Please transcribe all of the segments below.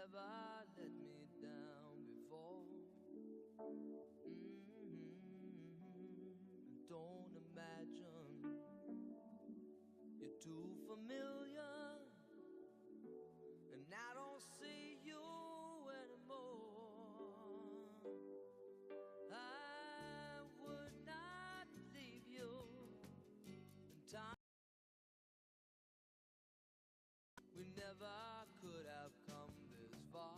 never let me down before. Don't imagine you're too familiar, and I don't see you anymore. I would not leave you in time. We never could have come this far.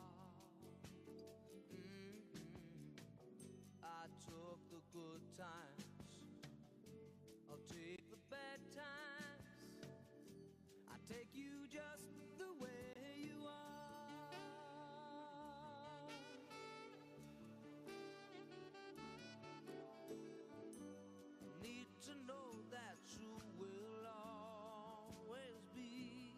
I took the good times, I'll take the bad times. I take you just the way you are. Need to know that you will always be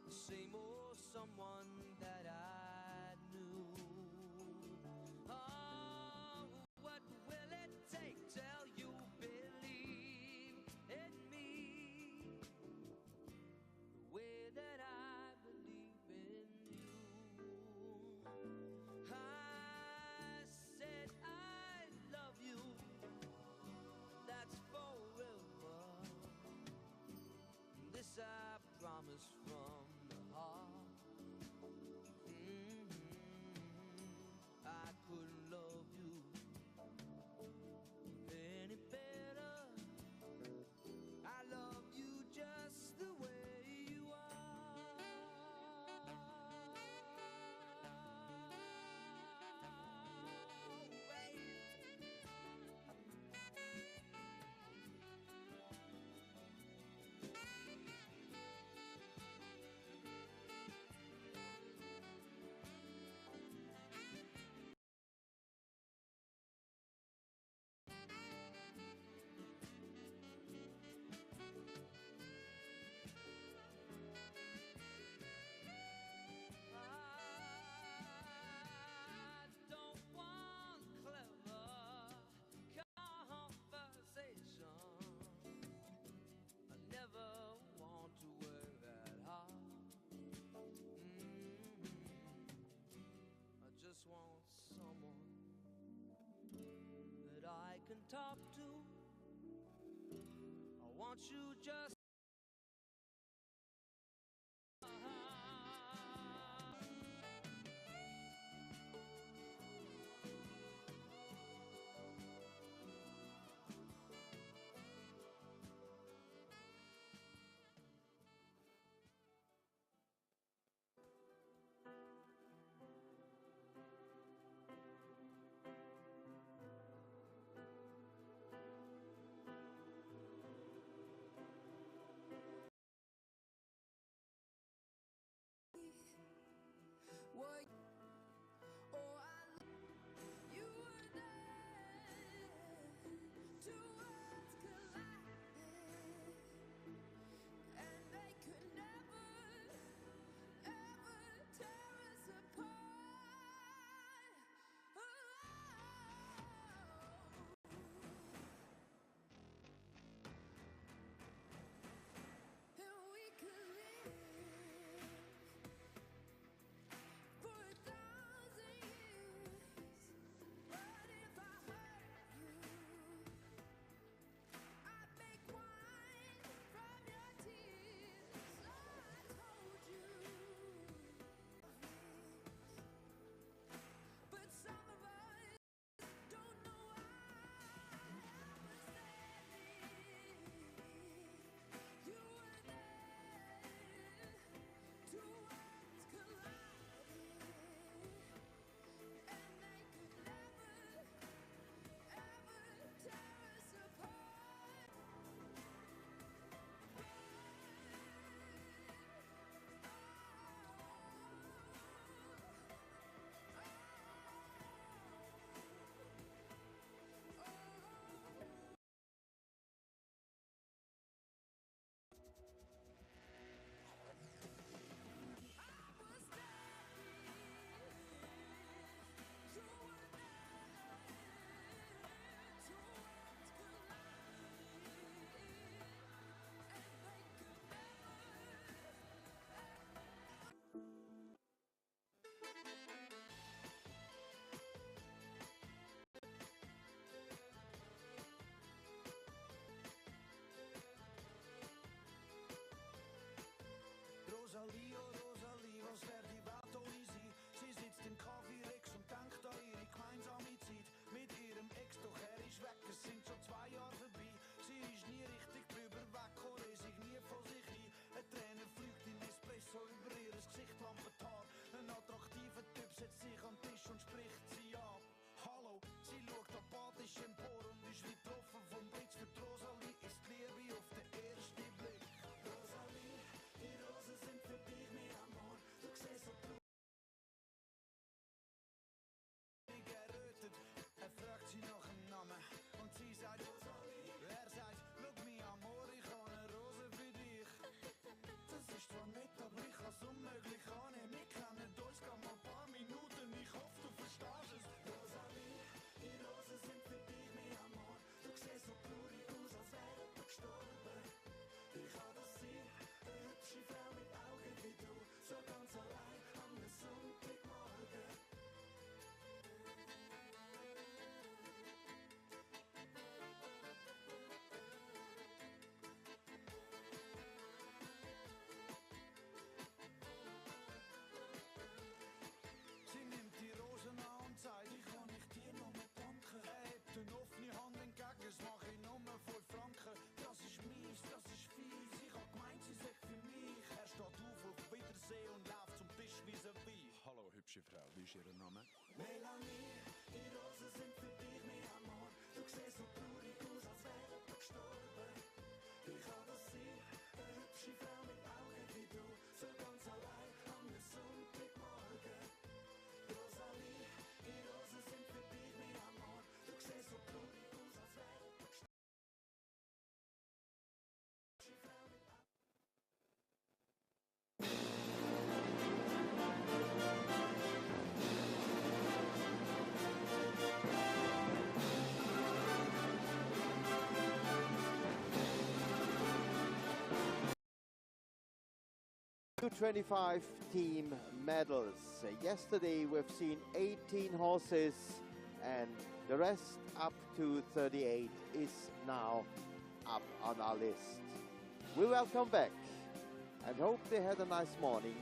the same old someone that I knew. Oh, what will it take till you believe in me the way that I believe in you? I said I love you, that's forever. This I promise from the heart. I couldn't love you any better. I love you just the way you are. Just want someone that I can talk to. I want you just hübsche Frau, wie ist ihr Name? Melanie, die Rosen sind für dich, mein Amor. Du siehst so traurig aus, als wäre jemand gestorben. Wie kann das sein? Eine hübsche Frau mit Augen wie du, so ganz allein am Sonntagmorgen. Rosalie, die Rosen sind für dich, mein Amor. Du siehst so traurig aus, als wäre jemand gestorben. 25 team medals. Yesterday we've seen 18 horses and the rest up to 38 is now up on our list. We welcome back and hope they had a nice morning.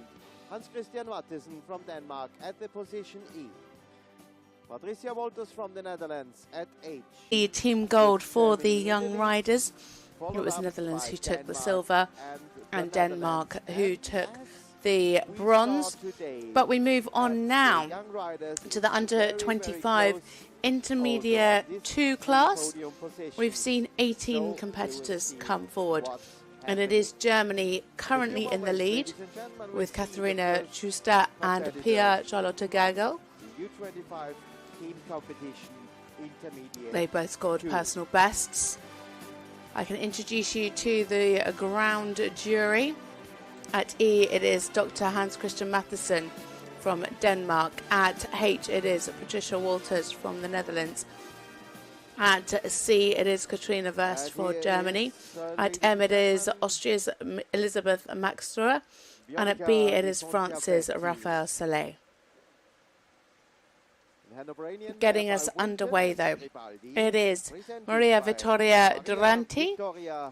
Hans Christian Wattesen from Denmark at the position E. Patricia Wolters from the Netherlands at H. The team gold for the young riders. It was Netherlands who took the silver and Denmark who took the bronze. But we move on now to the under 25 intermediate 2 class. We've seen 18 competitors come forward. And it is Germany currently in the lead with Katharina Schuster and Pia Charlotte Gagel. They both scored personal bests. I can introduce you to the ground jury. At E, it is Dr. Hans Christian Matheson from Denmark. At H, it is Patricia Wolters from the Netherlands. At C, it is Katrina Wurst for Germany. At M, it is Austria's Elisabeth Maxstruer. And at B, it is France's Raphael Saleh. Getting us underway, though, it is Maria Vittoria Duranti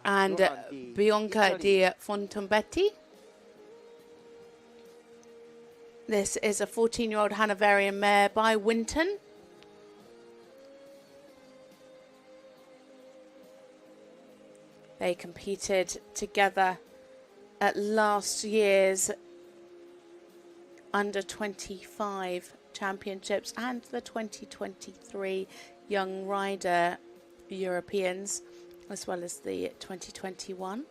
and Bianca di Fontombetti. This is a 14-year-old Hanoverian mare by Winton. They competed together at last year's under 25 championships and the 2023 Young Rider Europeans, as well as the 2021,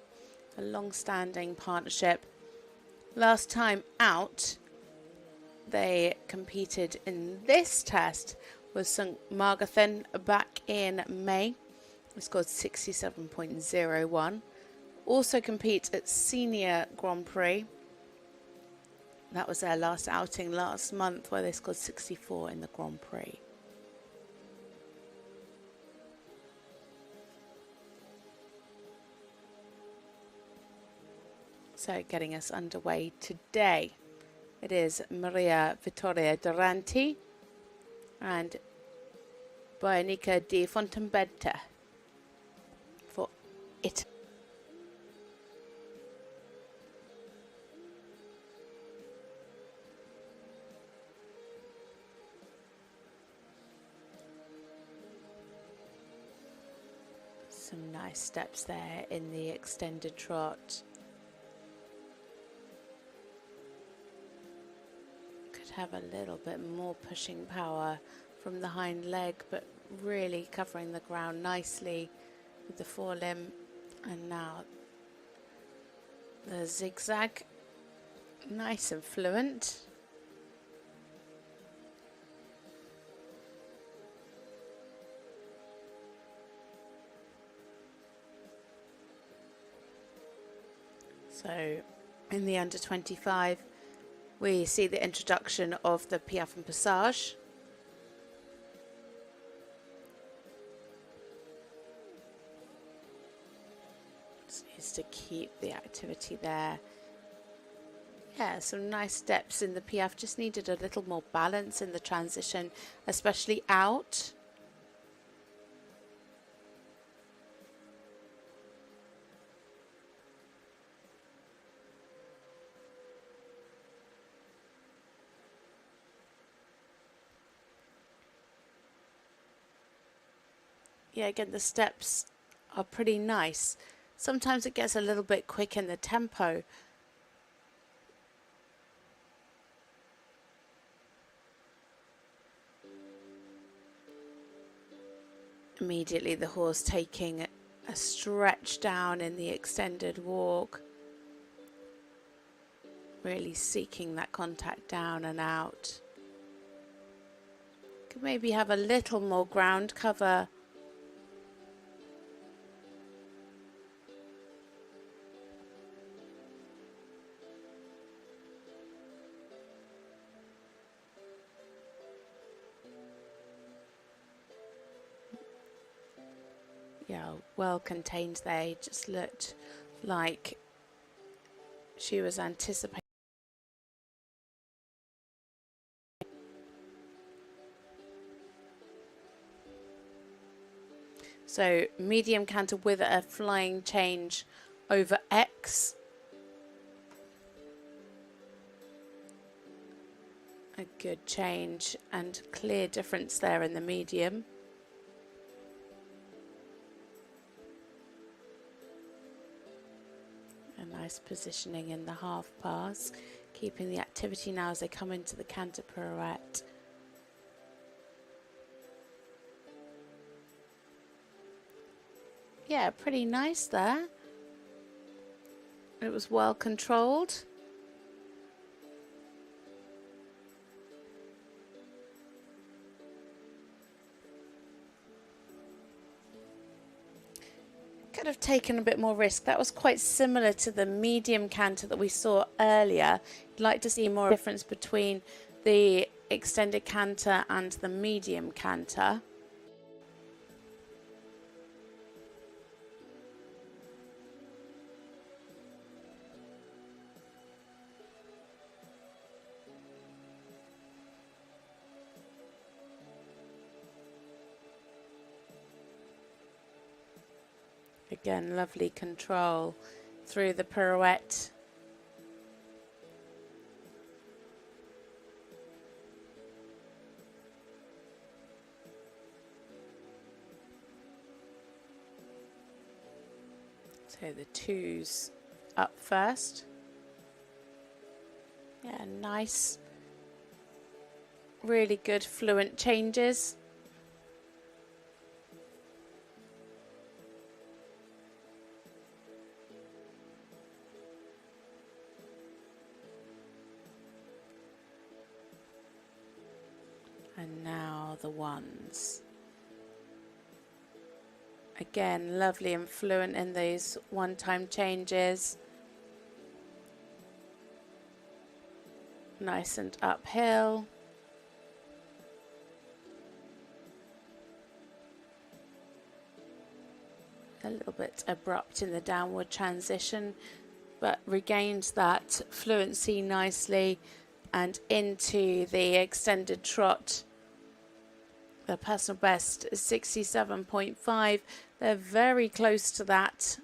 a long-standing partnership. Last time out, they competed in this test with St. Margathan back in May. They scored 67.01. Also compete at Senior Grand Prix. That was their last outing last month, where they scored 64 in the Grand Prix. So getting us underway today, it is Maria Vittoria Duranti and Bianca di Fontombetti for Italy. Some nice steps there in the extended trot. Could have a little bit more pushing power from the hind leg, but really covering the ground nicely with the forelimb. And now the zigzag, nice and fluent. So in the under 25, we see the introduction of the Piaffe and Passage. Just needs to keep the activity there. Yeah, some nice steps in the Piaffe. Just needed a little more balance in the transition, especially out. Yeah, again, the steps are pretty nice. Sometimes it gets a little bit quick in the tempo. Immediately the horse taking a stretch down in the extended walk, really seeking that contact down and out. Could maybe have a little more ground cover. Yeah, well contained there. It just looked like she was anticipating. So medium canter with a flying change over X. A good change and clear difference there in the medium. A nice positioning in the half pass, keeping the activity now as they come into the canter pirouette. Yeah, pretty nice there. It was well controlled. Could have taken a bit more risk. That was quite similar to the medium canter that we saw earlier. I'd like to see more difference between the extended canter and the medium canter. Again, lovely control through the pirouette. So the twos up first. Yeah, nice. Really good fluent changes. And now the ones. Again, lovely and fluent in these one-time changes. Nice and uphill. A little bit abrupt in the downward transition, but regained that fluency nicely. And into the extended trot. The personal best is 67.5. They're very close to that.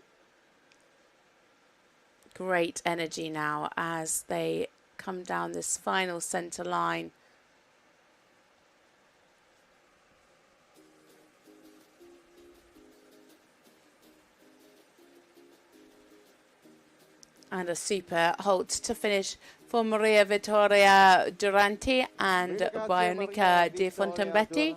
Great energy now as they come down this final centre line. And a super halt to finish for Maria Vittoria Duranti and Bionica di Fontembetti.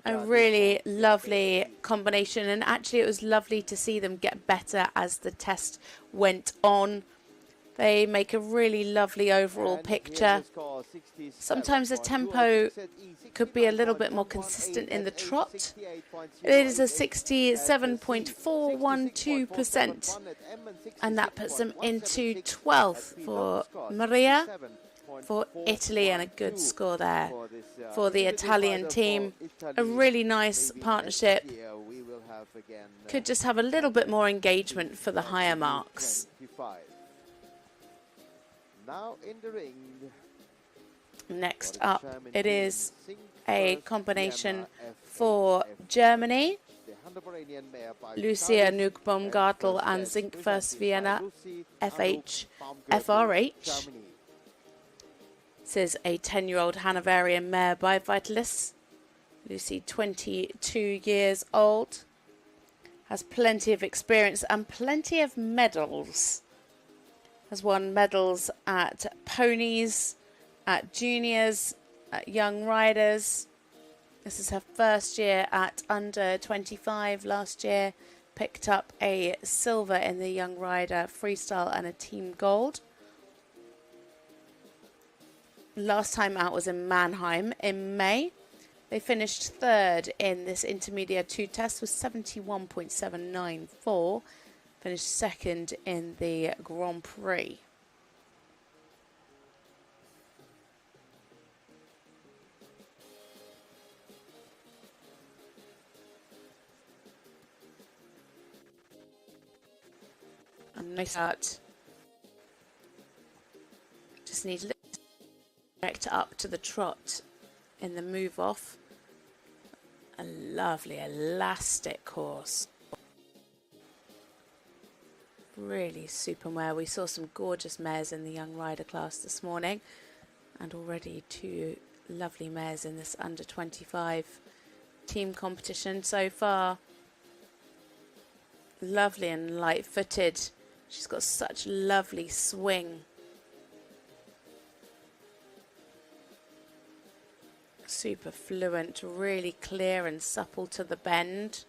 A really lovely combination, and actually it was lovely to see them get better as the test went on. They make a really lovely overall picture. Sometimes the tempo could be a little bit more consistent in the trot. It is a 67.412%, and that puts them into 12th for Maria, for Italy, and a good score there for the Italian team. A really nice partnership. Could just have a little bit more engagement for the higher marks. Now in the ring. Next up, it is a combination for Germany. Lucia Nuuk-Baumgartel and Zinkvers Vienna FRH. This is a 10-year-old Hanoverian mare by Vitalis. Lucy, 22 years old. Has plenty of experience and plenty of medals. Has won medals at ponies, at juniors, at young riders. This is her first year at under 25. Last year picked up a silver in the young rider freestyle and a team gold. Last time out was in Mannheim in May. They finished third in this Intermediate 2 test with 71.794. Finished second in the Grand Prix. And nice start. Just need a little direct up to the trot in the move off. A lovely elastic course. Really super mare. We saw some gorgeous mares in the young rider class this morning, and already 2 lovely mares in this under 25 team competition so far. Lovely and light footed. She's got such lovely swing. Super fluent, really clear and supple to the bend.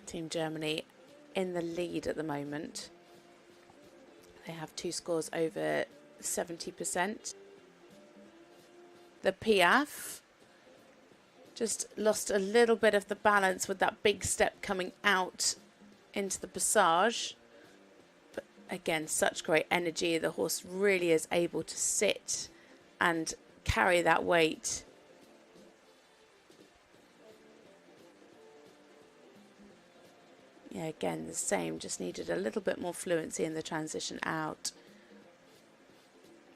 Team Germany in the lead at the moment. They have 2 scores over 70%. The Piaf just lost a little bit of the balance with that big step coming out into the passage. But again, such great energy. The horse really is able to sit and carry that weight. Yeah, again, the same. Just needed a little bit more fluency in the transition out.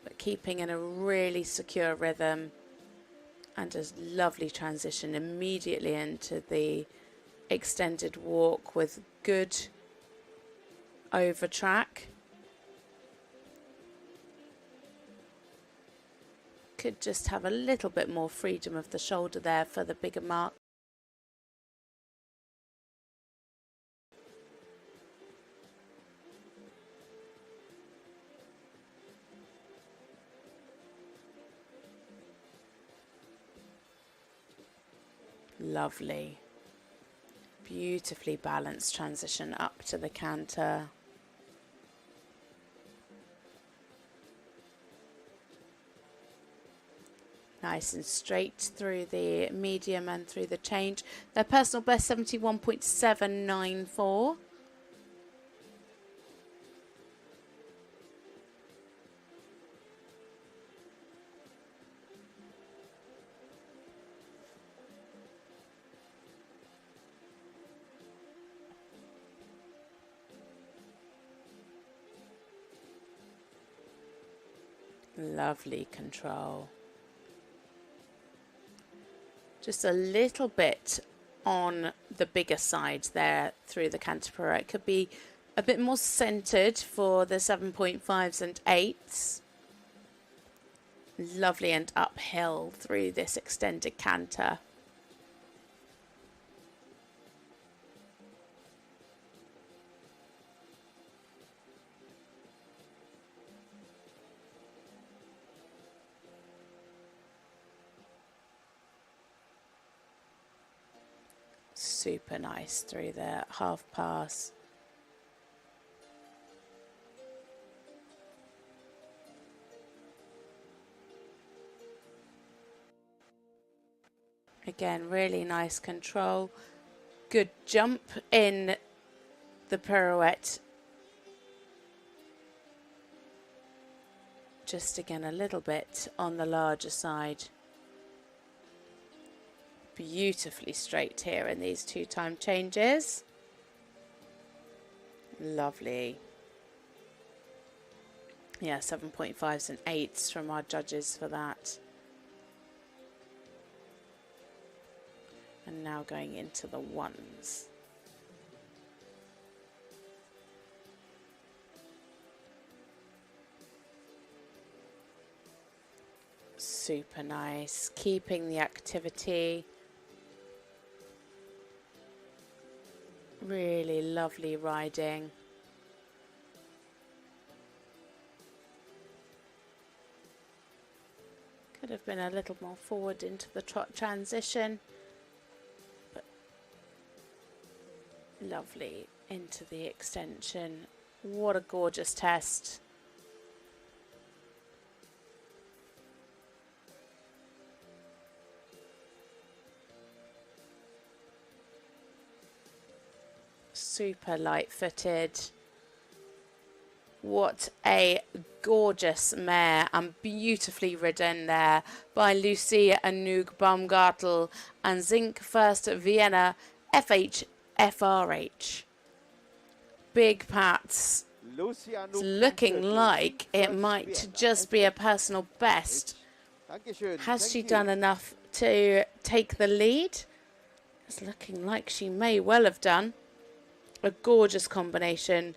But keeping in a really secure rhythm. And a lovely transition immediately into the extended walk with good over track. Could just have a little bit more freedom of the shoulder there for the bigger mark. Lovely, beautifully balanced transition up to the canter. Nice and straight through the medium and through the change. Their personal best 71.794. Lovely control. Just a little bit on the bigger side there through the canter pirouette. It could be a bit more centered for the 7.5s and 8s. Lovely and uphill through this extended canter. Super nice through the half pass. Again, really nice control. Good jump in the pirouette. Just again a little bit on the larger side. Beautifully straight here in these 2 time changes. Lovely. Yeah, 7.5s and 8s from our judges for that. And now going into the 1s. Super nice. Keeping the activity. Really lovely riding. Could have been a little more forward into the trot transition. But lovely into the extension. What a gorgeous test. Super light-footed. What a gorgeous mare, and beautifully ridden there by Lucy Anouk Baumgartel and Zink First Vienna FRH. Big pats. It's looking like it might just be a personal best. Has she done enough to take the lead? It's looking like she may well have done. A gorgeous combination.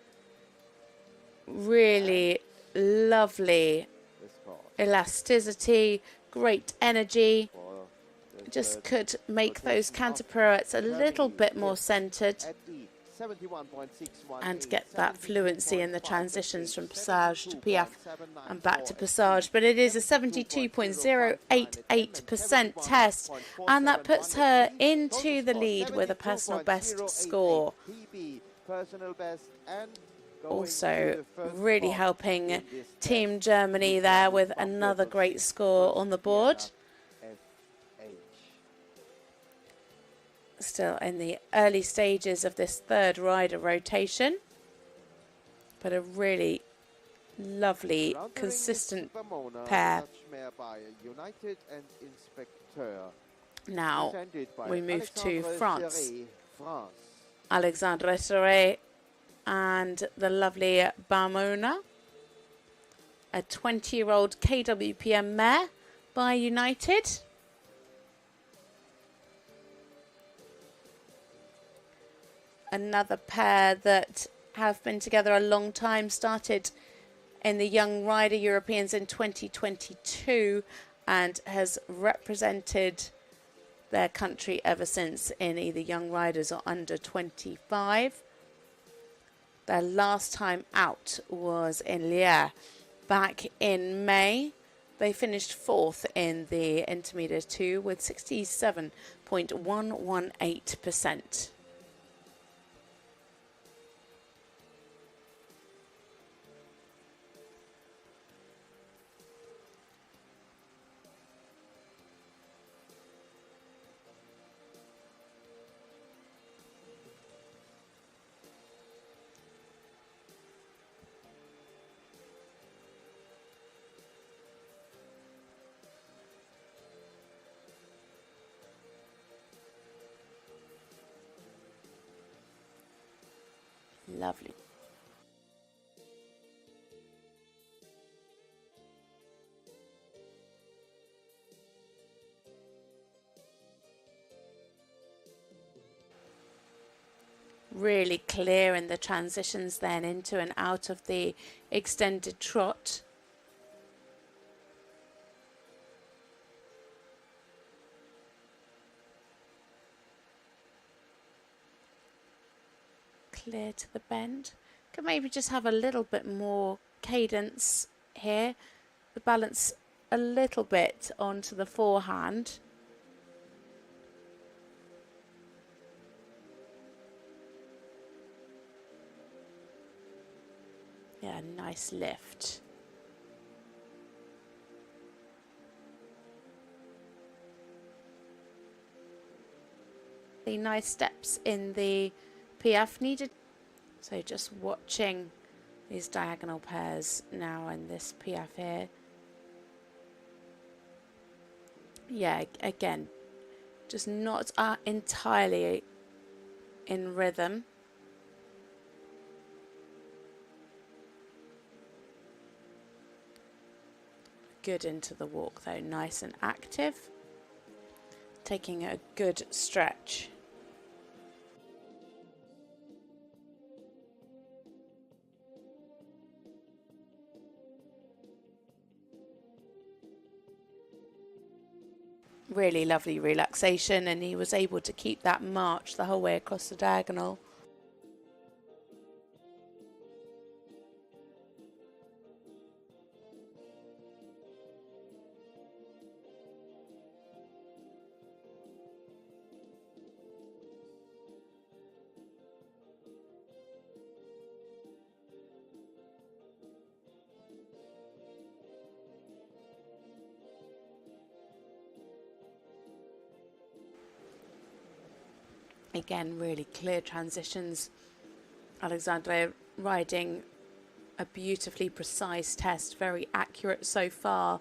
Really lovely elasticity, great energy. Just could make those canter pirouettes a little bit more centered and get that fluency in the transitions from passage to piaffe and back to passage. But it is a 72.088% test, and that puts her into the lead with a personal best score. Also really helping Team Germany there with another great score on the board. Still in the early stages of this third rider rotation, but a really lovely, consistent pair. Now we move to France. Alexandre Restoré and the lovely Bamona, a 20-year-old KWPM mare by United. Another pair that have been together a long time, started in the Young Rider Europeans in 2022 and has represented their country ever since in either Young Riders or under 25. Their last time out was in Lierre back in May. They finished fourth in the Intermediate 2 with 67.118%. Lovely. Really clear in the transitions then into and out of the extended trot. Clear to the bend. Could maybe just have a little bit more cadence here. The balance a little bit onto the forehand. Yeah, nice lift. The nice steps in the piaffe needed. So just watching these diagonal pairs now in this piaffe here. Yeah, again, just not entirely in rhythm. Good into the walk though, nice and active. Taking a good stretch. Really lovely relaxation, and he was able to keep that march the whole way across the diagonal. Again, really clear transitions. Alexandre riding a beautifully precise test, very accurate so far.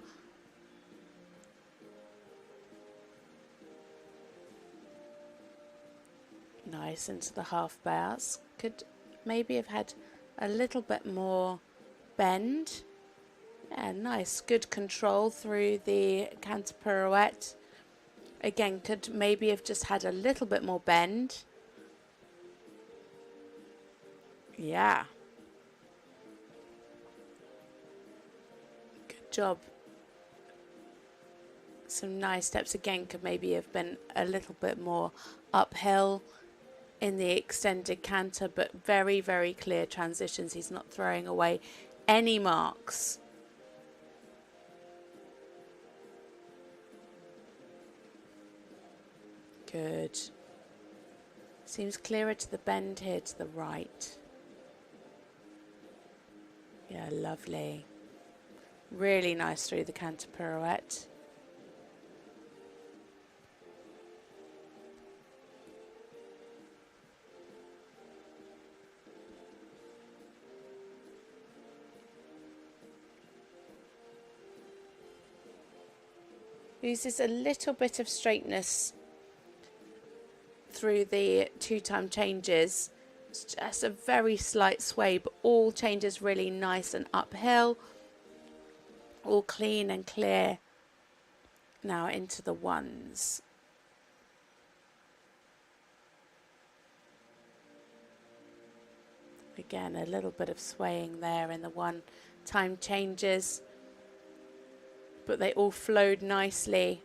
Nice into the half bars. Could maybe have had a little bit more bend. Yeah, nice, good control through the canter pirouette. Again, could maybe have just had a little bit more bend. Yeah. Good job. Some nice steps. Again, could maybe have been a little bit more uphill in the extended canter, but very, very clear transitions. He's not throwing away any marks. Good. Seems clearer to the bend here to the right. Yeah, lovely. Really nice through the canter pirouette. Uses a little bit of straightness through the two-time changes. It's just a very slight sway, but all changes really nice and uphill. All clean and clear. Now into the ones. Again, a little bit of swaying there in the one-time changes, but they all flowed nicely.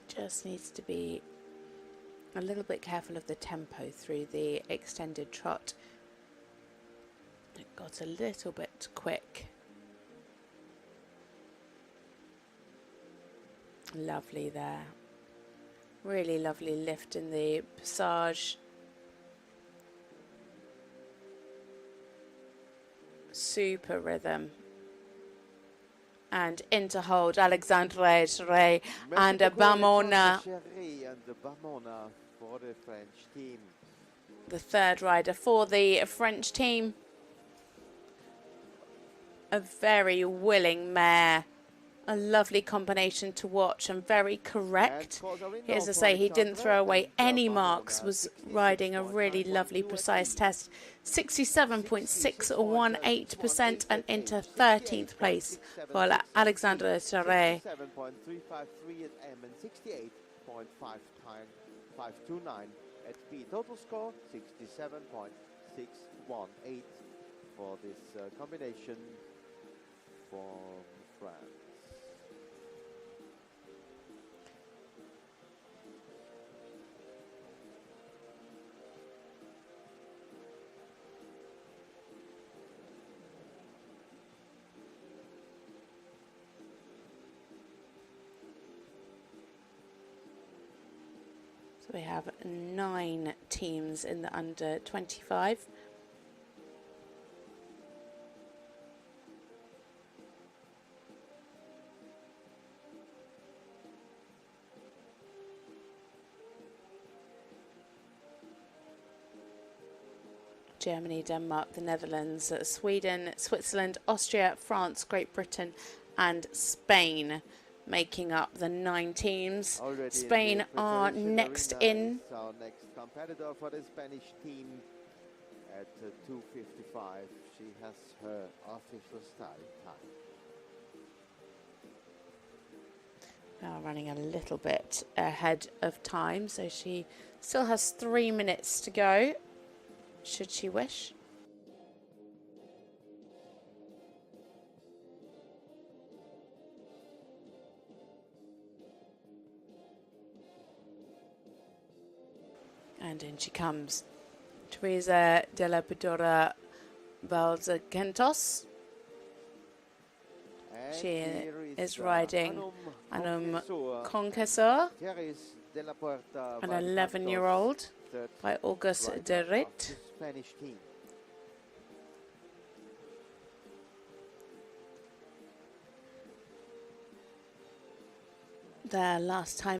Just needs to be a little bit careful of the tempo through the extended trot. It got a little bit quick. Lovely there. Really lovely lift in the passage. Super rhythm. And into hold, Alexandre Ray and Bamona. For the French team. The third rider for the French team. A very willing mare. A lovely combination to watch and very correct. As I say, he didn't throw away any marks, was riding a really lovely precise test. 67.618% and into 13th place for Alexandre Charret. 7.353 at M and 68.529 at P. Total score 67.618 for this combination from France. So we have 9 teams in the under 25. Germany, Denmark, the Netherlands, Sweden, Switzerland, Austria, France, Great Britain and Spain making up the 9 teams. Already Spain are next in. Our next competitor for the Spanish team at 2:55. She has her official starting time. Now running a little bit ahead of time, so she still has 3 minutes to go, should she wish. And in she comes, Teresa de la Pedora Balzakentos. She is riding Anum Conquesor, an 11-year-old by August de Rit. Their last time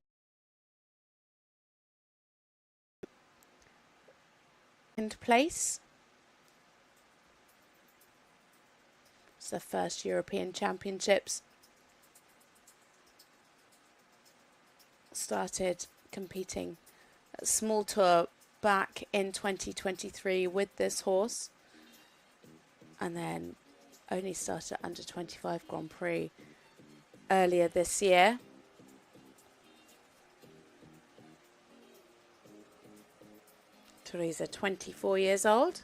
second place. It's the first European Championships. Started competing at Small Tour back in 2023 with this horse, and then only started at Under 25 Grand Prix earlier this year. Teresa, 24 years old.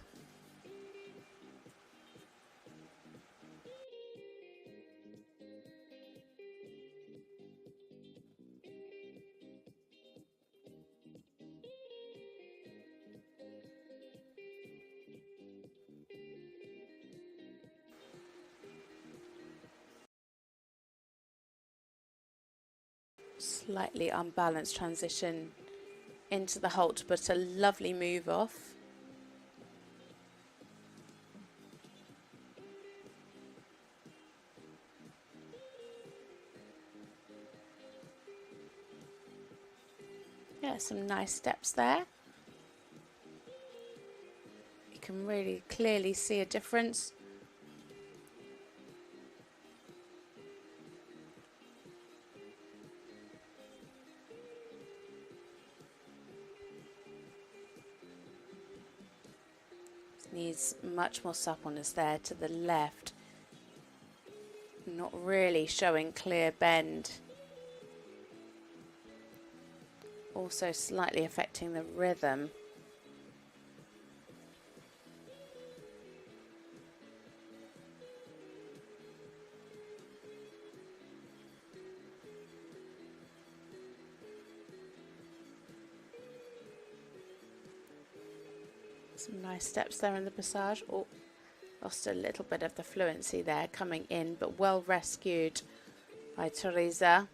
Slightly unbalanced transition into the halt, but a lovely move off. Yeah, some nice steps there. You can really clearly see a difference. Needs much more suppleness there to the left. Not really showing clear bend. Also slightly affecting the rhythm. Some nice steps there in the passage. Oh, lost a little bit of the fluency there coming in, but well rescued by Teresa.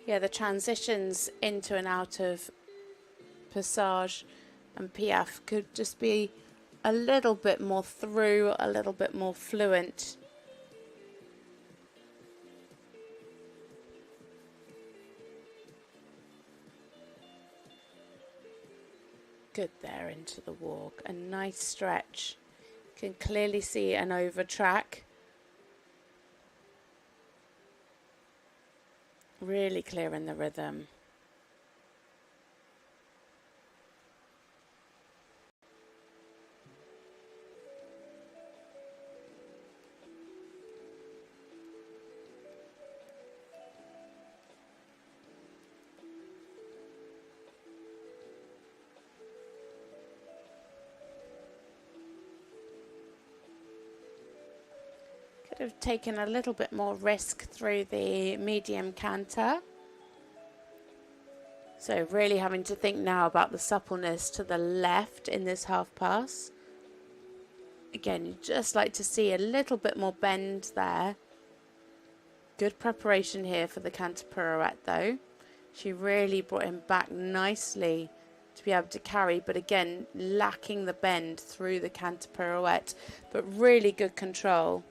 Yeah, the transitions into and out of Passage and Piaf could just be a little bit more through, a little bit more fluent. Good there into the walk, a nice stretch. Can clearly see an over track. Really clear in the rhythm. Could have taken a little bit more risk through the medium canter. So really having to think now about the suppleness to the left in this half pass. Again, you'd just like to see a little bit more bend there. Good preparation here for the canter pirouette though. She really brought him back nicely to be able to carry, but again, lacking the bend through the canter pirouette, but really good control.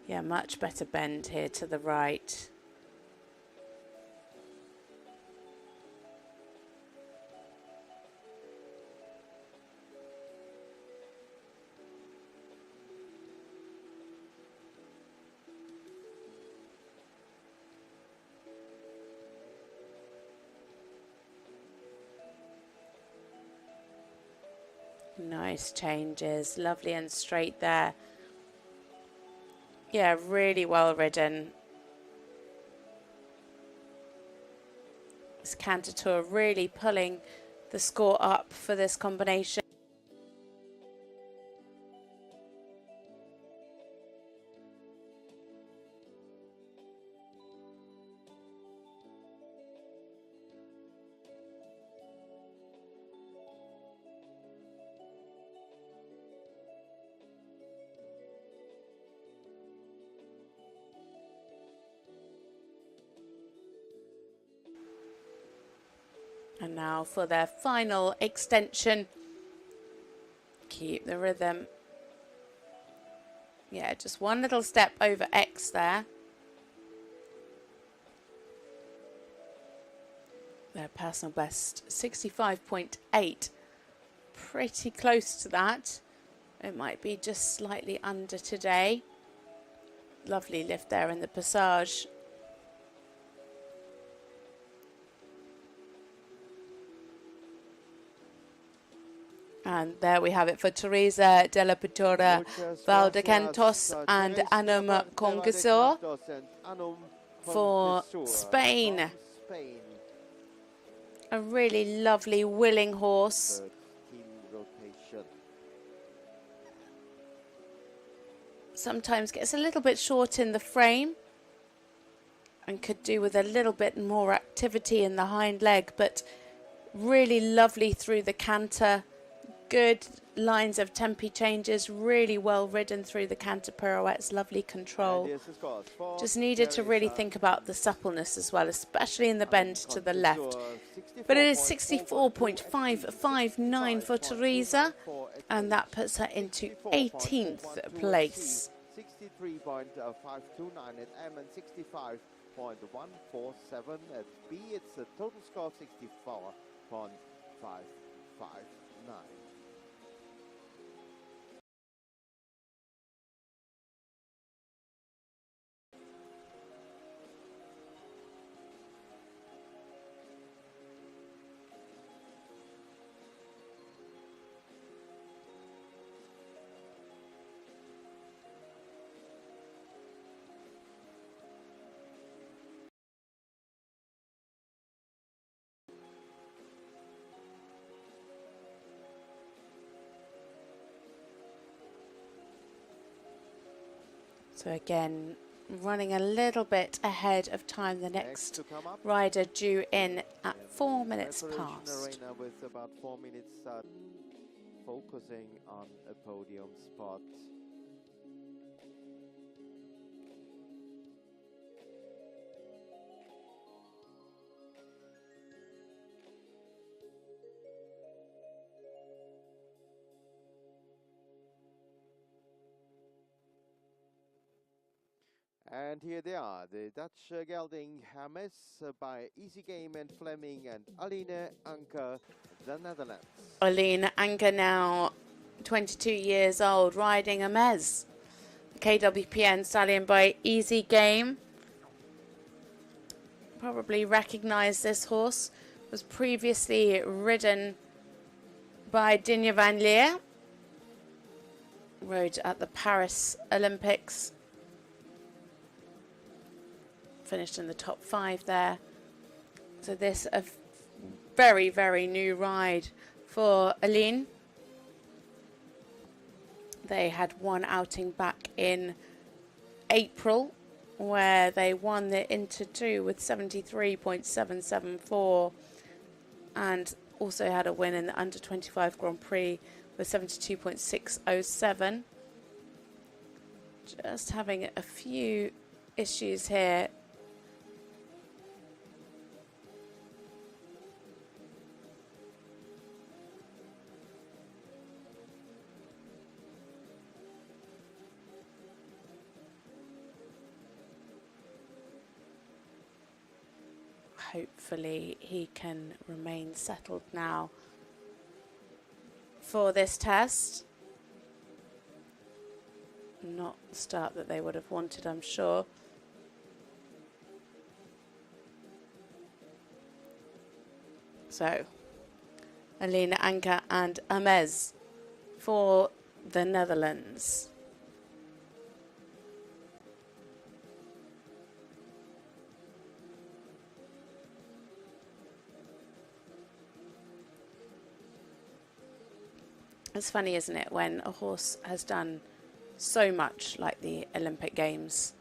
Yeah, much better bend here to the right. Nice changes, lovely and straight there. Yeah, really well ridden. This canter tour really pulling the score up for this combination. And now for their final extension. Keep the rhythm. Yeah, just one little step over X there. Their personal best, 65.8. Pretty close to that. It might be just slightly under today. Lovely lift there in the passage. And there we have it for Teresa Della Pitora, Valdecantos and Anum Conquisor for Spain. A really lovely, willing horse. Sometimes gets a little bit short in the frame and could do with a little bit more activity in the hind leg, but really lovely through the canter. Good lines of tempi changes, really well ridden through the canter pirouettes, lovely control. Just needed to really think about the suppleness as well, especially in the bend to the left. But it is 64.559 for Teresa, and that puts her into 18th place. 63.529 at M and 65.147 at B. It's a total score of 64.559. So again, running a little bit ahead of time. The next rider due in at 4 minutes past. With about 4 minutes focusing on a podium spot. And here they are, the Dutch gelding Hermes by Easy Game and Fleming and Aline Anker, the Netherlands. Aline Anker, now 22 years old, riding a Mez. KWPN stallion by Easy Game. Probably recognise this horse. Was previously ridden by Digne van Leer. Rode at the Paris Olympics. Finished in the top 5 there. So this a very, very new ride for Aline. They had one outing back in April where they won the Inter 2 with 73.774 and also had a win in the Under 25 Grand Prix with 72.607. Just having a few issues here. hopefully he can remain settled now for this test. Not the start that they would have wanted, I'm sure. So, Alina Anka and Amez for the Netherlands. It's funny, isn't it, when a horse has done so much like the Olympic Games.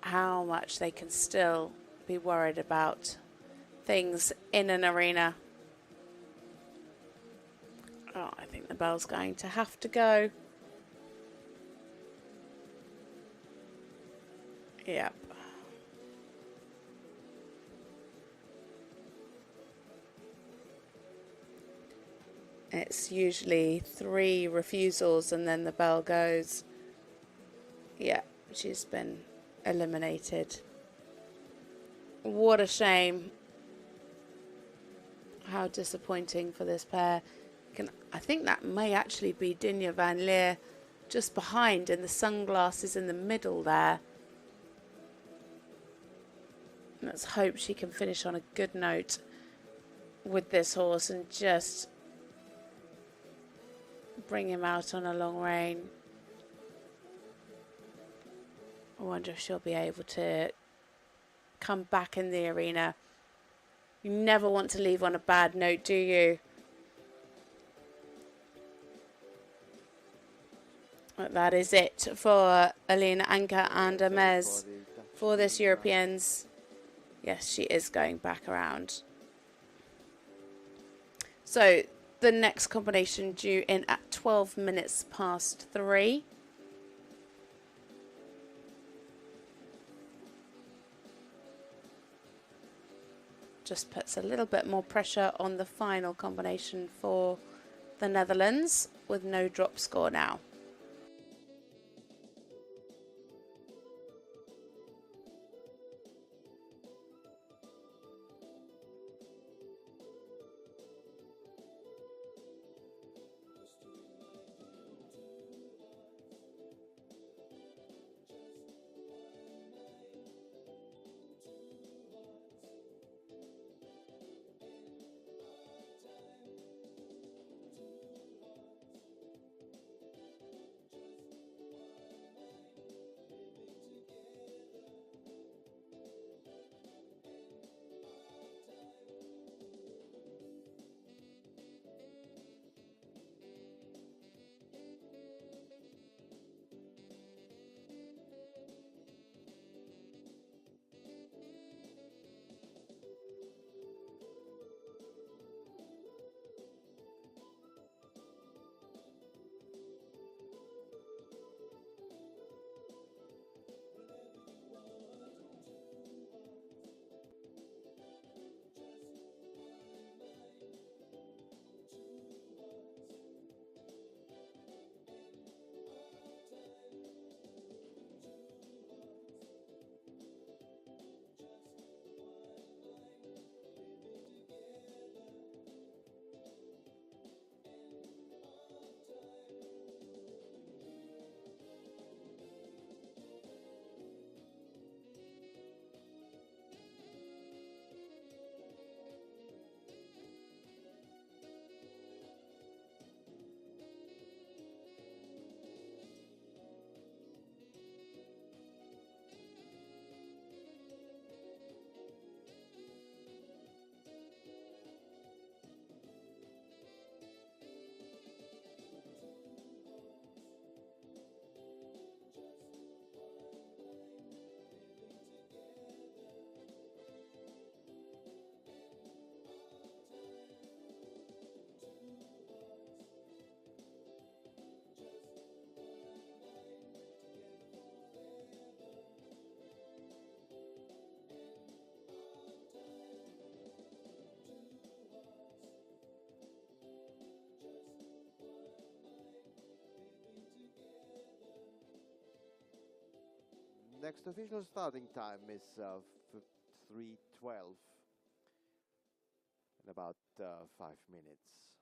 How much they can still be worried about things in an arena. Oh, I think the bell's going to have to go. Yep. It's usually 3 refusals and then the bell goes. Yeah, she's been eliminated. What a shame. How disappointing for this pair. I think that may actually be Dinja van Leer just behind in the sunglasses in the middle there. Let's hope she can finish on a good note with this horse and just bring him out on a long rein. I wonder if she'll be able to come back in the arena. You never want to leave on a bad note, do you? But that is it for Alina Anka and Amez for this Europeans. Yes, she is going back around. So the next combination due in at 12 minutes past 3. Just puts a little bit more pressure on the final combination for the Netherlands with no drop score now. next official starting time is 3:12 in about 5 minutes.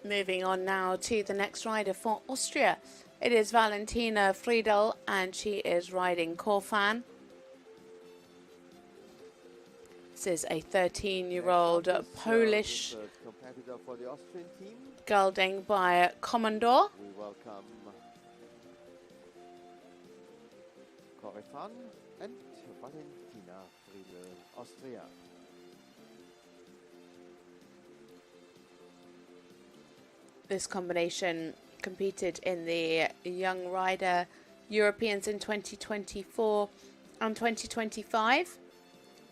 Moving on now to the next rider for Austria. It is Valentina Friedel, and she is riding Korfan. This is a 13-year-old Polish competitor for the Austrian team, gelding by Commodore. We welcome Korfan and Valentina Friedel, Austria. This combination competed in the Young Rider Europeans in 2024 and 2025.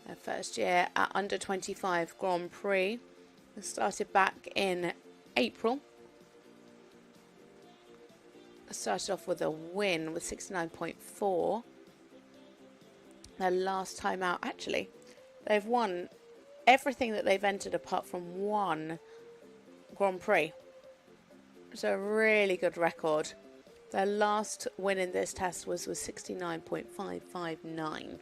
Their first year at Under 25 Grand Prix. It started back in April. It started off with a win with 69.4. Their last time out, actually, they've won everything that they've entered apart from one Grand Prix. It's a really good record. Their last win in this test was 69.559.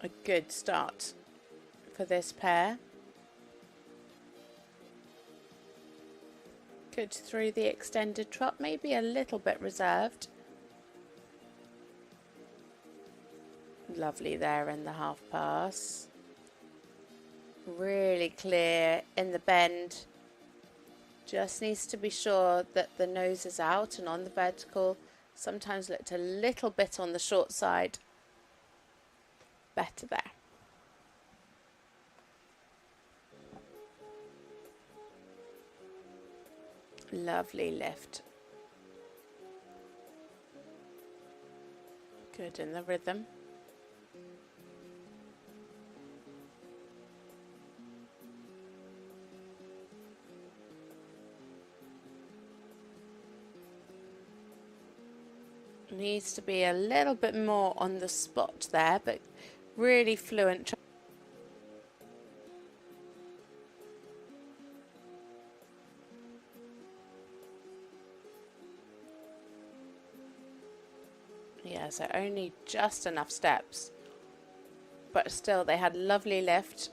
A good start for this pair. Good through the extended trot, maybe a little bit reserved. Lovely there in the half pass. Really clear in the bend. Just needs to be sure that the nose is out and on the vertical. Sometimes looked a little bit on the short side. Better there. Lovely lift. Good in the rhythm. Needs to be a little bit more on the spot there, but really fluent. Yeah, so only just enough steps, but still they had lovely lift.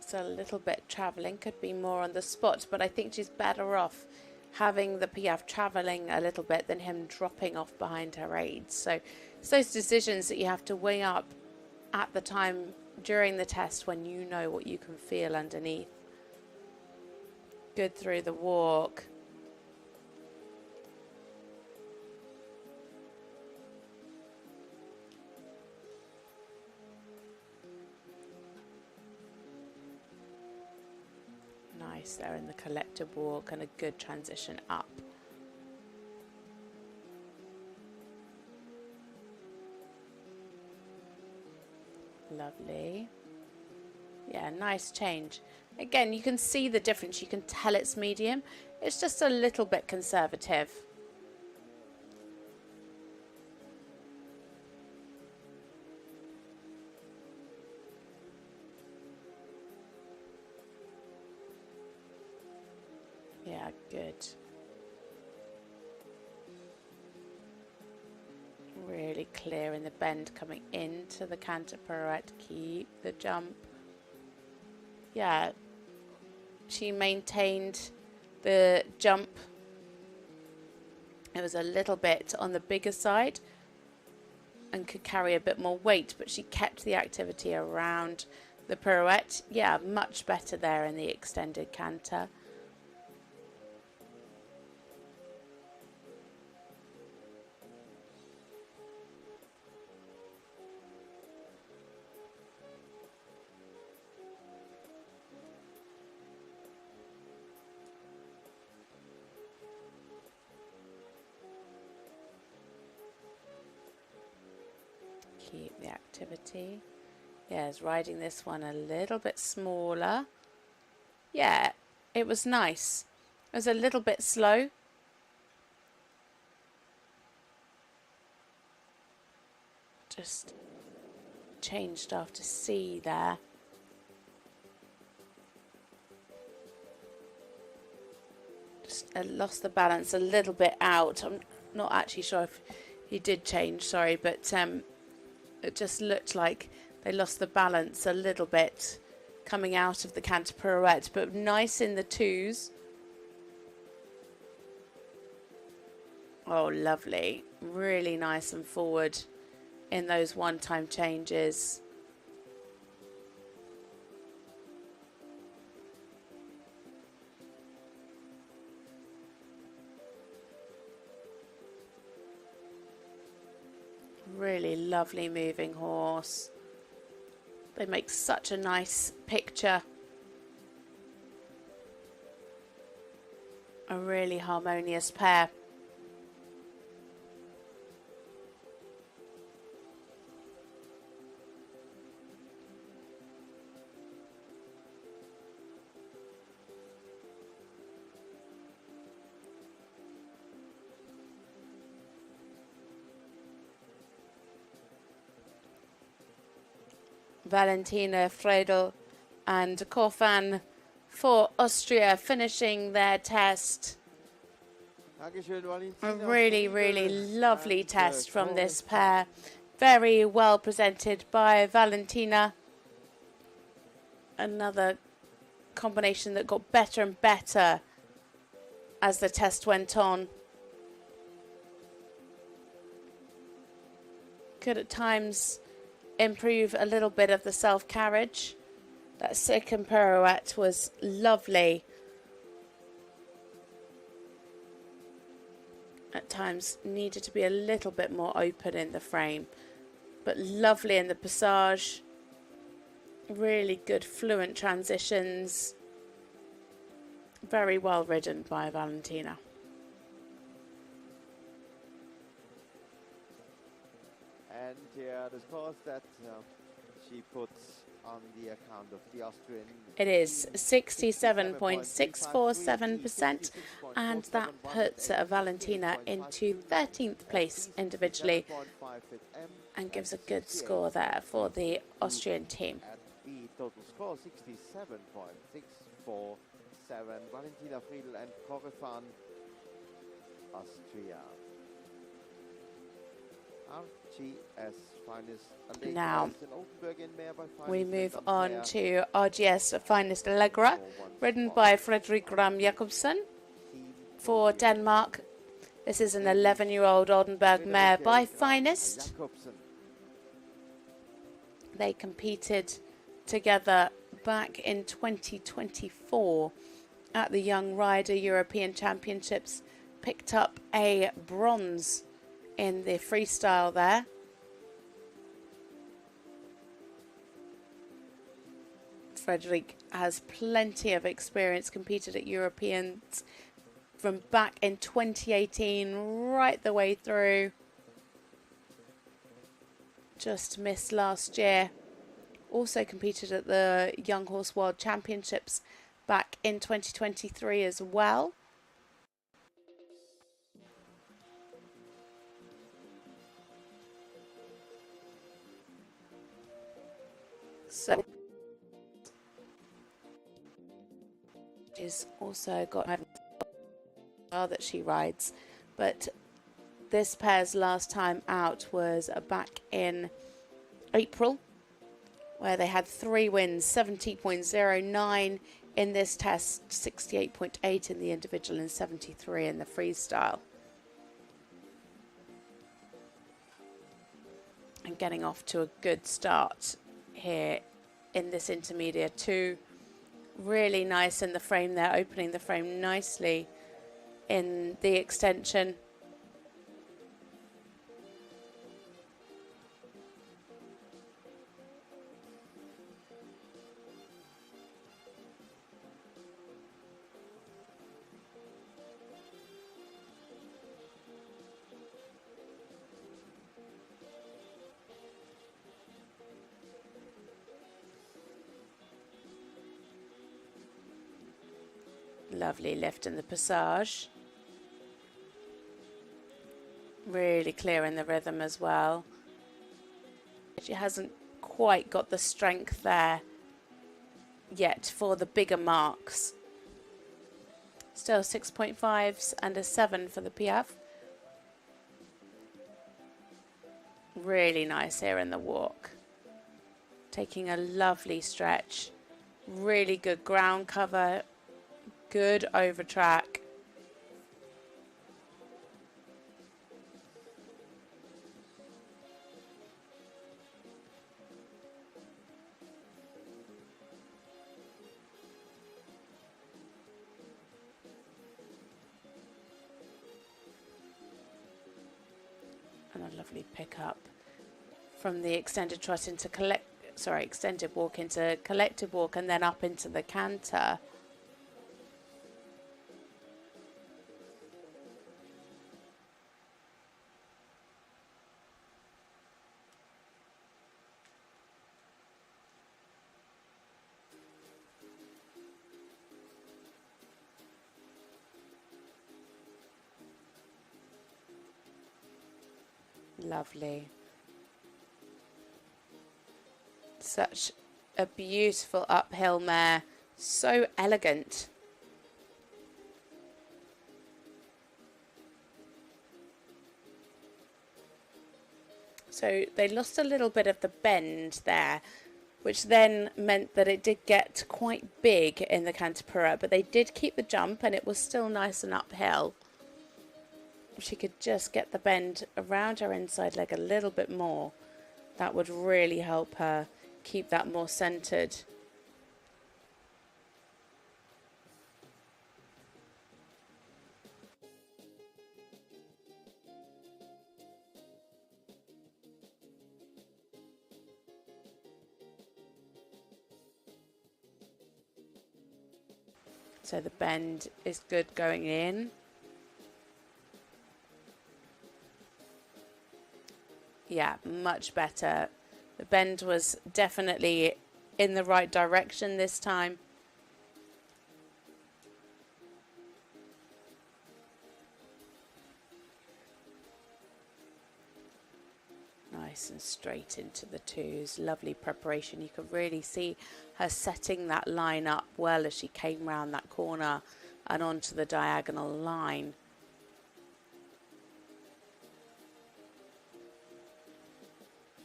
So a little bit travelling, could be more on the spot, but I think she's better off having the Piaf travelling a little bit than him dropping off behind her aids. So it's those decisions that you have to weigh up at the time during the test when you know what you can feel underneath. Good through the walk. Nice there in the collective walk and a good transition up. Lovely. Yeah, nice change. Again, you can see the difference. You can tell it's medium. It's just a little bit conservative. Yeah, good. Really clear in the bend coming into the canter pirouette. Keep the jump. Yeah, she maintained the jump. It was a little bit on the bigger side and could carry a bit more weight, but she kept the activity around the pirouette. Yeah, much better there in the extended canter. Keep the activity. Yes, riding this one a little bit smaller. Yeah, it was nice. It was a little bit slow. Just changed after C there. Just lost the balance a little bit out. I'm not actually sure if he did change, sorry, but it just looked like they lost the balance a little bit coming out of the canter pirouette, but nice in the twos. Oh, lovely. Really nice and forward in those one-time changes. Really lovely moving horse. They make such a nice picture. A really harmonious pair. Valentina, Friedel and Korfan for Austria finishing their test. A really, really lovely test from this pair. Very well presented by Valentina. Another combination that got better and better as the test went on. Could at times improve a little bit of the self-carriage. That second pirouette was lovely. At times needed to be a little bit more open in the frame, but lovely in the passage. Really good fluent transitions. Very well ridden by Valentina. And the scores that she puts on the account of the Austrian. It is 67.647%, and that puts Valentina into 13th place individually and gives a good score there for the Austrian team. At the total score 67.647. Valentina Friedl and Korefan, Austria. RGS Finest. Now we move on to RGS Finest Allegra, ridden by Fredrik Ram Jakobsen for Denmark. This is an 11-year-old Oldenburg mare by Finest. They competed together back in 2024 at the Young Rider European Championships, picked up a bronze in the freestyle there. Fredrik has plenty of experience, competed at Europeans from back in 2018 right the way through. Just missed last year. Also competed at the Young Horse World Championships back in 2023 as well. So she's also got that she rides, but this pair's last time out was back in April, where they had 3 wins, 70.09 in this test, 68.8 in the individual and 73 in the freestyle. And getting off to a good start here in this intermediate 2. Really nice in the frame there, opening the frame nicely in the extension. Lovely lift in the passage. Really clear in the rhythm as well. She hasn't quite got the strength there yet for the bigger marks. Still 6.5s and a 7 for the Piaf. Really nice here in the walk. Taking a lovely stretch. Really good ground cover. Good over track. And a lovely pickup from the extended trot into extended walk into collective walk and then up into the canter. Lovely. Such a beautiful uphill mare. So elegant. So they lost a little bit of the bend there which then meant that it did get quite big in the canter, but they did keep the jump and it was still nice and uphill. If she could just get the bend around her inside leg a little bit more, that would really help her keep that more centered. So the bend is good going in. Yeah, much better. The bend was definitely in the right direction this time. Nice and straight into the twos. Lovely preparation. You could really see her setting that line up well as she came round that corner and onto the diagonal line.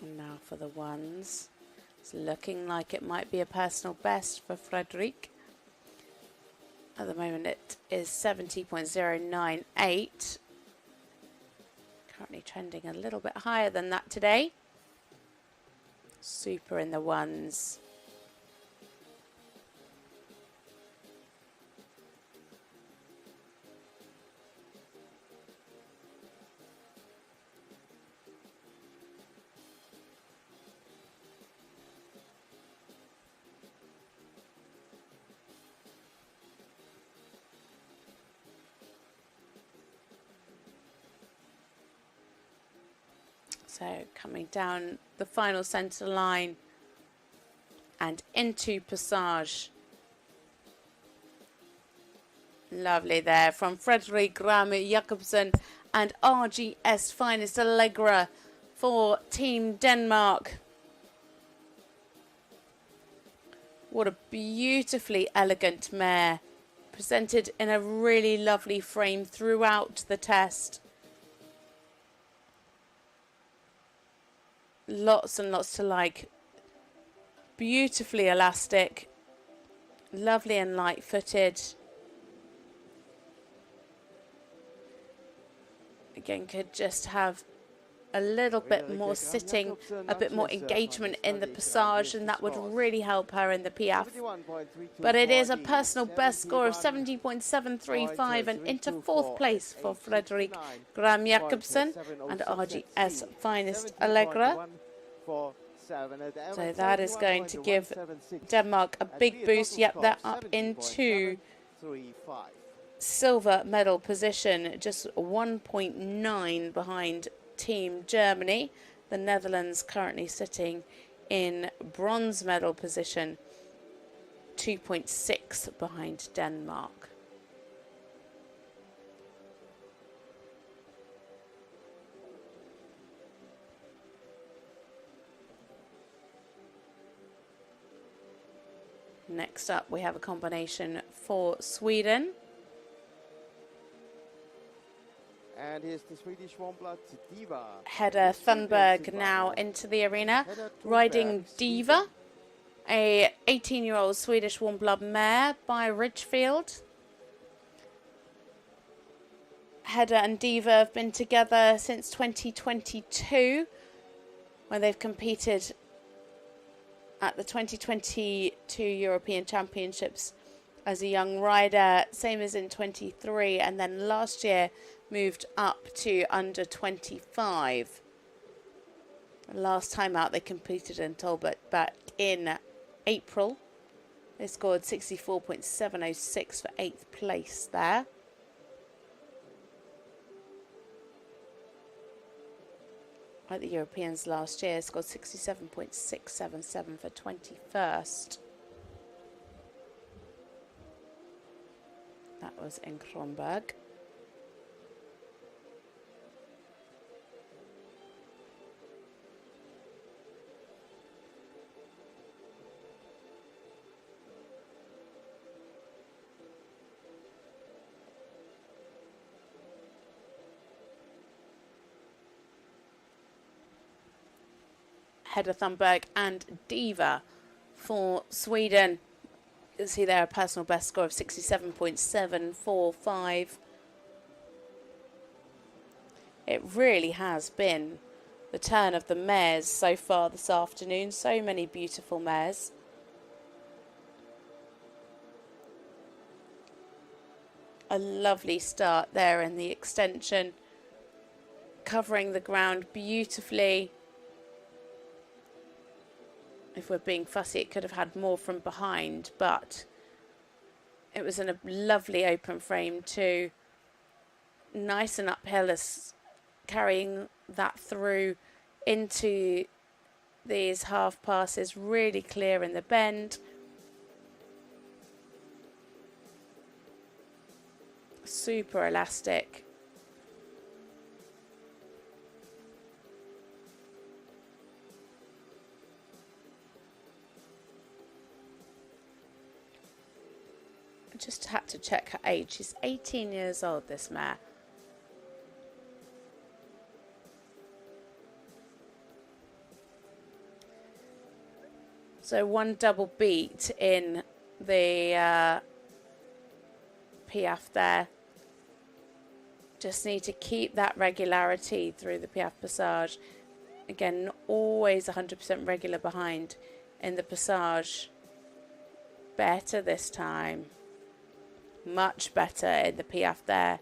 And now for the ones. It's looking like it might be a personal best for Frederic. At the moment it is 70.098. Currently trending a little bit higher than that today. Super in the ones. So coming down the final centre line and into passage. Lovely there from Frederic Gram Jacobsen and RGS Finest Allegra for Team Denmark. What a beautifully elegant mare, presented in a really lovely frame throughout the test. Lots and lots to like. Beautifully elastic, lovely and light-footed. Again, could just have a little bit more sitting, a bit more engagement in the passage, and that would really help her in the Piaf. But it is a personal best score of 70.735 and into fourth place for Frederic Gram Jacobsen and RGS Finest Allegra. So that is going to give Denmark a big boost. Yep, they're up into silver medal position, just 1.9 behind Team Germany. The Netherlands currently sitting in bronze medal position, 2.6 behind Denmark. Next up, we have a combination for Sweden. And here's the Swedish one-blood Diva. Hedda Thunberg now into the arena, riding Diva, a 18-year-old Swedish warm-blood mare by Ridgefield. Hedda and Diva have been together since 2022, when they've competed at the 2022 European Championships as a young rider, same as in 23, and then last year moved up to under 25. Last time out they competed in Talbot back in April. They scored 64.706 for 8th place there. Like the Europeans last year, scored 67.677 for 21st. That was in Kronberg. Hedda Thunberg and Diva for Sweden. You can see there a personal best score of 67.745. It really has been the turn of the mares so far this afternoon. So many beautiful mares. A lovely start there in the extension, covering the ground beautifully. If we're being fussy, it could have had more from behind, but it was in a lovely open frame too. Nice and uphill, as carrying that through into these half passes, really clear in the bend. Super elastic. I just had to check her age. She's 18 years old, this mare. So one double beat in the Piaf there. Just need to keep that regularity through the Piaf Passage. Again, not always 100% regular behind in the Passage. Better this time. Much better in the Piaf there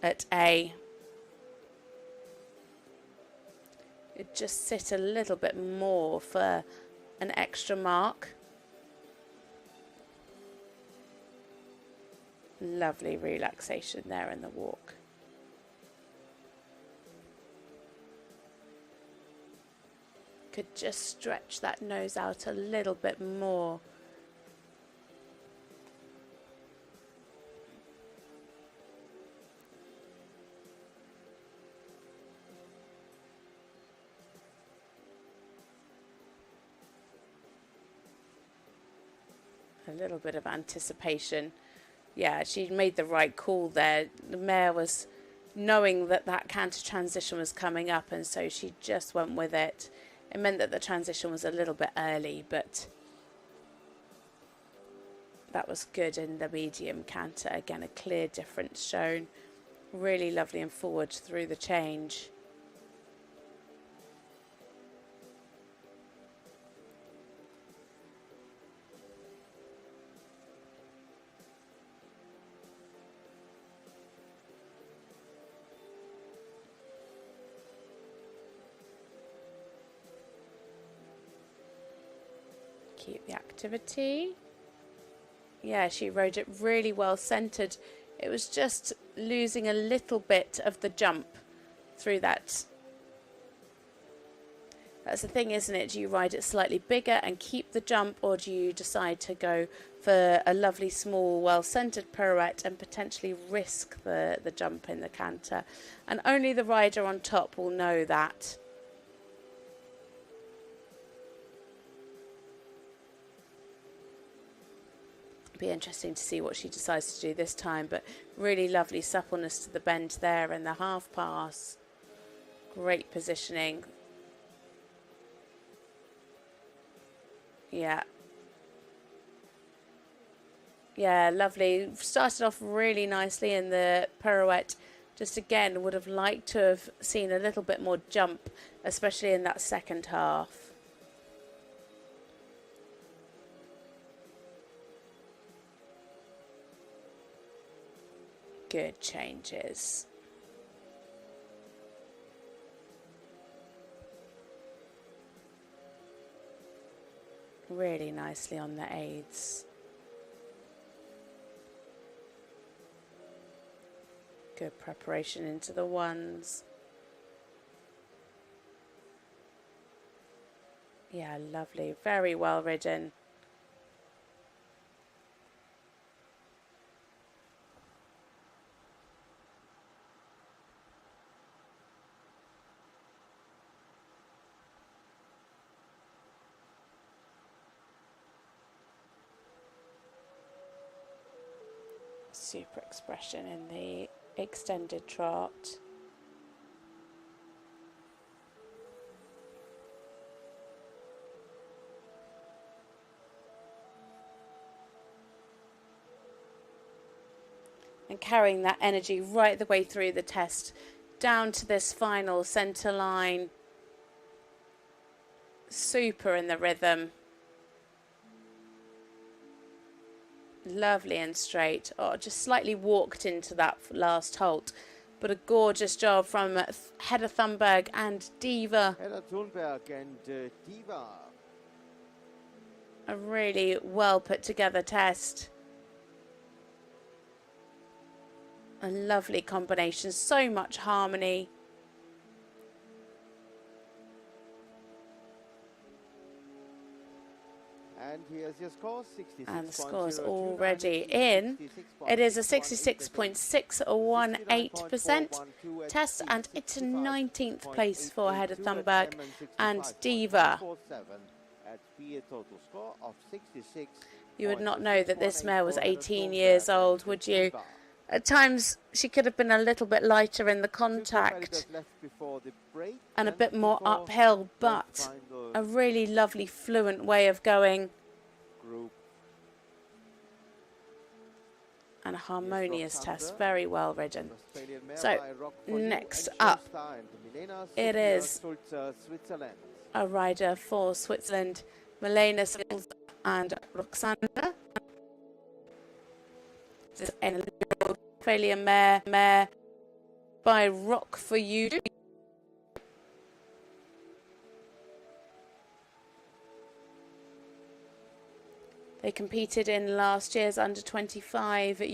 at A. It just sit a little bit more for an extra mark. Lovely relaxation there in the walk. Could just stretch that nose out a little bit more. A little bit of anticipation. Yeah, she made the right call there. The mare was knowing that that canter transition was coming up, and so she just went with it. It meant that the transition was a little bit early, but that was good in the medium canter. Again, a clear difference shown. Really lovely and forward through the change. Keep the activity. Yeah, she rode it really well centered. It was just losing a little bit of the jump through that. That's the thing, isn't it? Do you ride it slightly bigger and keep the jump, or do you decide to go for a lovely small well-centered pirouette and potentially risk the jump in the canter? And only the rider on top will know that. Be interesting to see what she decides to do this time, but really lovely suppleness to the bend there in the half pass. Great positioning. Yeah, lovely. Started off really nicely in the pirouette. Just again, would have liked to have seen a little bit more jump, especially in that second half. Good changes. Really nicely on the aids. Good preparation into the ones. Yeah, lovely. Very well ridden. Super expression in the extended trot. and carrying that energy right the way through the test, down to this final centre line. Super in the rhythm. Lovely and straight. Oh, just slightly walked into that last halt. But a gorgeous job from Hedda Thunberg and Diva. Hedda Thunberg and Diva. A really well put together test. A lovely combination. So much harmony. And here's your score, 66. And the score's already in. It is a 66.618% test, and it's a 19th place for Hedda Thunberg and Diva. You would not know that this mare was 18 years old, would you? At times, she could have been a little bit lighter in the contact and a bit more uphill, but a really lovely, fluent way of going. And a harmonious test, very well ridden. So, next up, it is a rider for Switzerland, Milena and Roxana. This is an Australia mare by Rock for You. They competed in last year's under-25 at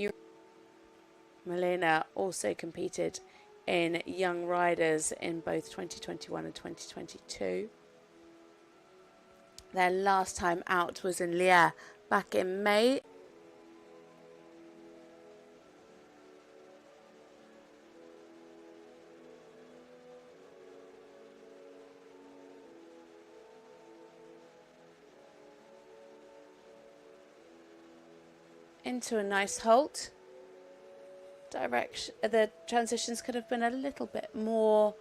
Milena also competed in Young Riders in both 2021 and 2022. Their last time out was in Liège back in May. Into a nice halt. The transitions could have been a little bit more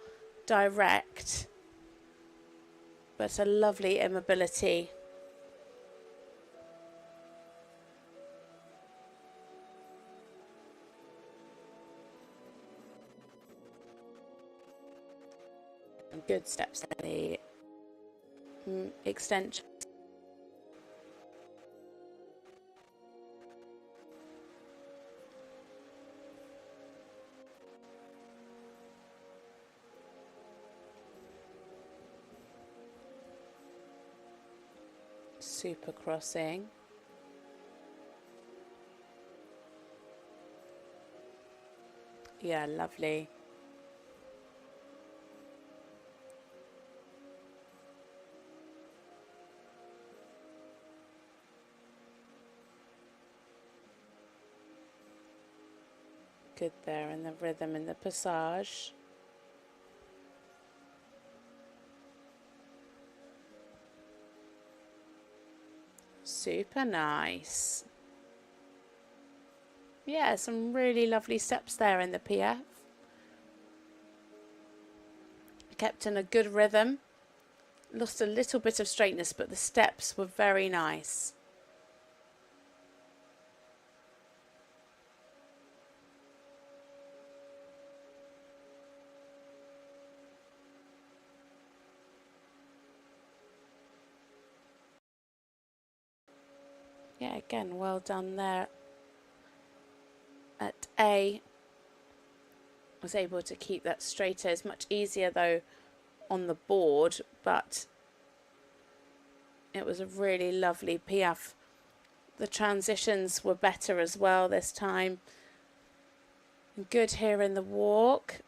direct, but a lovely immobility. And good steps in the extension. Super crossing. Yeah, lovely. Good there, and the rhythm in the passage. Super nice. Yeah, some really lovely steps there in the PF. Kept in a good rhythm. Lost a little bit of straightness, but the steps were very nice. Yeah, again, well done there at A. Was able to keep that straighter. It's much easier though on the board, but it was a really lovely piaffe. The transitions were better as well this time. Good here in the walk.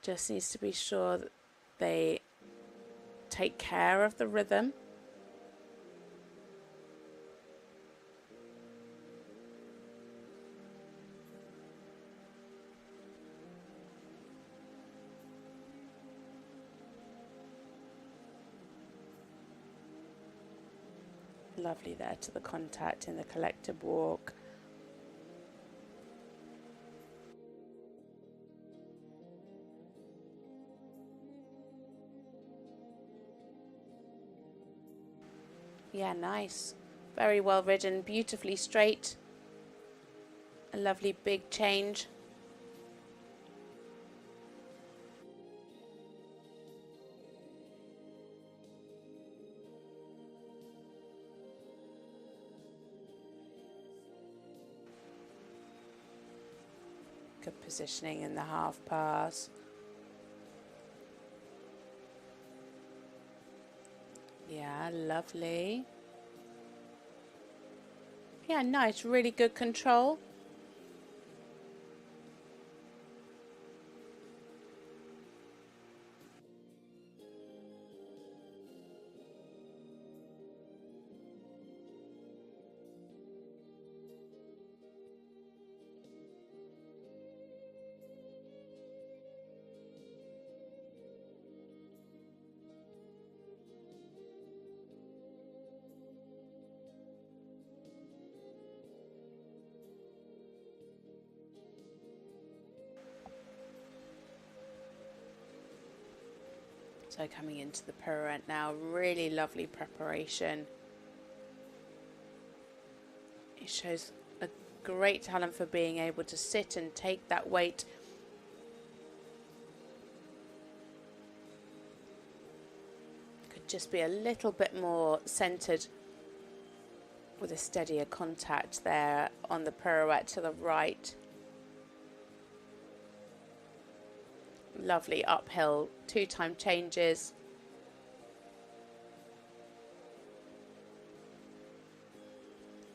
Just needs to be sure that they take care of the rhythm. Lovely there to the contact in the collective walk. Yeah, nice. Very well ridden, beautifully straight. A lovely big change. Good positioning in the half pass. Yeah, lovely. Yeah, nice, really good control. So coming into the pirouette now, really lovely preparation. It shows a great talent for being able to sit and take that weight. Could just be a little bit more centered with a steadier contact there on the pirouette to the right. Lovely uphill 2-time changes.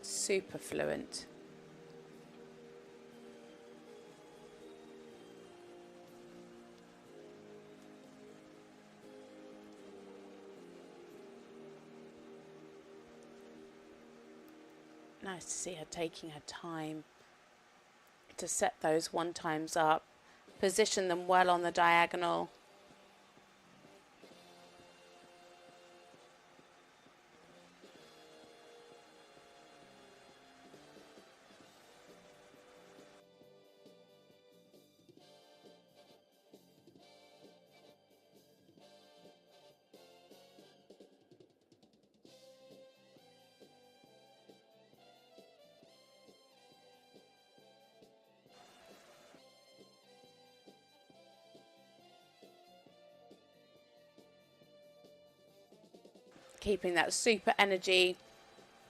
Super fluent. Nice to see her taking her time to set those 1-times up. Position them well on the diagonal. Keeping that super energy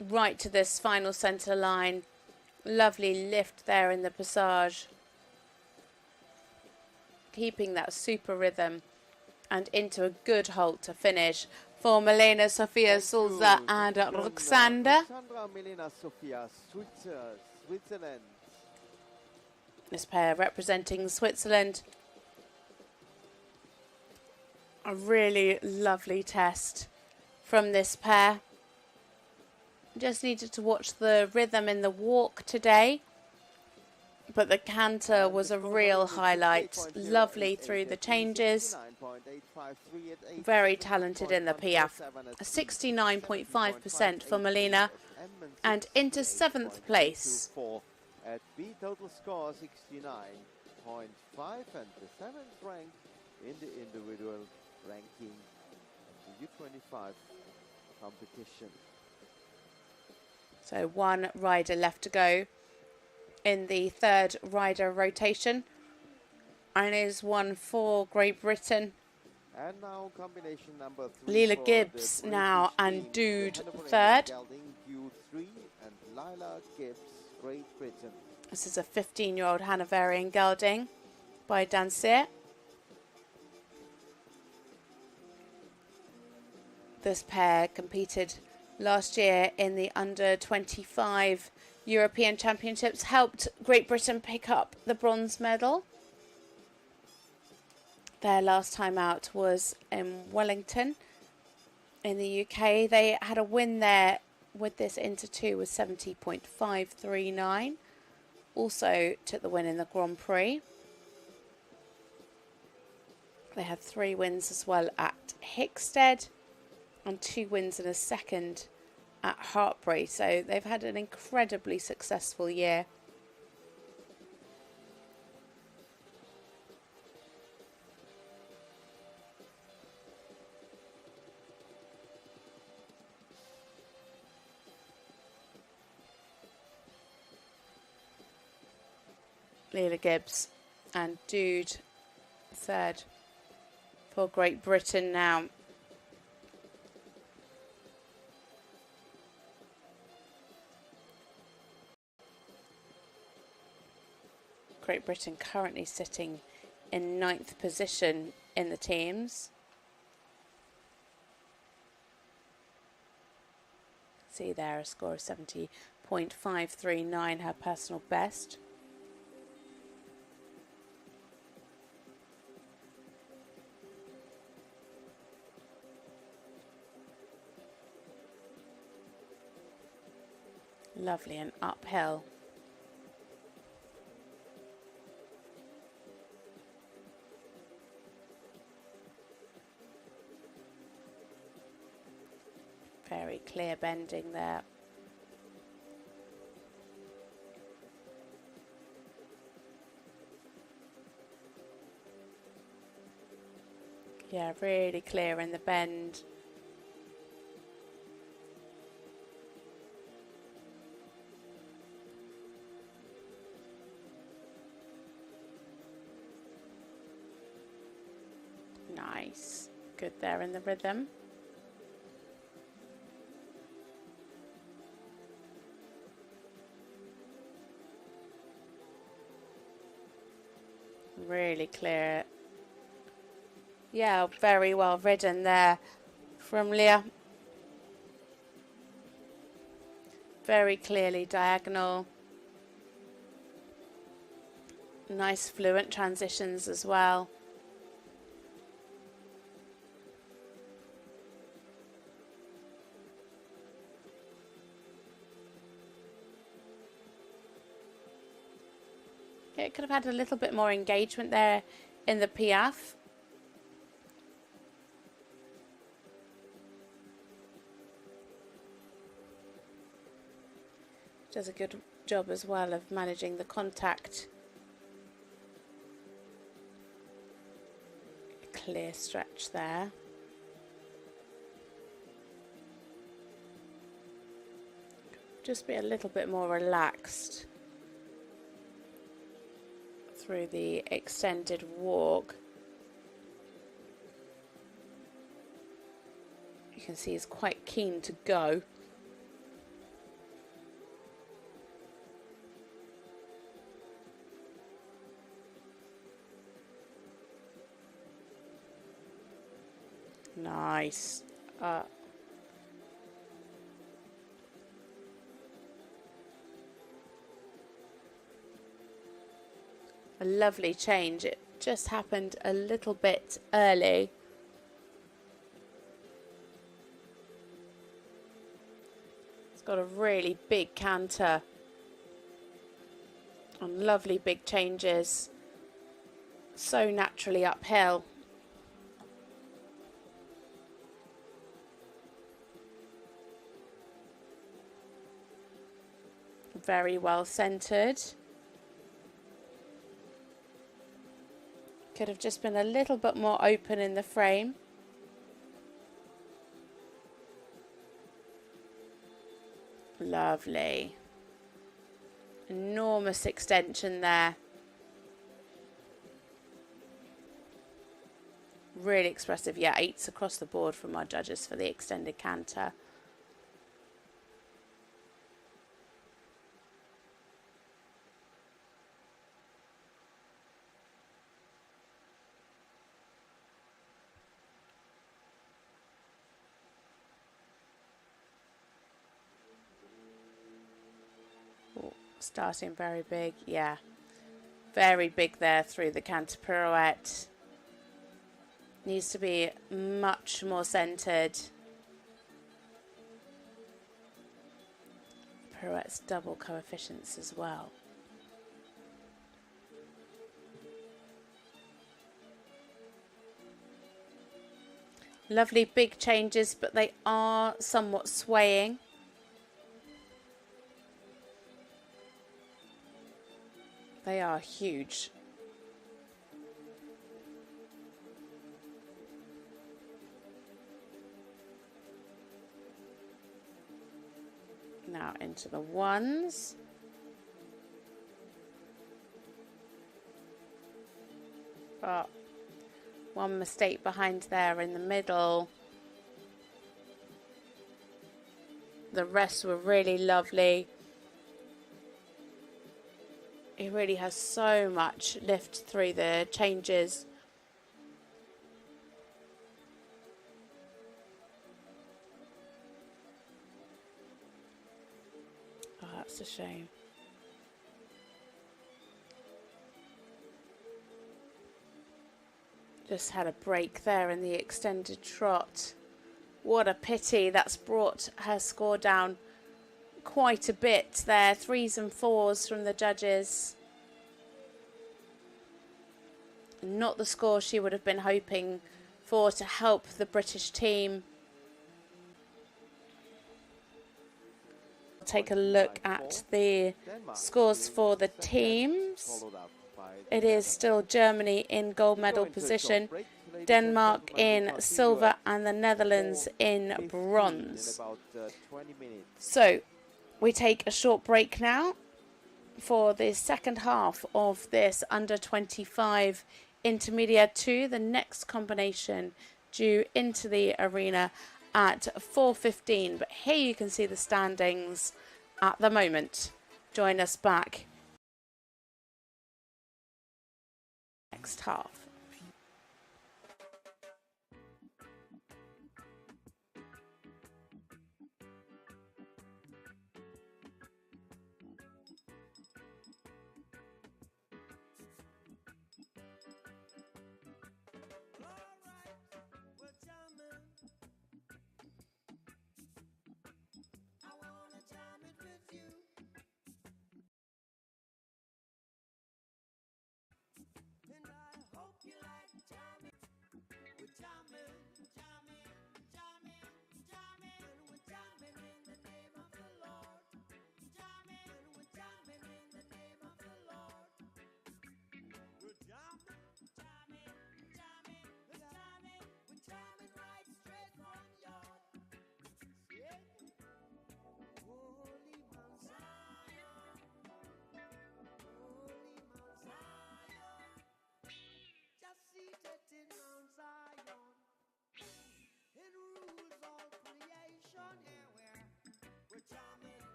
right to this final centre line. Lovely lift there in the passage. Keeping that super rhythm and into a good halt to finish for Milena Sofia Sulza and Ruxandra. Milena Sofia, Switzerland. This pair representing Switzerland. A really lovely test from this pair. Just needed to watch the rhythm in the walk today, but the canter was a real highlight. Lovely through the changes. Very talented in the Piaf. 69.5% for Milena, and into 7th place. At B total score 69.5 and the 7th rank in the individual ranking of the U25 competition. So one rider left to go in the 3rd rider rotation, and is one for Great Britain. And now combination number 3. Leela Gibbs now and Dude 3rd. Q3 and Lila Gibbs, Great Britain. This is a 15-year-old Hanoverian gelding by Danseer. This pair competed last year in the under-25 European Championships, helped Great Britain pick up the bronze medal. Their last time out was in Wellington in the UK. They had a win there with this Inter 2 with 70.539. Also took the win in the Grand Prix. They had 3 wins as well at Hickstead and 2 wins and a second at Hartbury. So they've had an incredibly successful year. Leela Gibbs and Dude third for Great Britain now. Great Britain currently sitting in 9th position in the teams. See there, a score of 70.539, her personal best. Lovely and uphill. Very clear bending there. Yeah, really clear in the bend. Nice. Good there in the rhythm. Really clear. Yeah, very well ridden there from Leah. Very clearly diagonal. Nice fluent transitions as well. It could have had a little bit more engagement there in the piaffe. Does a good job as well of managing the contact. Clear stretch there. Just be a little bit more relaxed through the extended walk. You can see he's quite keen to go. Nice. A lovely change. It just happened a little bit early. It's got a really big canter and lovely big changes. So naturally uphill. Very well centered. Could have just been a little bit more open in the frame. Lovely. Enormous extension there. Really expressive. Yeah, 8s across the board from our judges for the extended canter. Starting very big, yeah. Very big there through the canter pirouette. Needs to be much more centered. Pirouette's double coefficients as well. Lovely big changes, but they are somewhat swaying. They are huge. Now into the ones. but one mistake behind there in the middle. The rest were really lovely. He really has so much lift through the changes. Oh, that's a shame. Just had a break there in the extended trot. What a pity. That's brought her score down quite a bit there. 3s and 4s from the judges. Not the score she would have been hoping for to help the British team. Take a look at the scores for the teams. It is still Germany in gold medal position, Denmark in silver, and the Netherlands in bronze. So we take a short break now for the second half of this under-25 Intermediate 2, the next combination due into the arena at 4:15. But here you can see the standings at the moment. Join us back next half.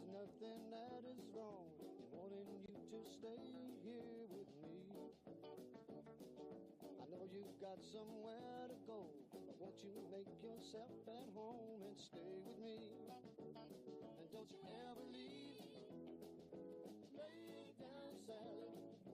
Nothing that is wrong in wanting you to stay here with me. I know you've got somewhere to go, but won't you make yourself at home and stay with me? And don't you ever leave. Lay down, Sally.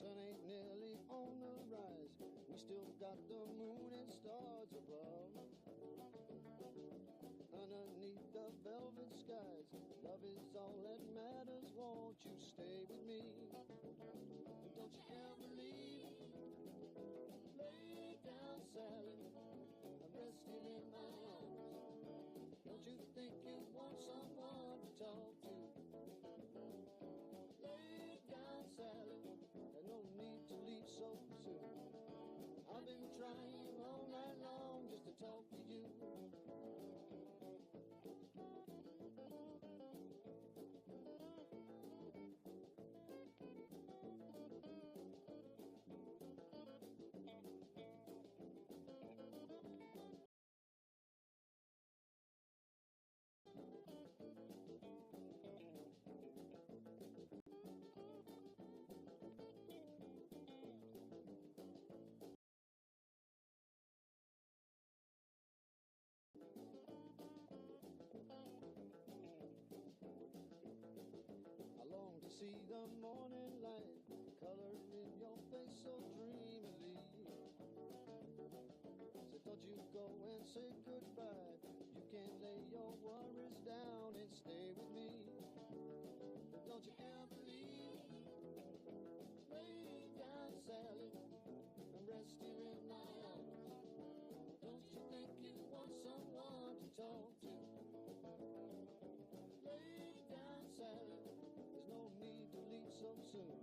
sun ain't nearly on the rise. We still got the moon and stars above. Underneath the velvet skies, love is all that matters. Won't you stay with me? Don't you ever leave. Lay down, Sally. I'm resting in my arms. Don't you think you want someone to talk to? Lay down, Sally. There's no need to leave so soon. I've been trying all night long just to talk to you. See the morning light, color in your face so dreamily. So don't you go and say goodbye. You can lay your worries down and stay with me. Don't you ever leave. Lay down, Sally. I'm resting in my arms. Don't you think you want someone to talk to? Lay down, Sally. No need to leave so soon.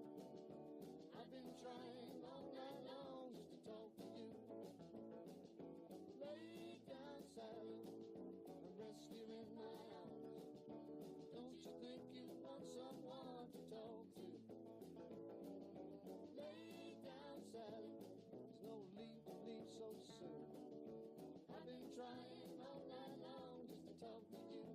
I've been trying all night long just to talk to you. Lay down, Sally. I'm resting in my arms. Don't you think you want someone to talk to? Lay down, Sally. There's no need to leave so soon. I've been trying all night long just to talk to you.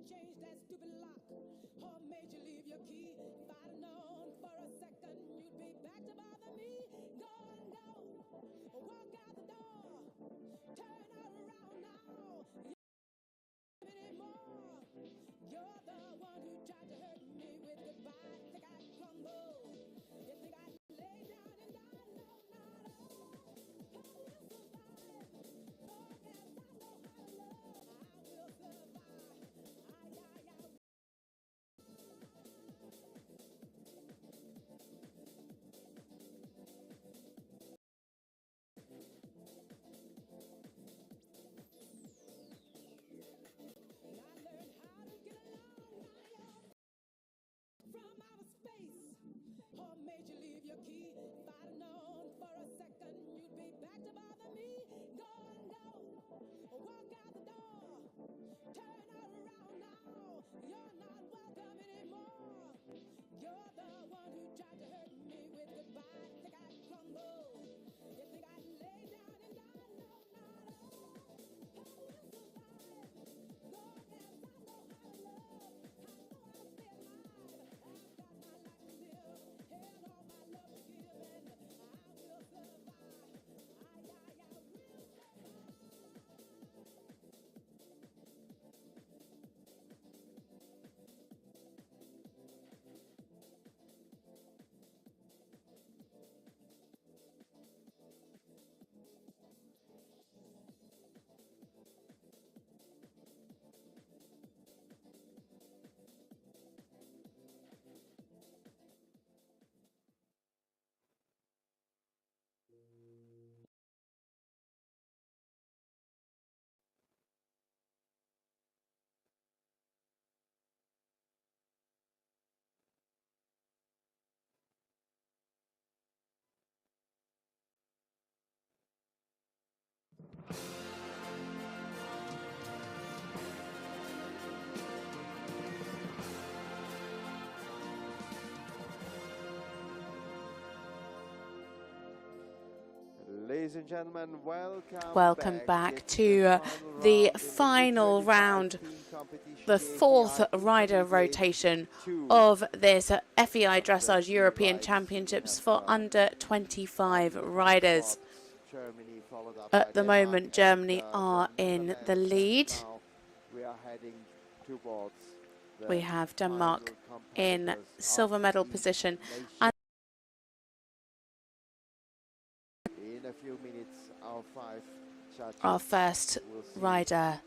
change that stupid lock? Or made you leave your key? If I'd have known for a second you'd be back to bother me. Go and go, walk out the door, turn around now. You anymore. You're the one who tried to hurt me with goodbye. Think I'd crumble? You think I'd lay down and die? No, not at all. I will survive. Long as I know how to love, I will survive. From outer space, or made you leave your key? If I'd have known for a second you'd be back to bother me. Go and go, walk out the door, turn around now. You're not welcome anymore. You're the one who tried to hurt me with goodbye. Think I'd crumble? You think I'd lay down and die? No, not at all. I will survive. Long as I know how to love, I know how to stay alive. I've got my life to live and all my love to give, and I will survive. I will survive. Ladies and gentlemen, Welcome back to the final round, the fourth rider rotation of this FEI Dressage European Championships for under 25 riders. At the moment, Germany are in the lead. We have Denmark in silver medal position. And in a few minutes, our first rider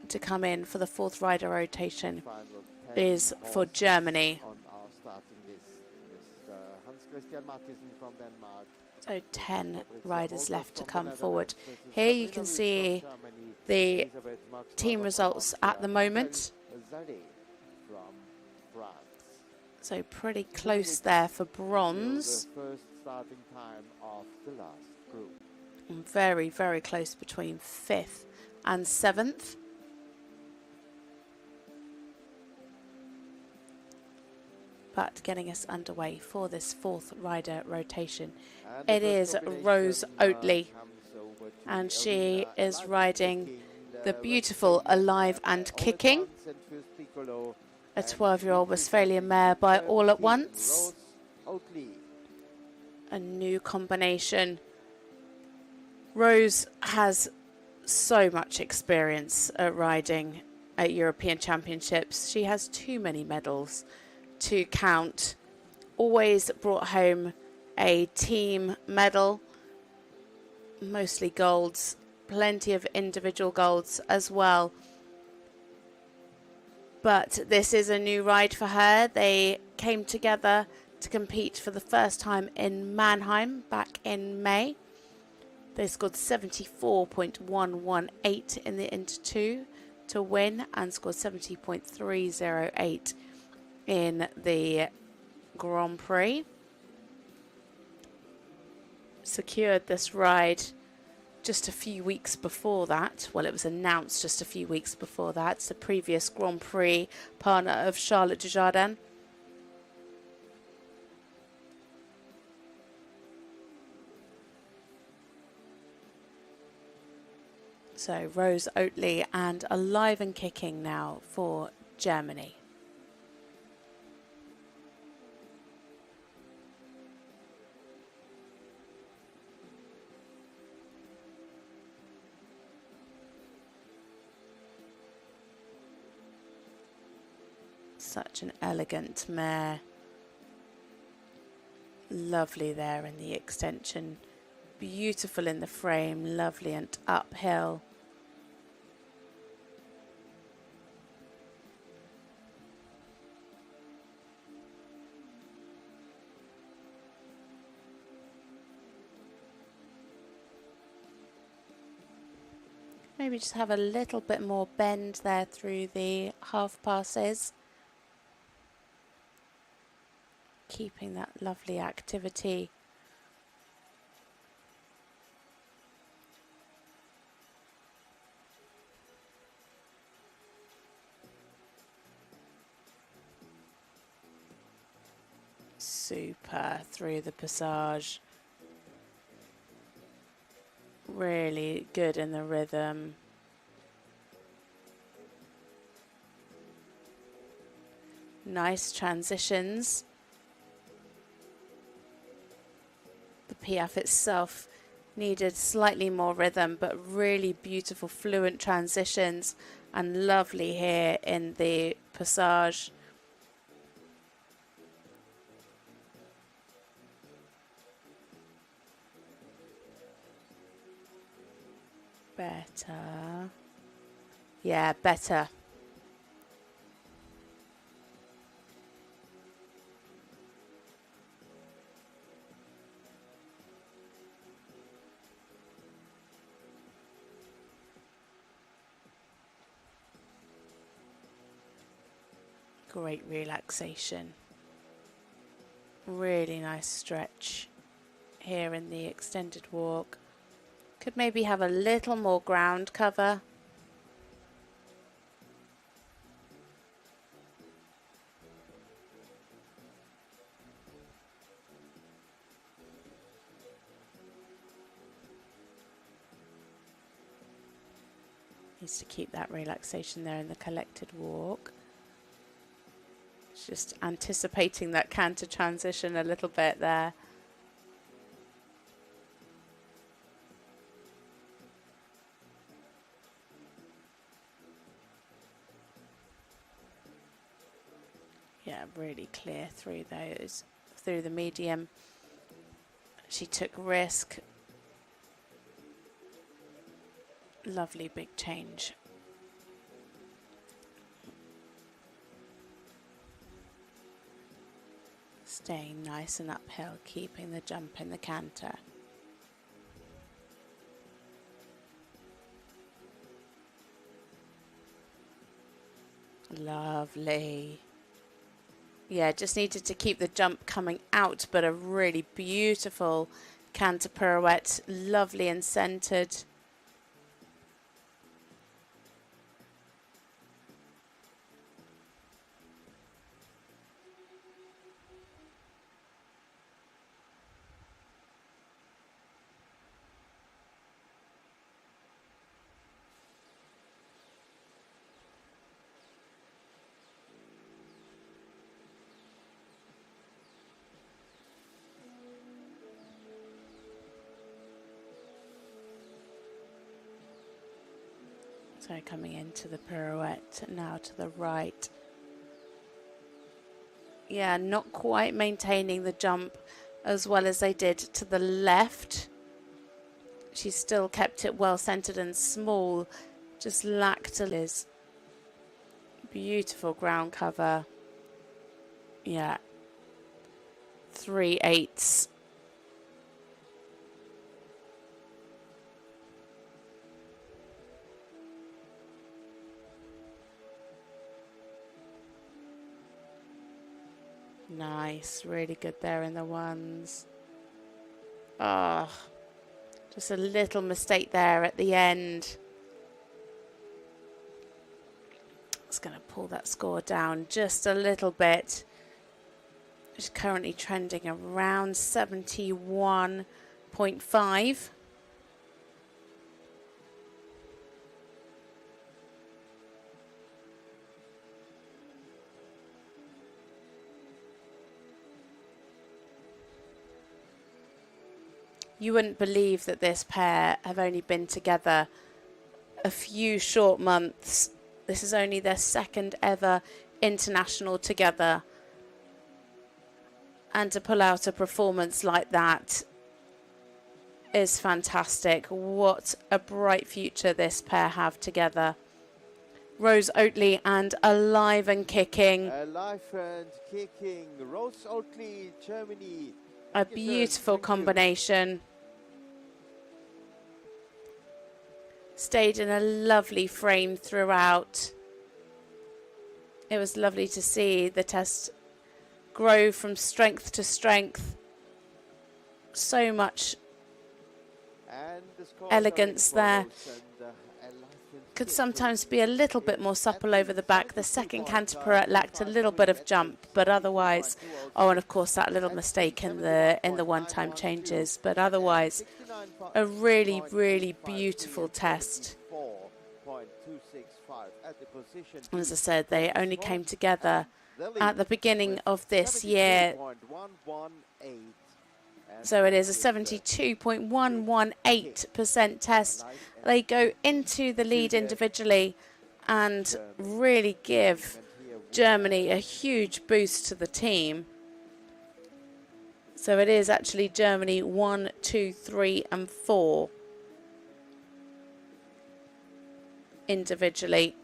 to come in for the fourth rider rotation is for Germany. So 10 riders left to come forward. Here you can see the team results at the moment. So pretty close there for bronze. And very, very close between 5th and 7th. But getting us underway for this fourth rider rotation, it is Rose Oatley, and she is riding the beautiful Alive and Kicking, a 12-year-old Westphalian mare by All at Once. A new combination. Rose has so much experience at riding at European Championships. She has too many medals to count. Always brought home a team medal, mostly golds, plenty of individual golds as well. But this is a new ride for her. They came together to compete for the first time in Mannheim back in May. They scored 74.118 in the Inter 2 to win and scored 70.308 in the Grand Prix. Secured this ride just a few weeks before that. Well, it was announced just a few weeks before that. It's the previous Grand Prix partner of Charlotte Dujardin. So Rose Oatley and alive and kicking now for Germany. Such an elegant mare. Lovely there in the extension. Beautiful in the frame, lovely and uphill. Maybe just have a little bit more bend there through the half passes. Keeping that lovely activity. Super through the passage. Really good in the rhythm. Nice transitions. The Piaf itself needed slightly more rhythm, but really beautiful fluent transitions and lovely here in the passage. Better. Yeah, better. Great relaxation. Really nice stretch here in the extended walk. Could maybe have a little more ground cover. Needs to keep that relaxation there in the collected walk. Just anticipating that canter transition a little bit there. Yeah, really clear through those, through the medium. She took risk. Lovely big change. Staying nice and uphill, keeping the jump in the canter. Lovely. Yeah, just needed to keep the jump coming out, but a really beautiful canter pirouette, lovely and centered. So coming into the pirouette, now to the right. Yeah, not quite maintaining the jump as well as they did to the left. She still kept it well centered and small, just lacked a Liz. Beautiful ground cover. Yeah. 3/8. Nice, really good there in the ones. Oh, just a little mistake there at the end. It's going to pull that score down just a little bit. It's currently trending around 71.5. You wouldn't believe that this pair have only been together a few short months. This is only their second ever international together. And to pull out a performance like that is fantastic. What a bright future this pair have together. Rose Oatley and Alive and Kicking. Alive and Kicking. Rose Oatley, Germany. A beautiful combination. Stayed in a lovely frame throughout. It was lovely to see the test grow from strength to strength. So much elegance there. Could sometimes be a little bit more supple over the back. The second canter pirouette lacked a little bit of jump, but otherwise, oh, and of course that little mistake in the one-time changes. But otherwise, a really, really beautiful test. And as I said, they only came together at the beginning of this year. So it is a 72.118% test. They go into the lead individually and really give Germany a huge boost to the team. So it is actually Germany 1, 2, 3 and 4 individually.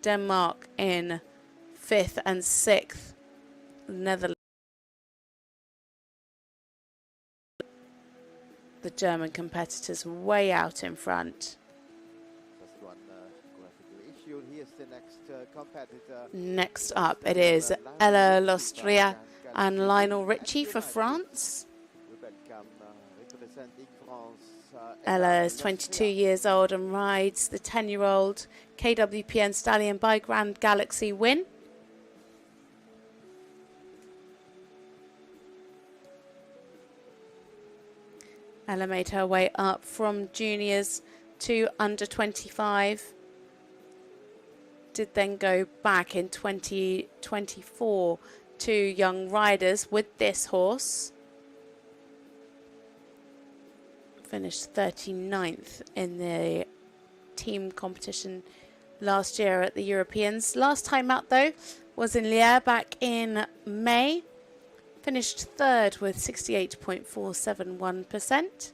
Denmark in 5th and 6th. Netherlands. The German competitors way out in front. Just one graphical issue. Here's the next competitor. Next up, it is Ella Lostria and Lionel Richie for France. Ella is 22 years old and rides the 10-year-old KWPN Stallion by Grand Galaxy Win. Ella made her way up from juniors to under 25. Did then go back in 2024 to young riders with this horse. Finished 39th in the team competition last year at the Europeans. Last time out though was in Liège back in May. Finished 3rd with 68.471%.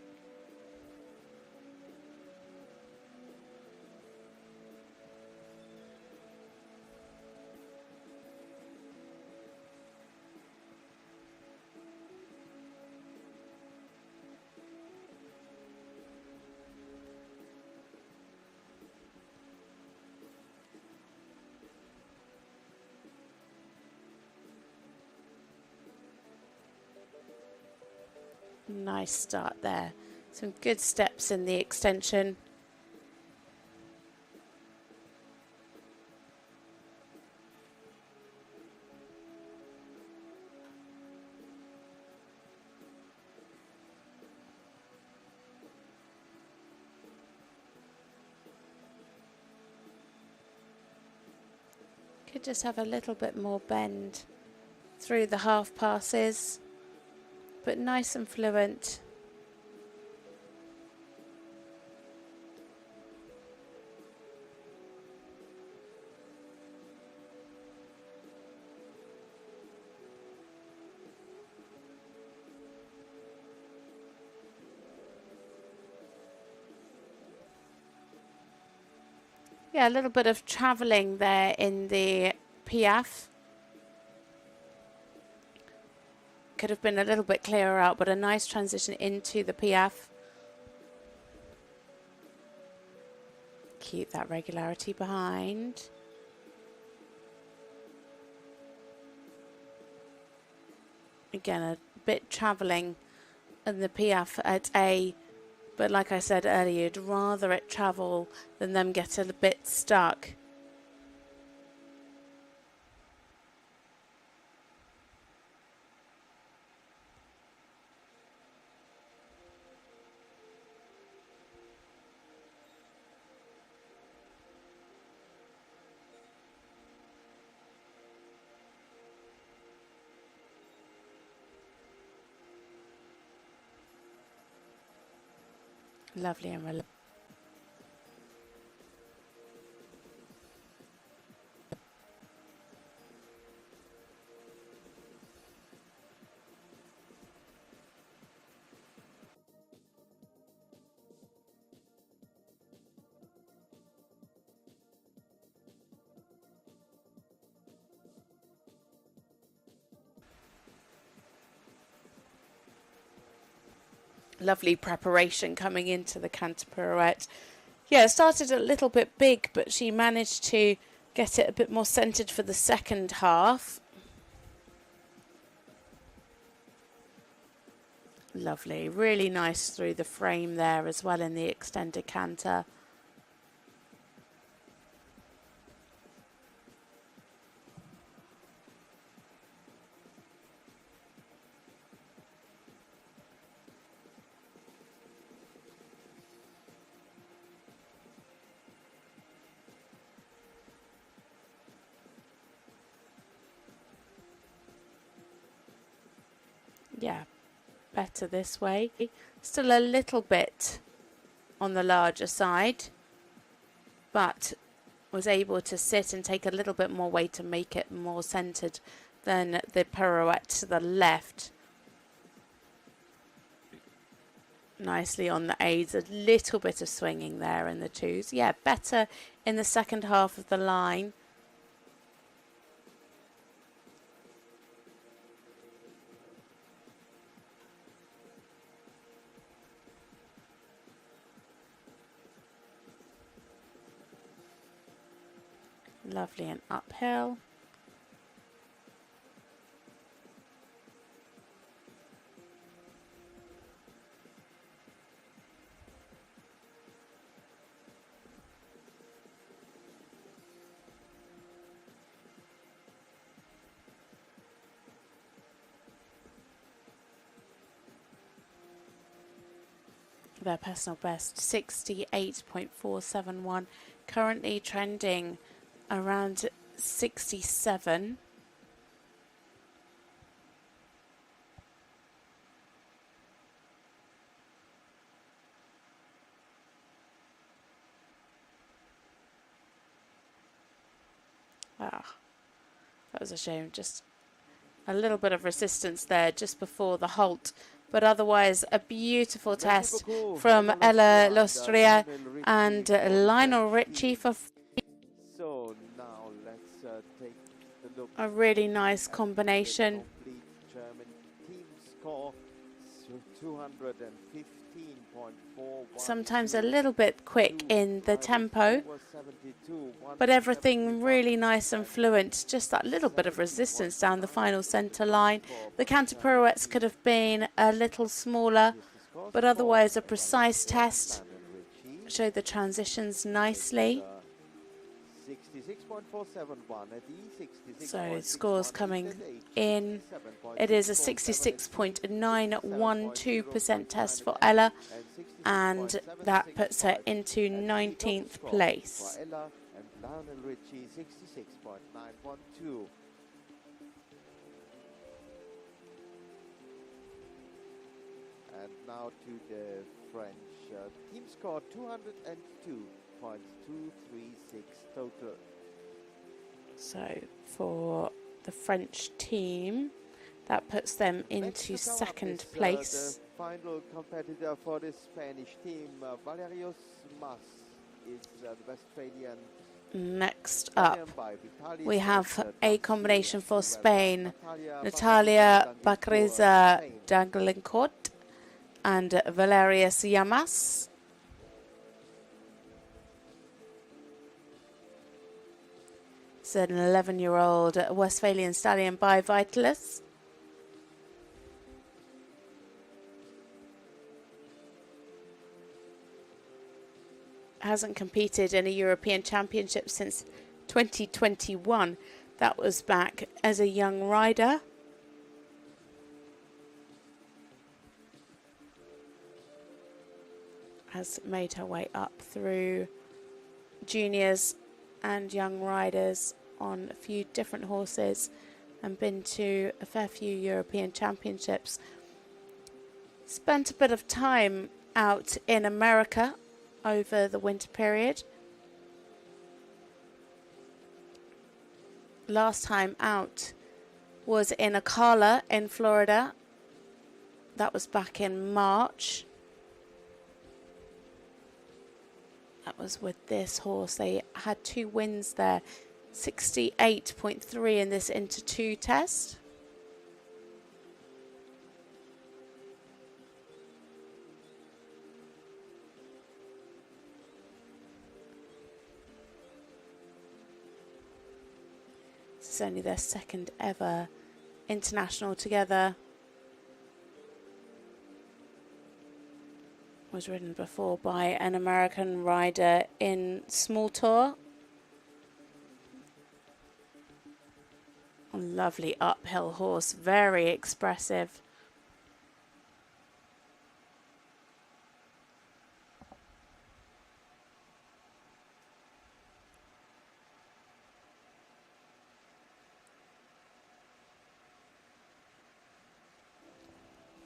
Nice start there. Some good steps in the extension. Could just have a little bit more bend through the half passes, but nice and fluent. Yeah, a little bit of travelling there in the Piaf. Could have been a little bit clearer out, but a nice transition into the Piaf. Keep that regularity behind. Again, a bit travelling in the Piaf at A, but like I said earlier, you'd rather it travel than them get a bit stuck. Lovely and relaxed. Lovely preparation coming into the canter pirouette. Yeah, it started a little bit big, but she managed to get it a bit more centered for the second half. Lovely, really nice through the frame there as well in the extended canter. Yeah, better this way. Still a little bit on the larger side, but was able to sit and take a little bit more weight to make it more centered than the pirouette to the left. Nicely on the aids, a little bit of swinging there in the twos. Yeah, better in the second half of the line. Lovely and uphill. Their personal best 68.471, currently trending around 67. Ah, that was a shame. Just a little bit of resistance there just before the halt. But otherwise, a beautiful test from Ella Lostria and Lionel Richie for So now let's take a look. a really nice combination. Complete German team score, so 215.4. Sometimes a little bit quick in the tempo, but everything really nice and fluent. Just that little bit of resistance down the final centre line. The canter pirouettes could have been a little smaller, but otherwise a precise test. Showed the transitions nicely. 66.471 at E66. So scores coming in. It is a 66.912% test for Ella, and that puts her into 19th place. For Ella and Lionel Richie, 66.912. And now to the French team score, 202.236 total. So for the French team, that puts them into second place. The final competitor for the Spanish team, Valerius Mas, is the Westphalian. Next up, we have a combination for Spain, Natalia Bacriza Daglincourt and Valerius Llamas. It's an 11-year-old Westphalian stallion by Vitalis. Hasn't competed in a European Championship since 2021. That was back as a young rider. Has made her way up through juniors and young riders on a few different horses and been to a fair few European Championships. Spent a bit of time out in America over the winter period. Last time out was in Ocala in Florida. That was back in March. That was with this horse. They had 2 wins there. 68.3 in this Inter 2 test. This is only their second ever international together. Was ridden before by an American rider in small tour. A lovely uphill horse, very expressive.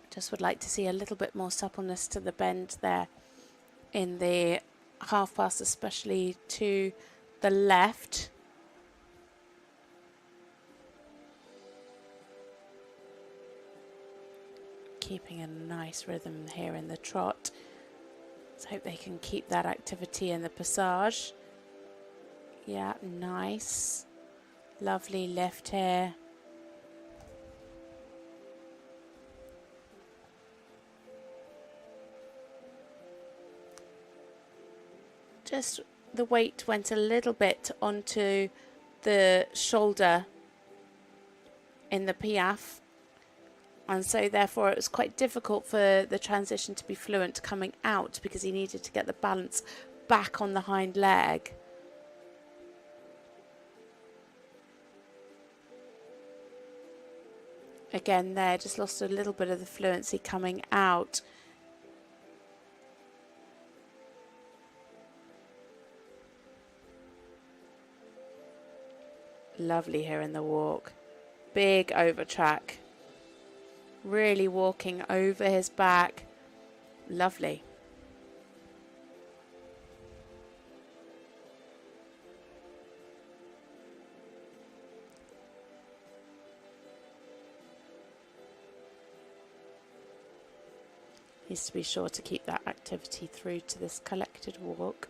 Just would like to see a little bit more suppleness to the bend there in the half pass, especially to the left. Keeping a nice rhythm here in the trot. Let's hope they can keep that activity in the passage. Yeah, nice. Lovely lift here. Just the weight went a little bit onto the shoulder in the piaffe, and so therefore it was quite difficult for the transition to be fluent coming out because he needed to get the balance back on the hind leg. Again there, just lost a little bit of the fluency coming out. Lovely here in the walk. Big over track. Really walking over his back. Lovely. Needs to be sure to keep that activity through to this collected walk.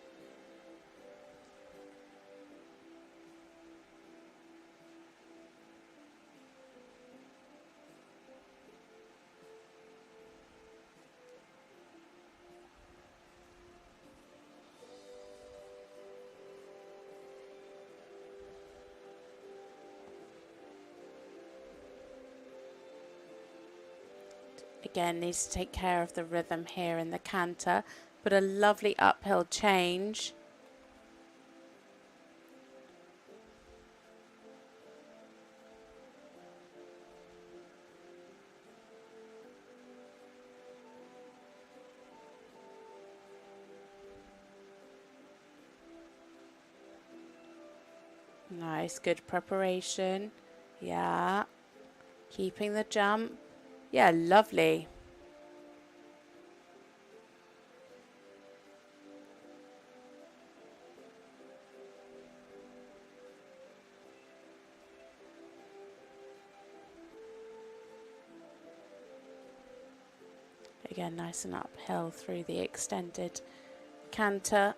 Again, needs to take care of the rhythm here in the canter, but a lovely uphill change. Nice, good preparation. Yeah, keeping the jump. Yeah, lovely. Again, nice and uphill through the extended canter.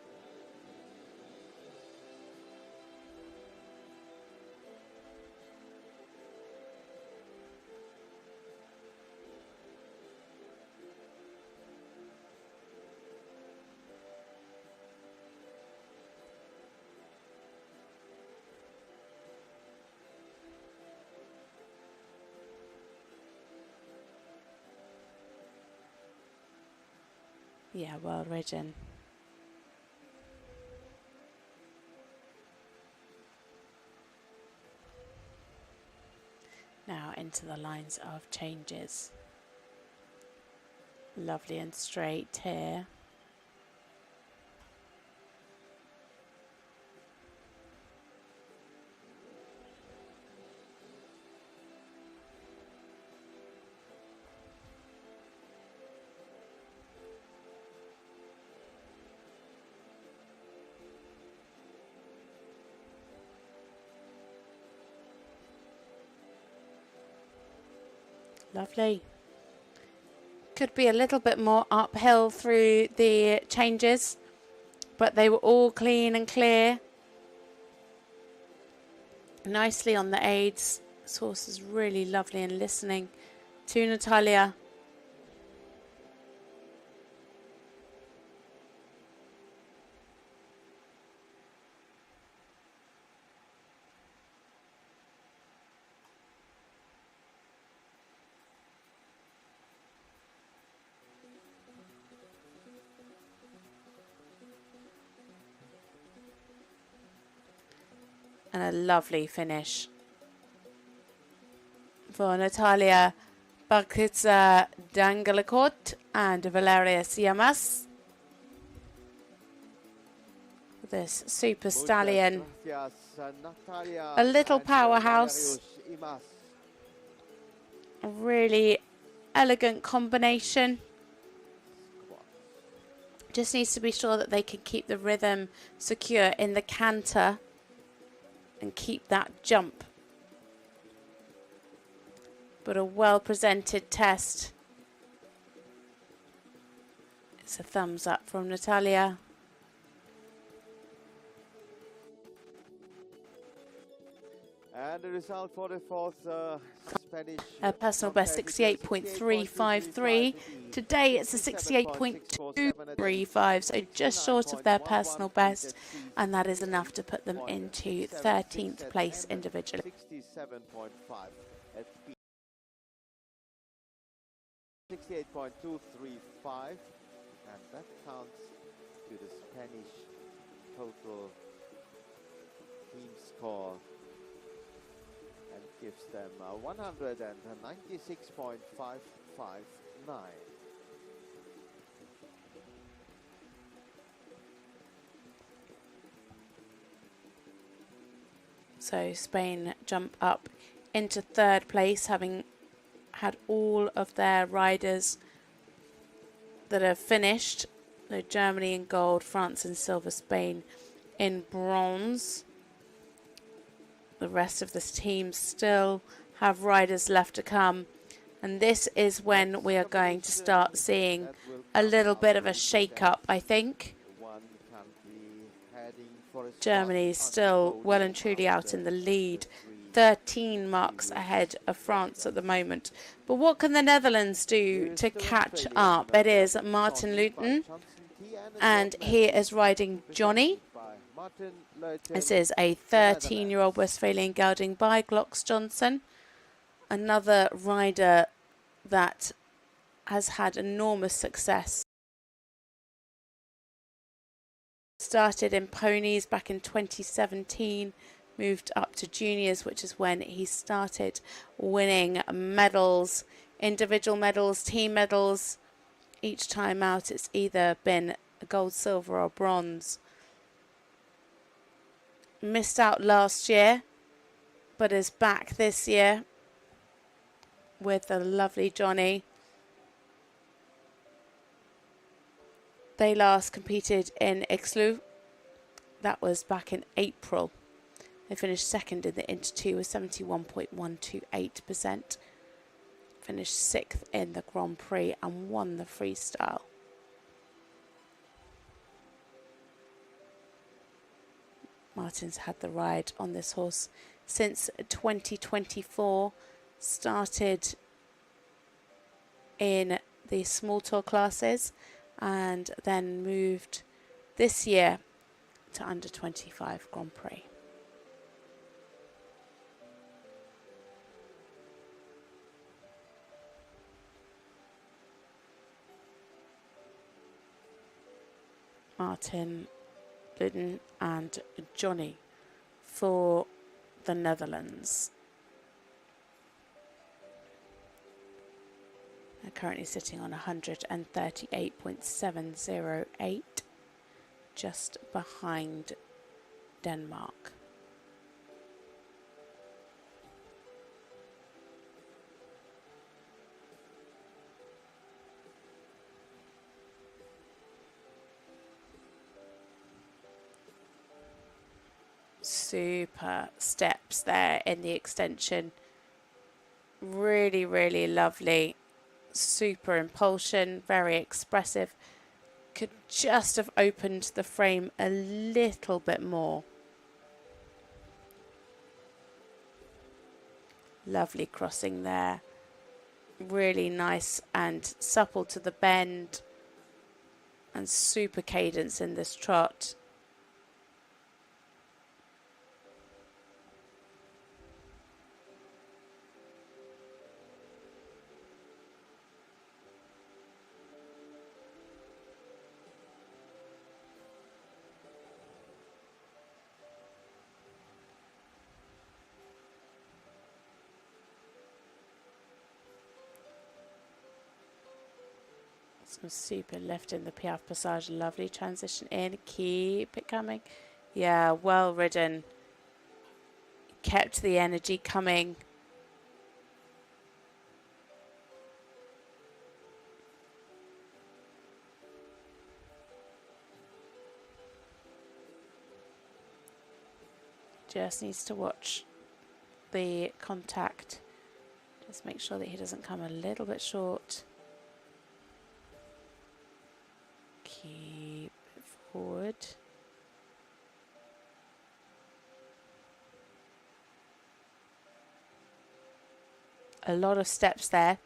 Yeah, well ridden. Now into the lines of changes. Lovely and straight here. Lovely. Could be a little bit more uphill through the changes, but they were all clean and clear. Nicely on the aids. This horse is really lovely and listening to Natalia. And a lovely finish for Natalia Barkitsa Dangalakot and Valerius Yamas. This super stallion, a little powerhouse, a really elegant combination. Just needs to be sure that they can keep the rhythm secure in the canter and keep that jump. But a well presented test. It's a thumbs up from Natalia. And the result for the fourth Spanish Personal best 68.353. Today it's a 68.235, so just short of their personal best, and that is enough to put them into 13th place individually. 67.5 at speed. 68.235, and that counts to the Spanish total team score and gives them 196.559. So Spain jump up into third place, having had all of their riders that have finished. So Germany in gold, France in silver, Spain in bronze. The rest of this team still have riders left to come. And this is when we are going to start seeing a little bit of a shake-up, I think. Germany is still well and truly out in the lead. 13 marks ahead of France at the moment. But what can the Netherlands do to catch up? It is Martin Luton, and he is riding Johnny. This is a 13-year-old Westphalian gelding by Glocks Johnson. Another rider that has had enormous success. Started in ponies back in 2017, moved up to juniors, which is when he started winning medals, individual medals, team medals. Each time out it's either been gold, silver or bronze. Missed out last year, but is back this year with the lovely Johnny. They last competed in Ixlu. That was back in April. They finished second in the Inter 2 with 71.128%. Finished sixth in the Grand Prix and won the freestyle. Martin's had the ride on this horse since 2024. Started in the small tour classes and then moved this year to under 25 Grand Prix. Martin, Luton and Johnny for the Netherlands. They're currently sitting on 138.708, just behind Denmark. Super steps there in the extension. Really, really lovely. Super impulsion, very expressive. Could just have opened the frame a little bit more. Lovely crossing there. Really nice and supple to the bend. And super cadence in this trot. Some super lift in the Piaf Passage. Lovely transition in. Keep it coming. Yeah, well ridden. Kept the energy coming. Just needs to watch the contact. Just make sure that he doesn't come a little bit short. Keep it forward. A lot of steps there.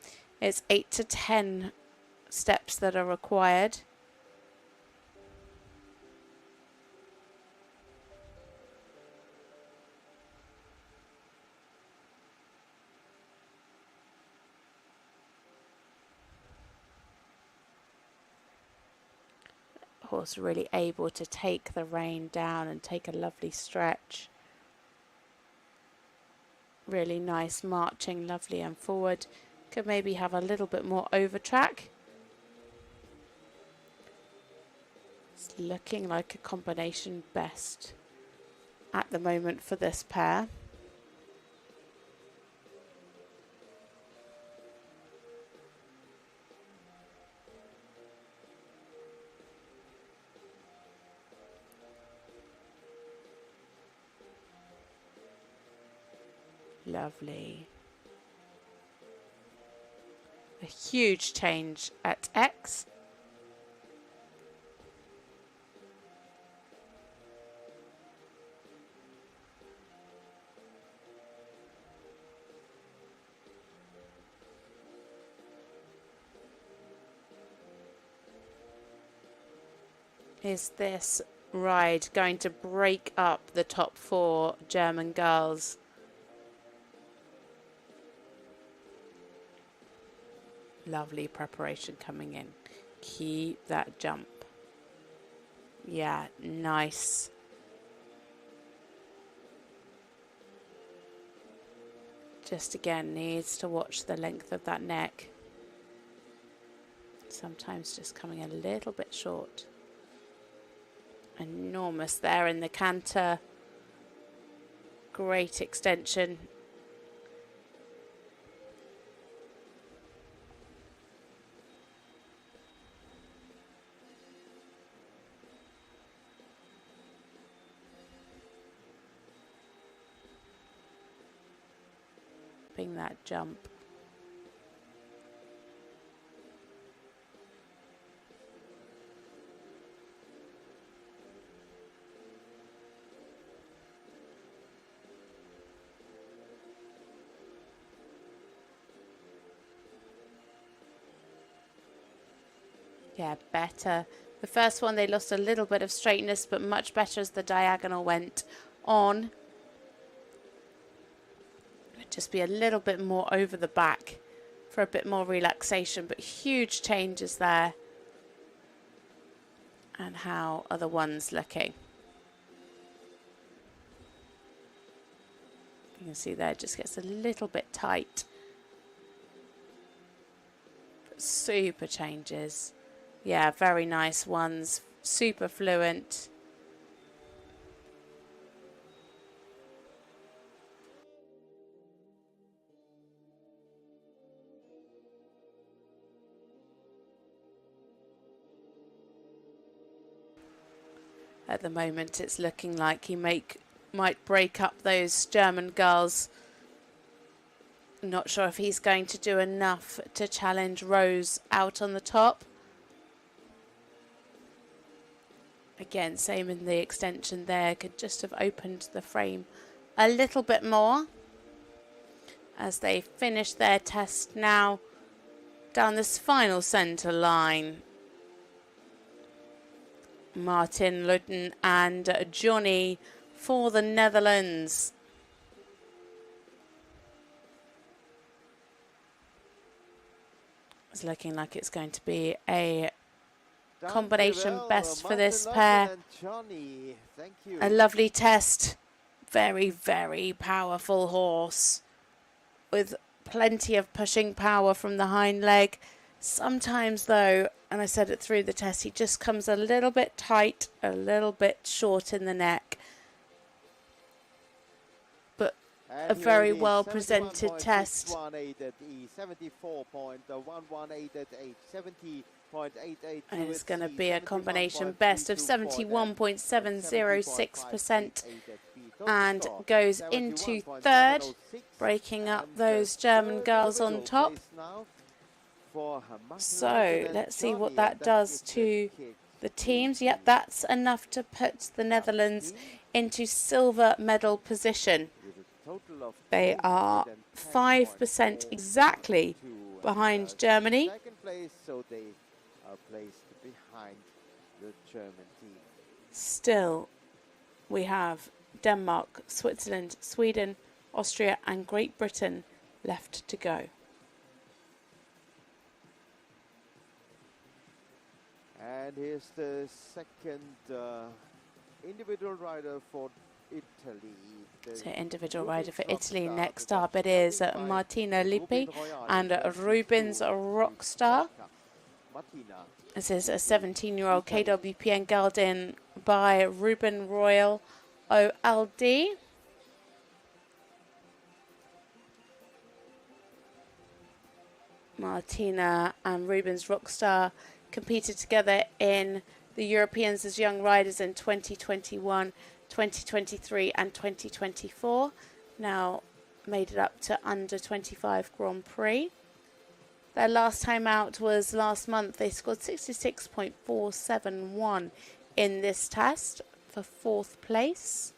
It's 8 to 10 steps that are required. Horse really able to take the rein down and take a lovely stretch. Really nice marching, lovely and forward. Could maybe have a little bit more over track. It's looking like a combination best at the moment for this pair. Lovely. A huge change at X. Is this ride going to break up the top 4 German girls? Lovely preparation coming in. Keep that jump. Yeah, nice. Just again needs to watch the length of that neck. Sometimes just coming a little bit short. Enormous there in the canter. Great extension. That jump. Yeah, better. The first one they lost a little bit of straightness, but much better as the diagonal went on. Just be a little bit more over the back for a bit more relaxation, but huge changes there. And how are the ones looking? You can see there it just gets a little bit tight. But super changes. Yeah, very nice ones. Super fluent. At the moment, it's looking like he might break up those German girls Not sure if he's going to do enough to challenge Rose out on the top. Again, same in the extension there. Could just have opened the frame a little bit more. As they finish their test now down this final centre line. Martin Lutten and Johnny for the Netherlands. It's looking like it's going to be a combination best for this pair. A lovely test. Very, very powerful horse with plenty of pushing power from the hind leg. Sometimes though, and I said it through the test, he just comes a little bit tight, a little bit short in the neck. But a very well presented test. And it's going to be a combination best of 71.706% and goes into third, breaking up those German girls on top. So let's see what that does to the teams. Yep, that's enough to put the Netherlands into silver medal position. They are 5% exactly behind Germany. Still, we have Denmark, Switzerland, Sweden, Austria and Great Britain left to go. And here's the second individual rider for Italy. So individual rider for Italy. Next up it is Martina Lippi and Rubens Rockstar. This is a 17-year-old KWPN gelding by Ruben Royal OLD. Martina and Rubens Rockstar competed together in the Europeans as young riders in 2021, 2023 and 2024. Now made it up to under 25 Grand Prix. Their last time out was last month. They scored 66.471 in this test for 4th place.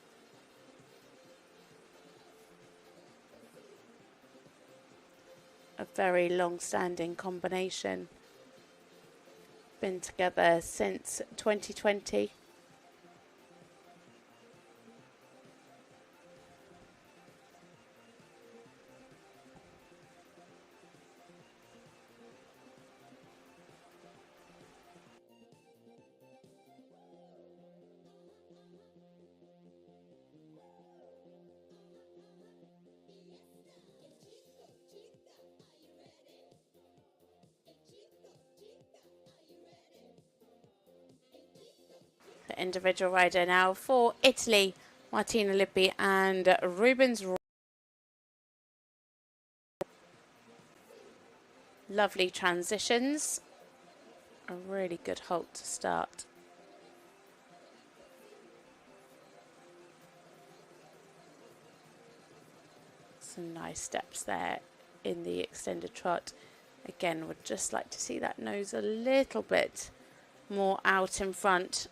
A very long-standing combination. Been together since 2020. The individual rider now for Italy, Martina Lippi and Rubens. Lovely transitions. A really good halt to start. Some nice steps there in the extended trot. Again, would just like to see that nose a little bit more out in front.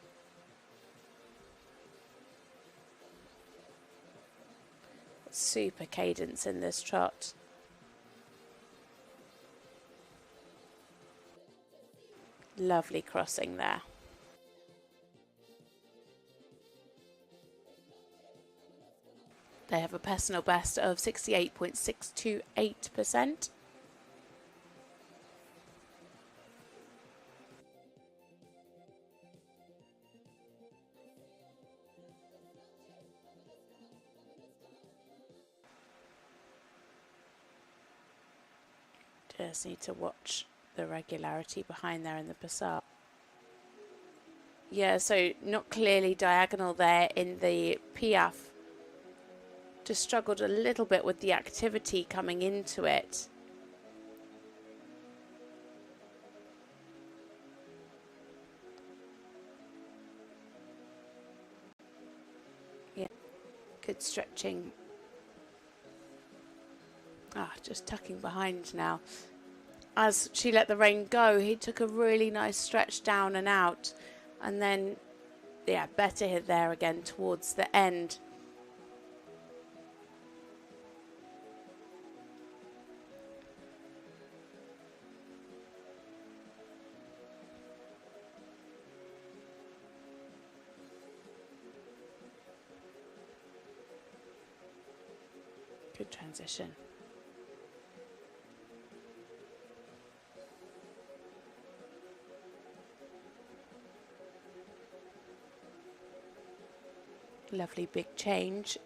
Super cadence in this trot. Lovely crossing there. They have a personal best of 68.628%. Just need to watch the regularity behind there in the passage. Yeah, so not clearly diagonal there in the Piaf. Just struggled a little bit with the activity coming into it. Yeah, good stretching Just tucking behind now. As she let the rein go, he took a really nice stretch down and out. And then, yeah, better hit there again towards the end. Good transition. Lovely big change.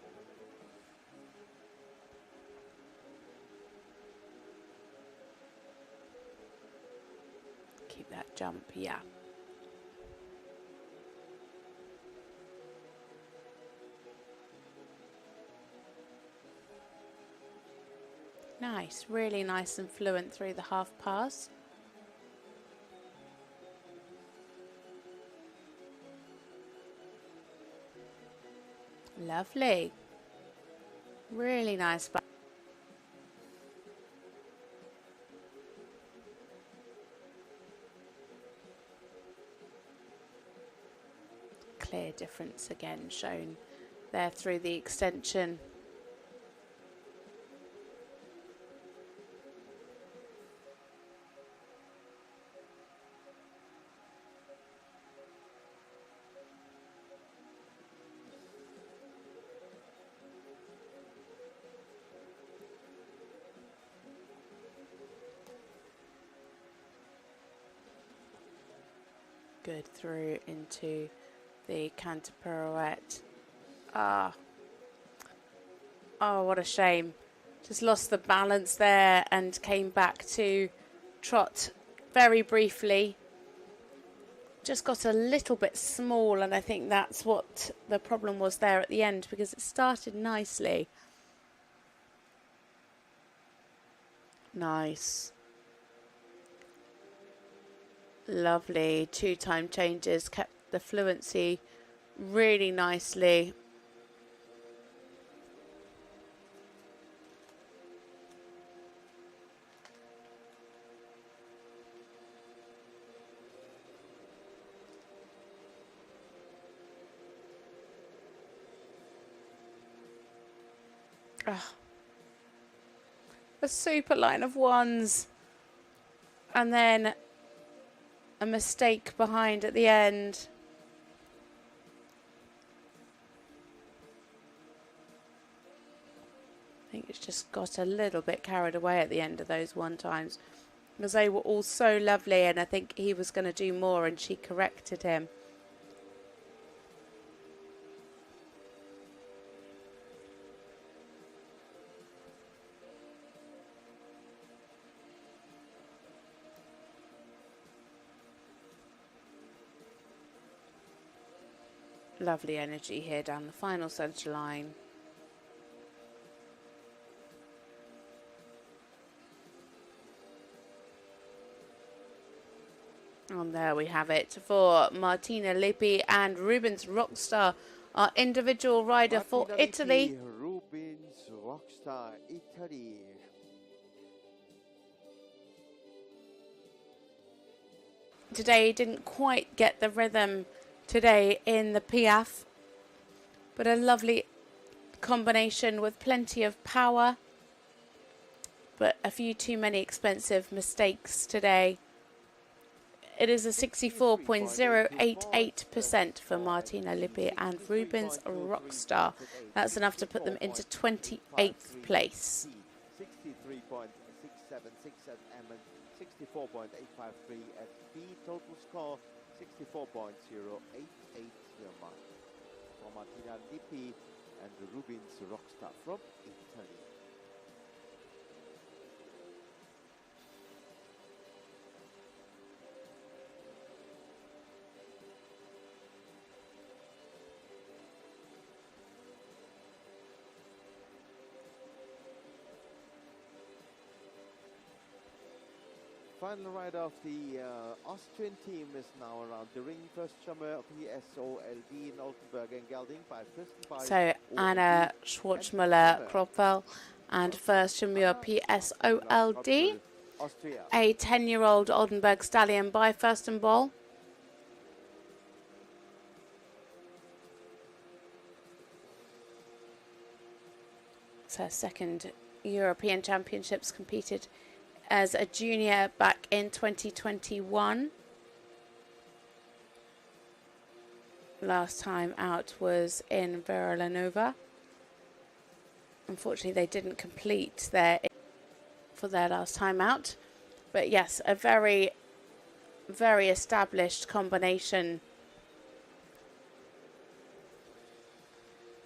Keep that jump, yeah. Nice, really nice and fluent through the half pass. Lovely. Really nice. Clear difference again shown there through the extension. Good through into the canter pirouette. Oh, what a shame. Just lost the balance there and came back to trot very briefly. Just got a little bit small, and I think that's what the problem was there at the end, because it started nicely. Nice. Lovely. 2 time changes, kept the fluency really nicely. A super line of ones, and then a mistake behind at the end. I think it's just got a little bit carried away at the end of those 1 times, because they were all so lovely, and I think he was going to do more and she corrected him. Lovely energy here down the final centre line. And there we have it for Martina Lippi and Rubens Rockstar, our individual rider for Italy. Rubens Rockstar, Italy. Today didn't quite get the rhythm today in the Piaf, but a lovely combination with plenty of power, but a few too many expensive mistakes today. It is a 64.088% for Martina Lippi and Rubens Rockstar. That's enough to put them into 28th place. 63.6767 M and 64.853 at B. Total score 64.088 for Martina Lippi and Rubens Rockstar from Italy. Final rider of the Austrian team is now around the ring. First Schwimmer PSOLD in Altenberg and Gelding by Fürstenberg. So Anna Schwarzmüller-Kroppel And first from your PSOLD, Austria. a 10-year-old Oldenburg stallion by Furstenball. It's her second European Championships, competed as a junior back in 2021. Last time out was in Verolanova. Unfortunately, they didn't complete for their last time out. But yes, a very, very established combination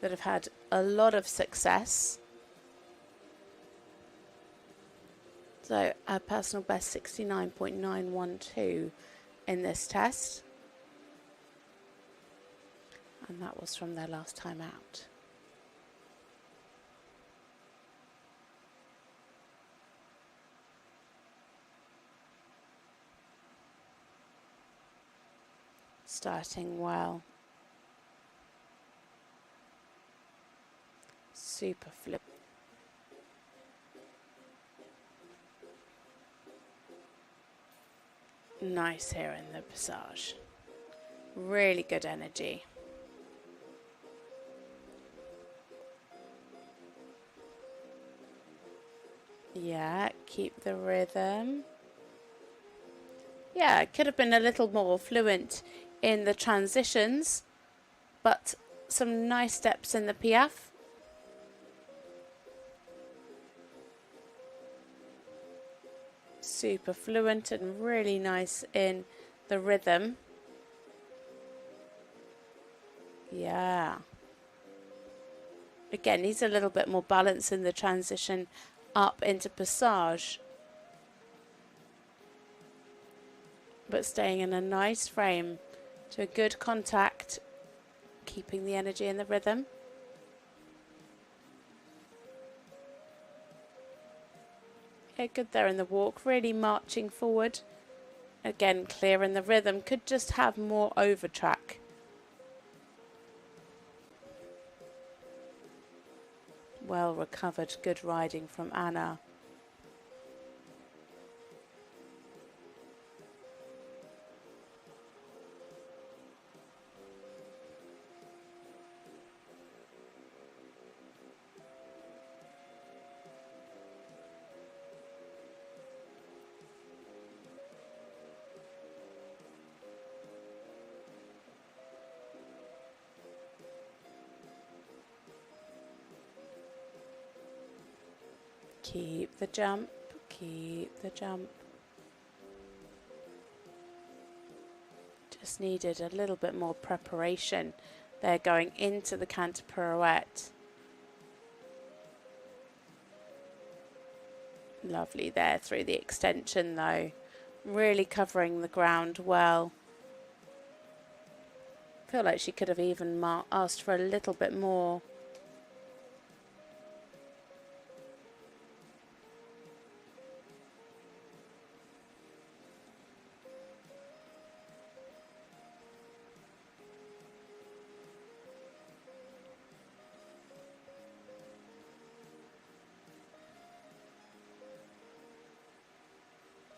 that have had a lot of success. So a personal best 69.912 in this test. And that was from their last time out. Starting well. Super flip. Nice here in the passage. Really good energy. Yeah, keep the rhythm. Yeah, it could have been a little more fluent in the transitions, but some nice steps in the PF. Super fluent and really nice in the rhythm. Yeah. Again, needs a little bit more balance in the transition up into passage. But staying in a nice frame to a good contact, keeping the energy and the rhythm. Yeah, good there in the walk, really marching forward. Again, clear in the rhythm, could just have more over track. Well recovered, good riding from Anna. Keep the jump, keep the jump. Just needed a little bit more preparation there going into the canter pirouette. Lovely there through the extension though. Really covering the ground well. Feel like she could have even asked for a little bit more.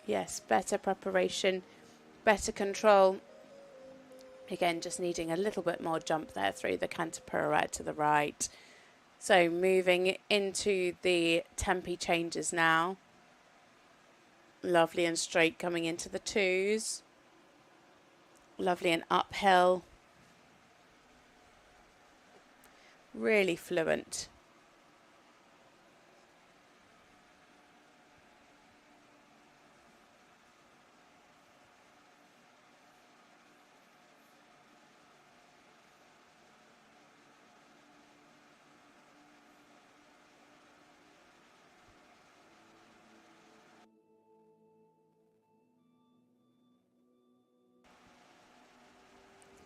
Yes, better preparation, better control. Again, just needing a little bit more jump there through the canter pirouette to the right. So moving into the tempi changes now. Lovely and straight coming into the twos. Lovely and uphill. Really fluent.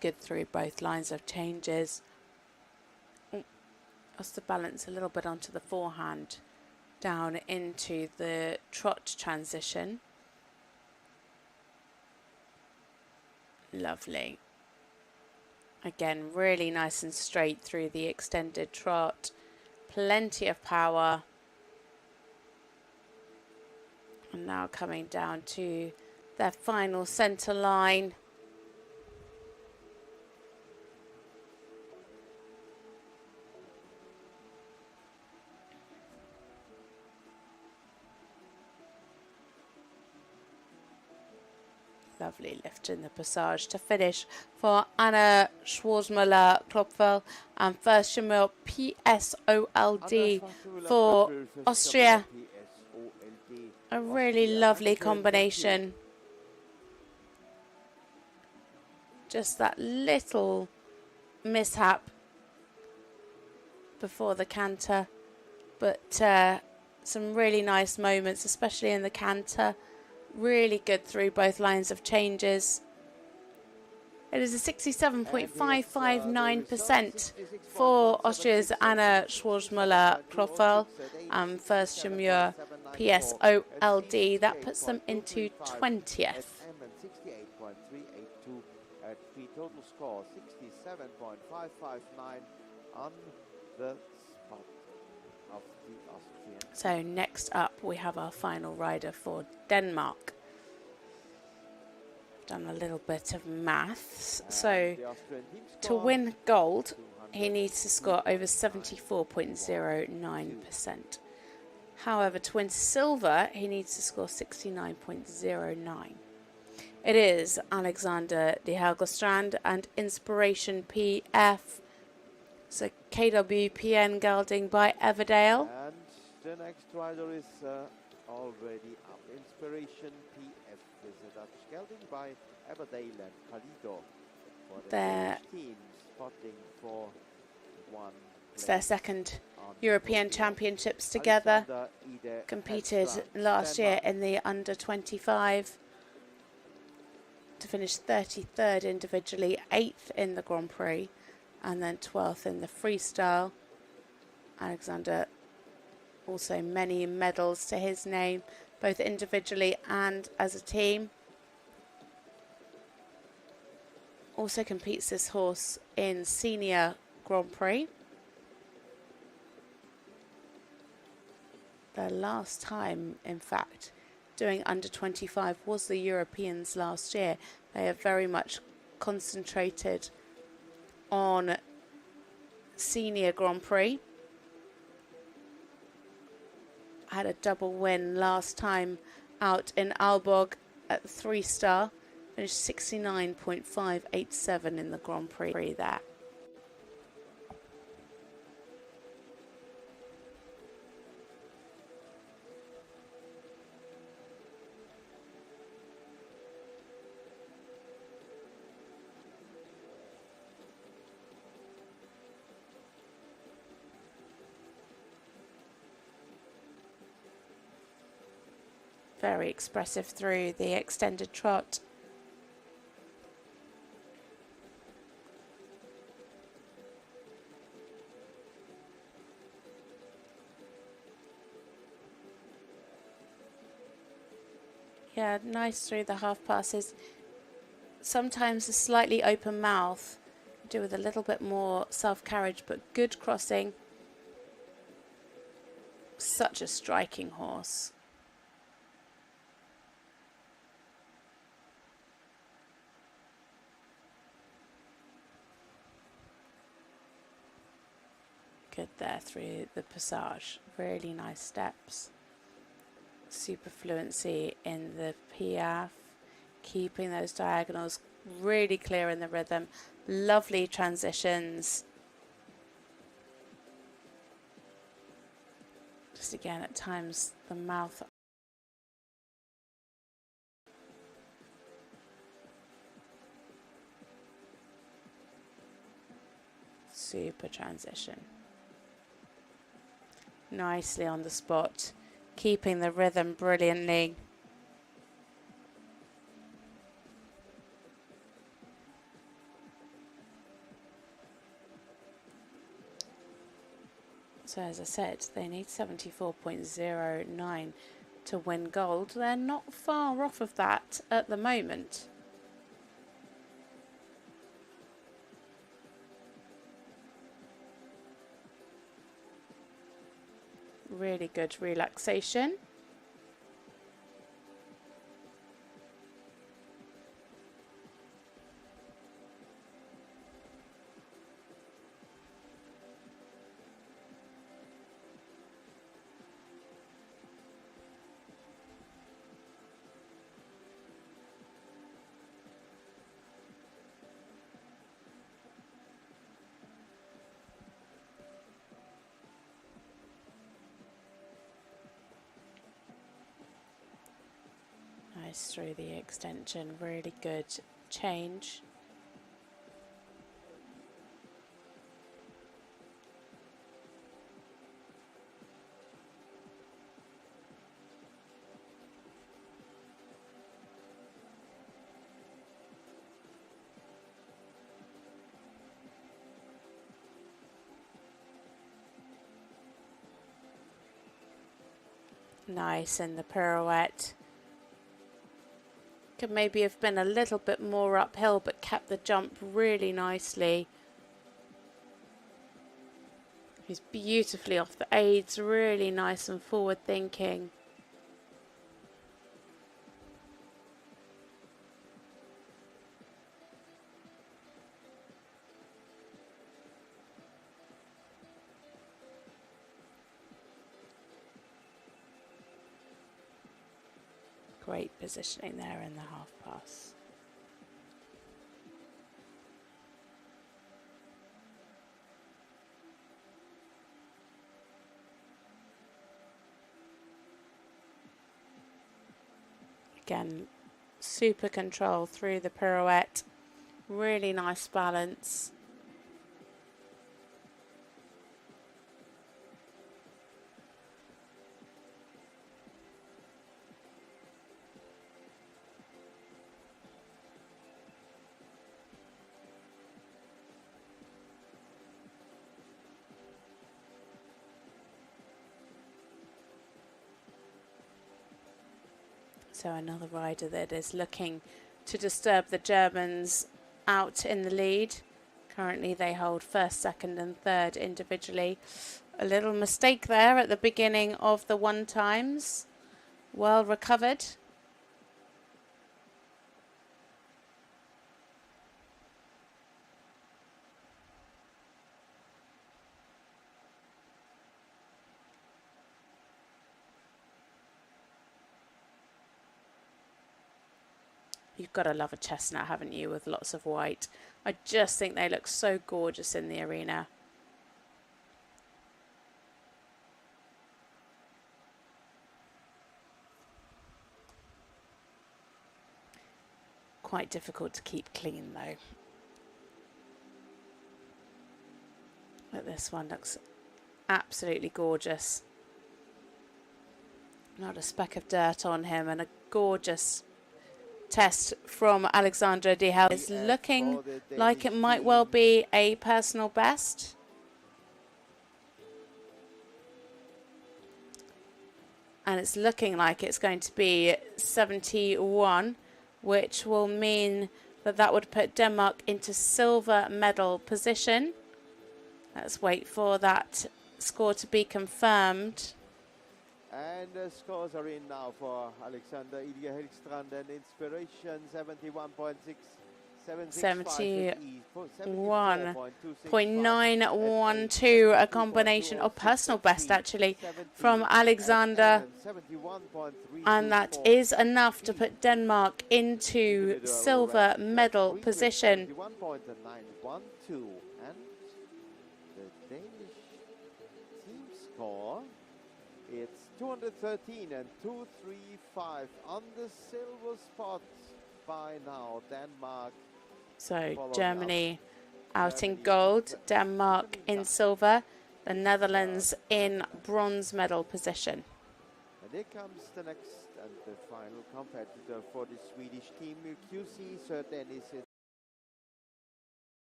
Good through both lines of changes. Lost the balance a little bit onto the forehand, down into the trot transition. Lovely. Again, really nice and straight through the extended trot. Plenty of power. And now coming down to their final centre line. Lovely lift in the passage to finish for Anna Schwarzmüller-Klopfel and first Schimmer P.S.O.L.D. for Austria. A really lovely combination. Just that little mishap before the canter, but some really nice moments, especially in the canter. Really good through both lines of changes. It is a 67.559% for Austria's Anna Schwarzmüller-Klopfel and first Schimmer P.S.O.L.D. That puts them into 20th. At free total score 67.559 on the spot of the Austrian. So next up we have our final rider for Denmark. Done a little bit of maths. So to win gold he needs to score over 74.09%. However, to win silver he needs to score 69.09. It is Alexander de Helgestrand and Inspiration PF. So KWPN gelding by Everdale. And the next rider is already up. Inspiration PF is a Dutch gelding by Everdale and Calido. For the Danish team spotting for one. It's their second European Championships together. Competed last year in the under 25. To finish 33rd individually, 8th in the Grand Prix, and then 12th in the freestyle. Alexander also many medals to his name, both individually and as a team. Also competes this horse in Senior Grand Prix. The last time, in fact, doing under 25 was the Europeans last year. They have very much concentrated on Senior Grand Prix. Had a double win last time out in Aalborg at 3-star. Finished 69.587 in the Grand Prix there. Very expressive through the extended trot. Yeah, nice through the half passes. Sometimes a slightly open mouth. Do with a little bit more self-carriage, but good crossing. Such a striking horse. Good there through the passage. Really nice steps. Super fluency in the piaffe. Keeping those diagonals really clear in the rhythm. Lovely transitions. Just again, at times, the mouth. Super transition. Nicely on the spot, keeping the rhythm brilliantly. So as I said, they need 74.09 to win gold. They're not far off of that at the moment. Really good relaxation. Nice through the extension, really good change. Nice in the pirouette. Could maybe have been a little bit more uphill, but kept the jump really nicely. He's beautifully off the aids, really nice and forward thinking. Great positioning there in the half pass. Again, super control through the pirouette. Really nice balance. So another rider that is looking to disturb the Germans out in the lead. Currently they hold first, second and third individually. A little mistake there at the beginning of the one times. Well recovered. You've got to love a chestnut, haven't you, with lots of white. I just think they look so gorgeous in the arena. Quite difficult to keep clean though. But this one looks absolutely gorgeous. Not a speck of dirt on him, and a gorgeous test from Alexandra De Hel. It's looking like it might well be a personal best. And it's looking like it's going to be 71, which will mean that that would put Denmark into silver medal position. Let's wait for that score to be confirmed. And the scores are in now for Alexander Ilya Helgstrand and Inspiration 71.912, a combination of personal best actually from Alexander, and that is enough to put Denmark into silver medal position. 71.912, and the Danish team score, it's 213 and 235 on the silver spot by now. Denmark. So Germany out in gold, Denmark in silver, the Netherlands in bronze medal position. And here comes the next and the final competitor for the Swedish team, QC Sir Dennis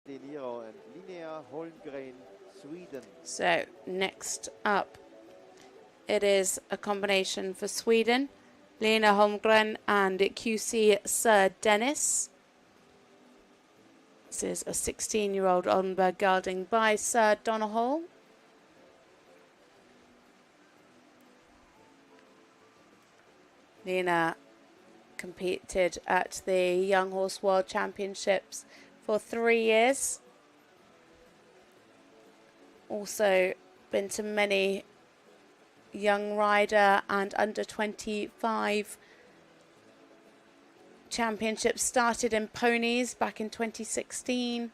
De Niro and Linnea Holmgren, Sweden. So next up, it is a combination for Sweden, Lena Holmgren and QC Sir Dennis. This is a 16-year-old Oldenburg gelding by Sir Donoghue. Lena competed at the Young Horse World Championships for 3 years. Also been to many young rider and under 25 championships. Started in ponies back in 2016,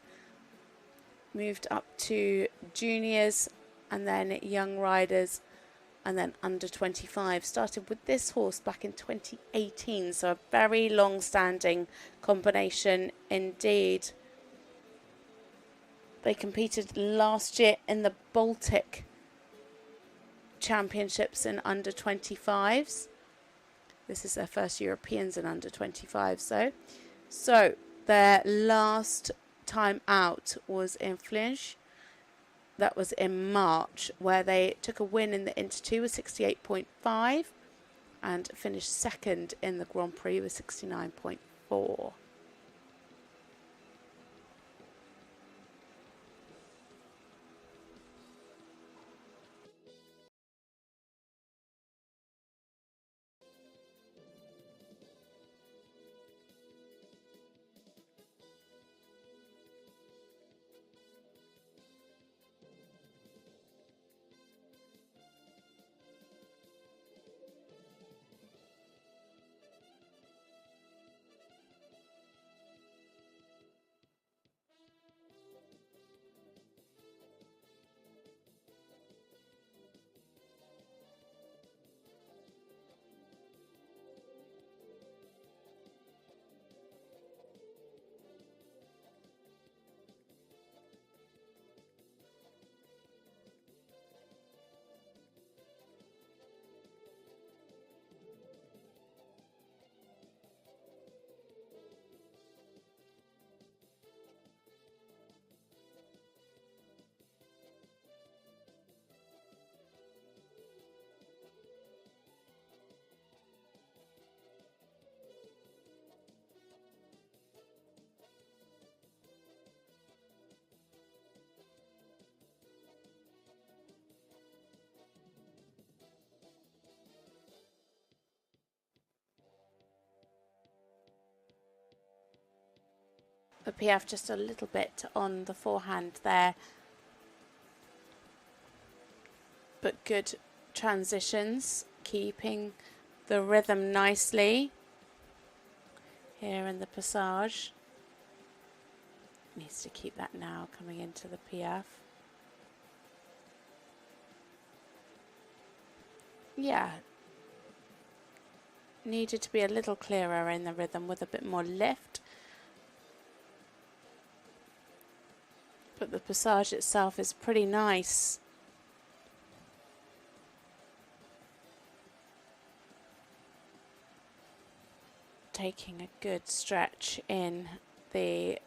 moved up to juniors and then young riders and then under 25. Started with this horse back in 2018, so a very long-standing combination indeed. They competed last year in the Baltic Championships in under 25s. This is their first Europeans in under 25s, so their last time out was in Flins. That was in March, where they took a win in the Inter 2 with 68.5 and finished second in the Grand Prix with 69.4. The Piaf just a little bit on the forehand there, but good transitions, keeping the rhythm nicely here in the passage. Needs to keep that now coming into the Piaf. Yeah, needed to be a little clearer in the rhythm with a bit more lift. But the passage itself is pretty nice. Taking a good stretch in the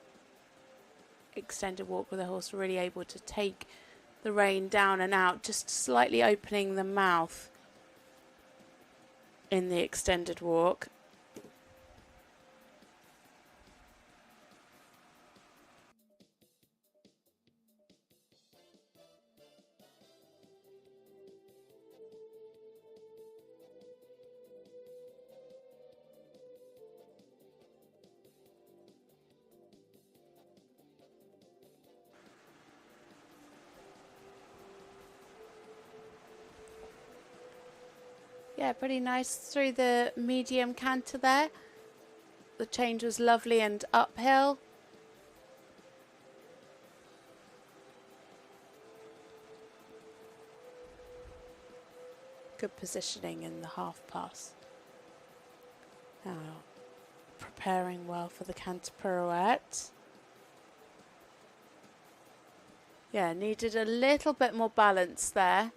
extended walk with the horse really able to take the rein down and out, just slightly opening the mouth in the extended walk. Yeah, pretty nice through the medium canter there. The change was lovely and uphill. Good positioning in the half pass. Now, preparing well for the canter pirouette. Yeah, needed a little bit more balance there.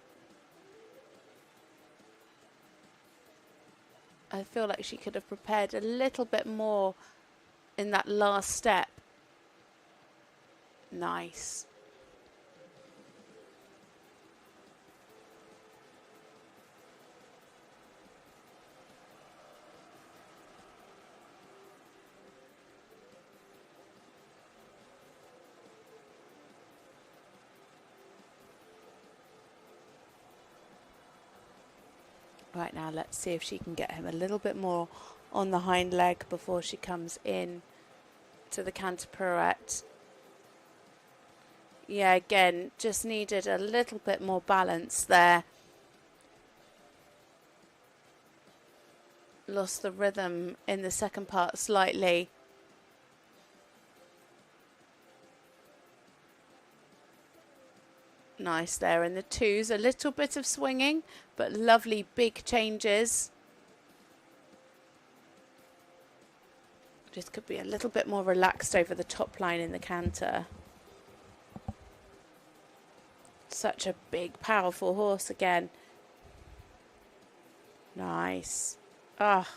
I feel like she could have prepared a little bit more in that last step. Nice. Right, now let's see if she can get him a little bit more on the hind leg before she comes in to the canter pirouette. Yeah, again, just needed a little bit more balance there. Lost the rhythm in the second part slightly. Nice there in the twos. A little bit of swinging, but lovely big changes. Just could be a little bit more relaxed over the top line in the canter. Such a big, powerful horse again. Nice. Ah.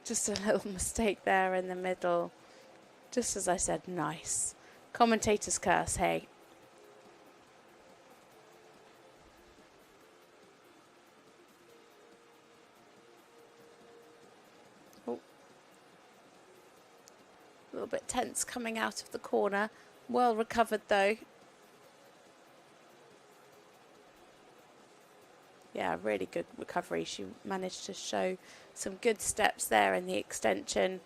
Just a little mistake there in the middle. Just as I said, nice. Commentator's curse, hey. Oh. A little bit tense coming out of the corner. Well recovered though. Yeah, really good recovery. She managed to show some good steps there in the extension.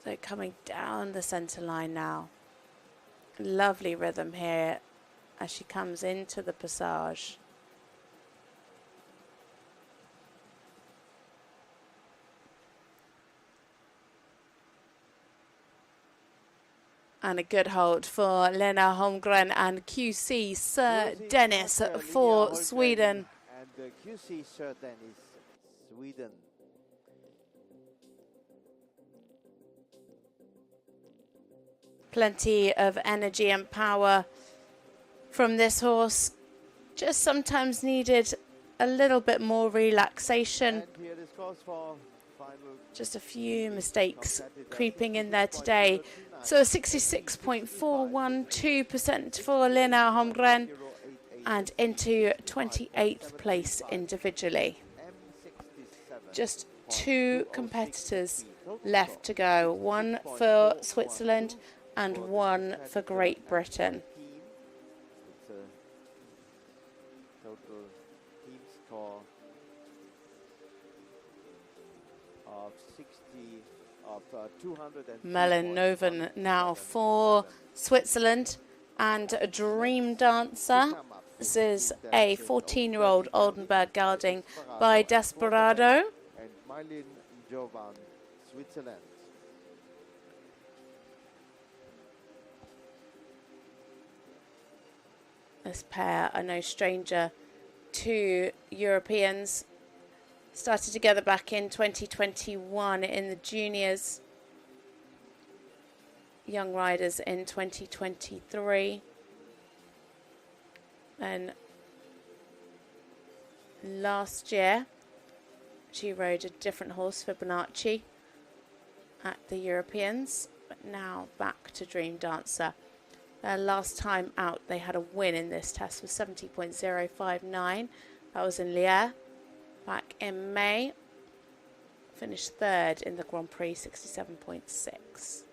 So coming down the centre line now. Lovely rhythm here as she comes into the passage. And a good hold for Lena Holmgren and QC Sir Dennis for Sweden. And QC Sir Dennis, Sweden. Plenty of energy and power from this horse. Just sometimes needed a little bit more relaxation. And here this goes for final. Just a few mistakes creeping in there today. So 66.412% for Lena Holmgren and into 28th place individually. Just two competitors left to go. One for Switzerland and one for Great Britain. It's a total team score of 200. Melanoven now for Switzerland and a Dream Dancer. This is a 14-year-old Oldenburg gelding by Desperado. And Mylin Jovan, Switzerland. This pair are no stranger to Europeans. Started together back in 2021 in the juniors. Young riders in 2023. And last year, she rode a different horse, Fibonacci, at the Europeans. But now back to Dream Dancer. Last time out, they had a win in this test with 70.059. That was in Liège back in May. Finished third in the Grand Prix, 67.6.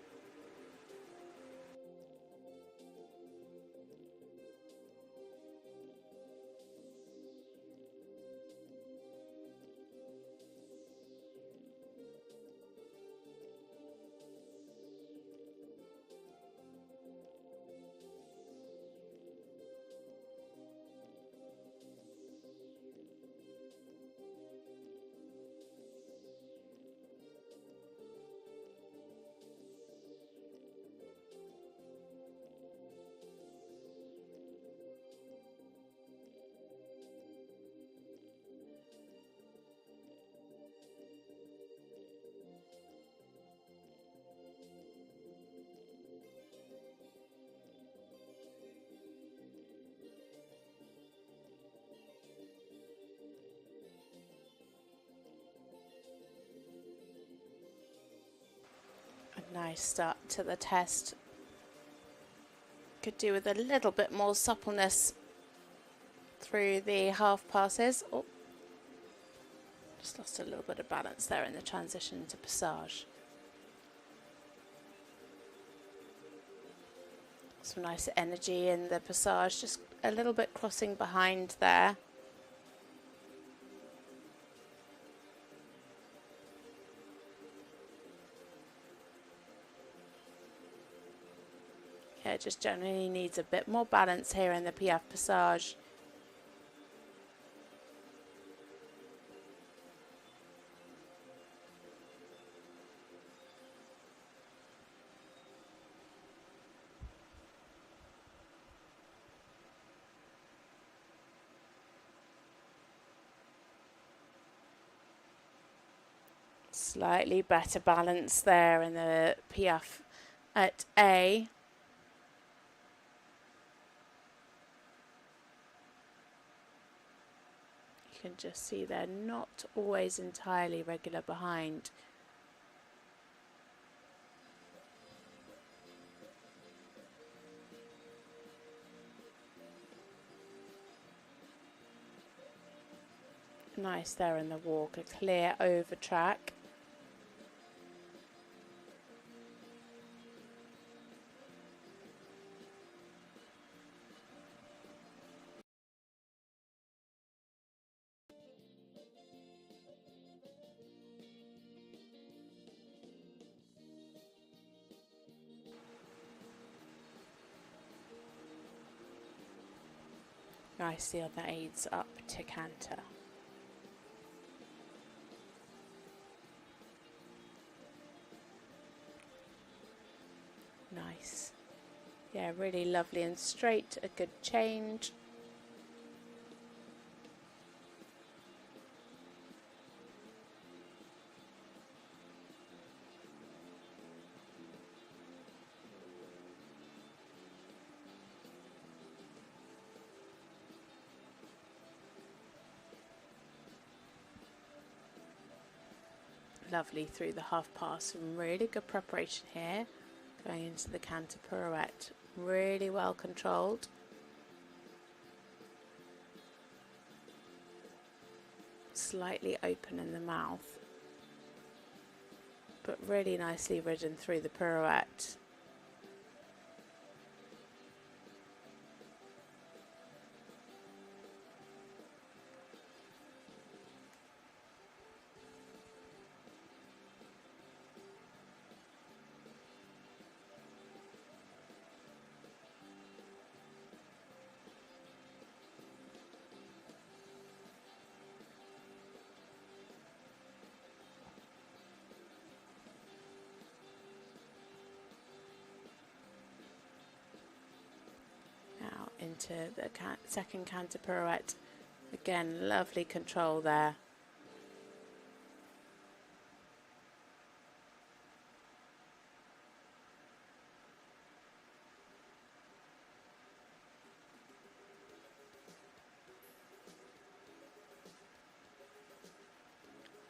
Nice start to the test. Could do with a little bit more suppleness through the half passes. Oh, just lost a little bit of balance there in the transition to passage. Some nice energy in the passage, just a little bit crossing behind there. It just generally needs a bit more balance here in the Piaf Passage. Slightly better balance there in the Piaf at A. You can just see they're not always entirely regular behind. Nice there in the walk, a clear over track. Nice the other aids up to canter. Nice. Yeah, really lovely and straight, a good change. Lovely through the half pass, some really good preparation here. Going into the canter pirouette, really well controlled. Slightly open in the mouth, but really nicely ridden through the pirouette. Into the second canter pirouette. Again, lovely control there.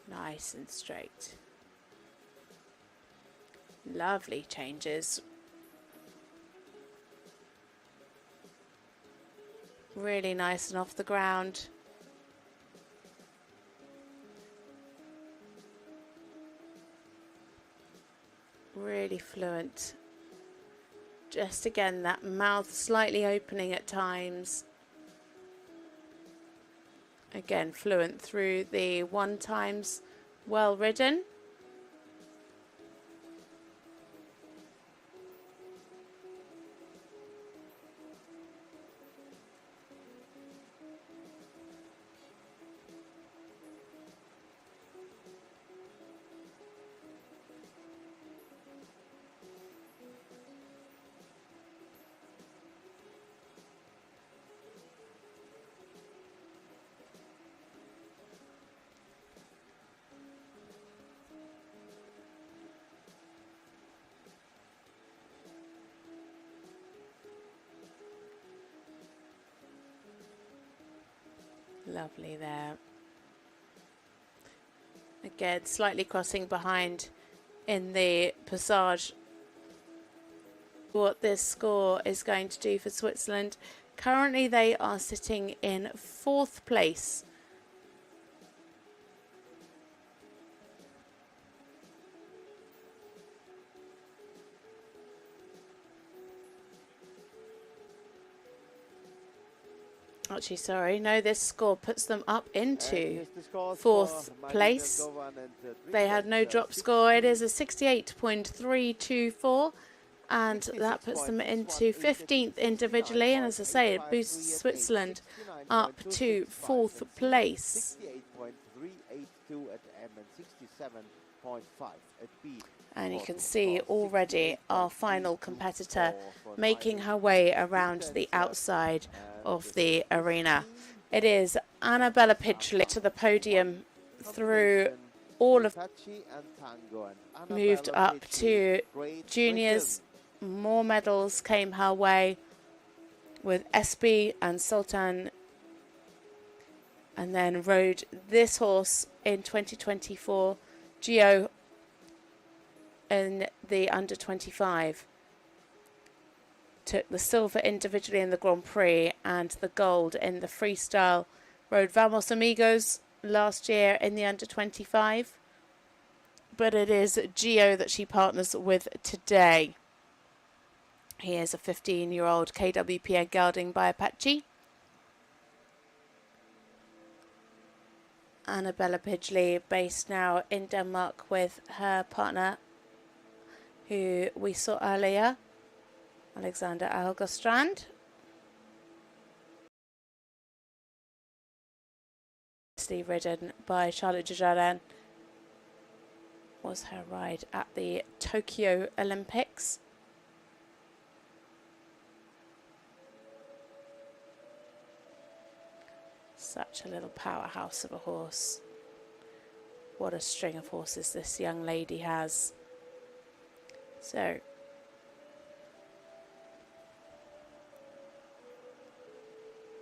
Nice and straight. Lovely changes. Really nice and off the ground. Really fluent. Just again, that mouth slightly opening at times. Again, fluent through the one times, well ridden. Lovely there. Again, slightly crossing behind in the passage. What this score is going to do for Switzerland. Currently they are sitting in 4th place. Actually, sorry, no, this score puts them up into 4th place. They had no drop score. It is a 68.324, and that puts them into 15th individually. And as I say, it boosts Switzerland up to 4th place. 68.382 at M and 67.5 at B. And you can see already our final competitor making her way around the outside of the arena. It is Annabella Pidgley to the podium through all of Apache and Tango and moved Annabella up Pitti, to Great juniors. More medals came her way with SB and Sultan, and then rode this horse in 2024, Gio, in the under 25. Took the silver individually in the Grand Prix and the gold in the freestyle. Rode Vamos Amigos last year in the under 25. But it is Gio that she partners with today. He is a 15-year-old KWPN gelding by Apache. Annabella Pidgley, based now in Denmark with her partner, who we saw earlier, Alexander Algerstrand. Ridden by Charlotte Dujardin, was her ride at the Tokyo Olympics. Such a little powerhouse of a horse. What a string of horses this young lady has. So,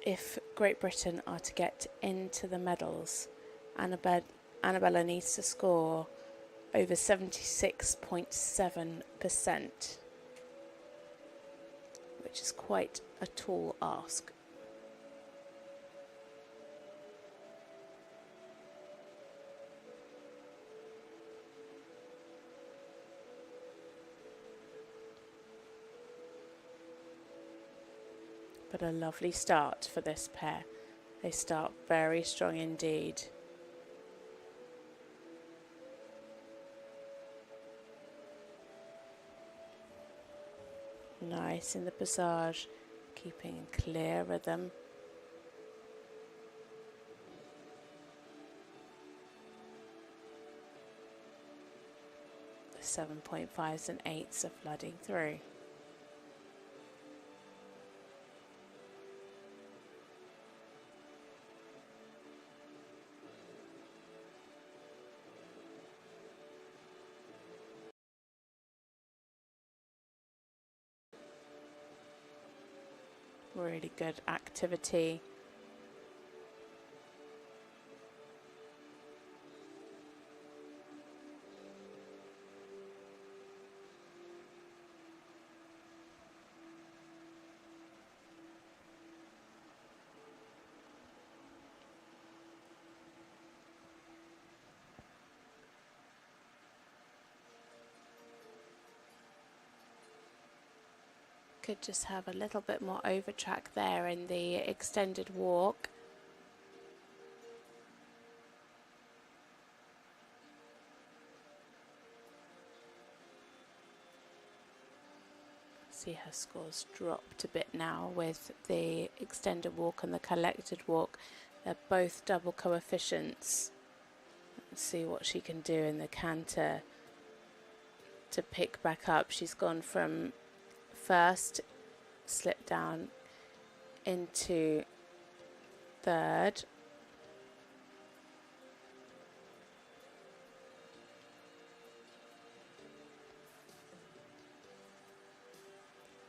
if Great Britain are to get into the medals, Annabella needs to score over 76.7%, which is quite a tall ask. But a lovely start for this pair. They start very strong indeed. Nice in the passage, keeping clear rhythm. The 7.5s and 8s are flooding through. Really good activity. Could just have a little bit more over track there in the extended walk. See her scores dropped a bit now with the extended walk and the collected walk. They're both double coefficients. Let's see what she can do in the canter to pick back up. She's gone from first, slip down into third.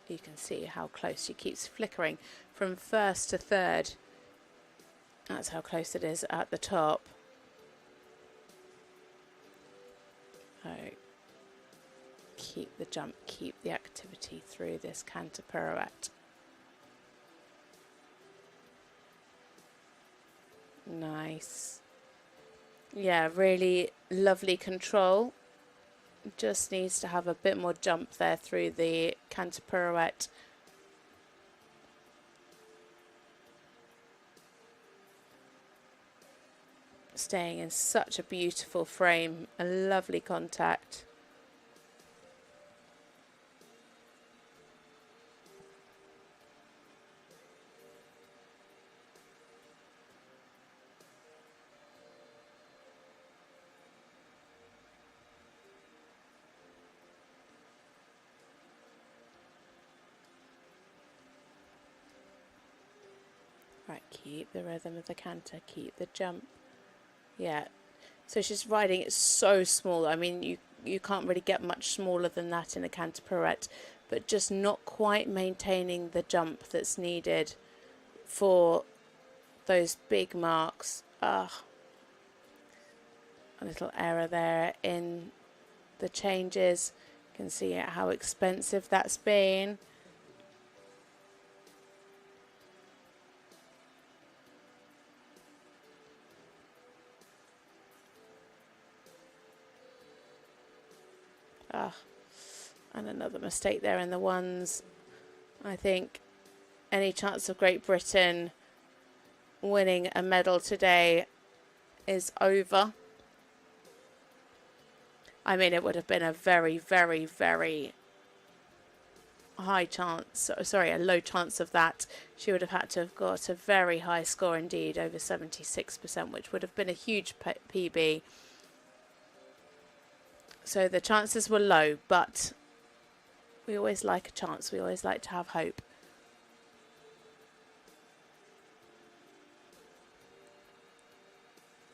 You can see how close she keeps flickering from first to third. That's how close it is at the top. So keep the jump, keep the activity through this canter pirouette. Nice. Yeah, really lovely control. Just needs to have a bit more jump there through the canter pirouette. Staying in such a beautiful frame, a lovely contact. Right, keep the rhythm of the canter, keep the jump. Yeah, So she's riding it so small. I mean, you can't really get much smaller than that in a canter pirouette, but just not quite maintaining the jump that's needed for those big marks. A little error there in the changes. You can see how expensive that's been. And another mistake there in the ones. I think any chance of Great Britain winning a medal today is over. I mean, it would have been a very, very, very high chance, sorry, a low chance of that. She would have had to have got a very high score indeed, over 76%, which would have been a huge PB. So the chances were low, but we always like a chance. We always like to have hope.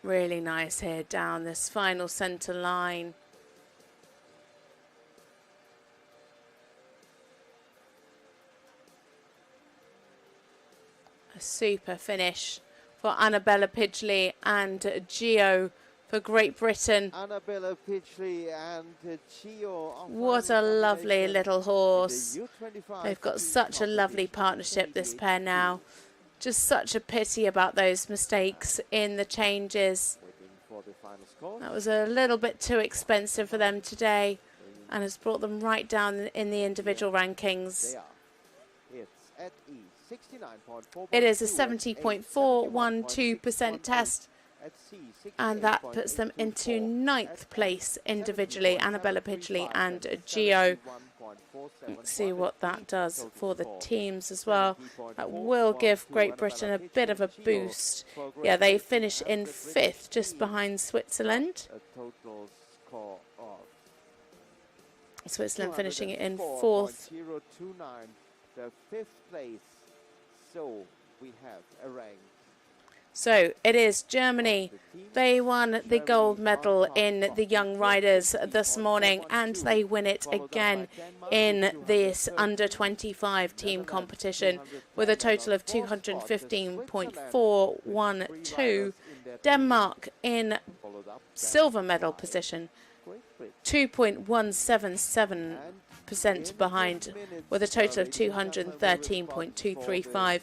Really nice here down this final centre line. A super finish for Annabella Pidgley and Gio for Great Britain. Annabella Pidgley and Gio. What a lovely little horse. They've got such a lovely partnership, this pair now. Just such a pity about those mistakes in the changes. That was a little bit too expensive for them today and has brought them right down in the individual rankings. It is a 70.412% test, and that puts them into 9th place individually, Annabella Pidgley and Gio. Let's see what that does for the teams as well. That will give Great Britain a bit of a boost. Yeah, they finish in 5th, just behind Switzerland. Switzerland finishing in 4th. The 5th place. So we have a rank. So it is Germany. They won the gold medal in the young riders this morning, and they win it again in this under-25 team competition with a total of 215.412. Denmark in silver medal position, 2.177% behind with a total of 213.235.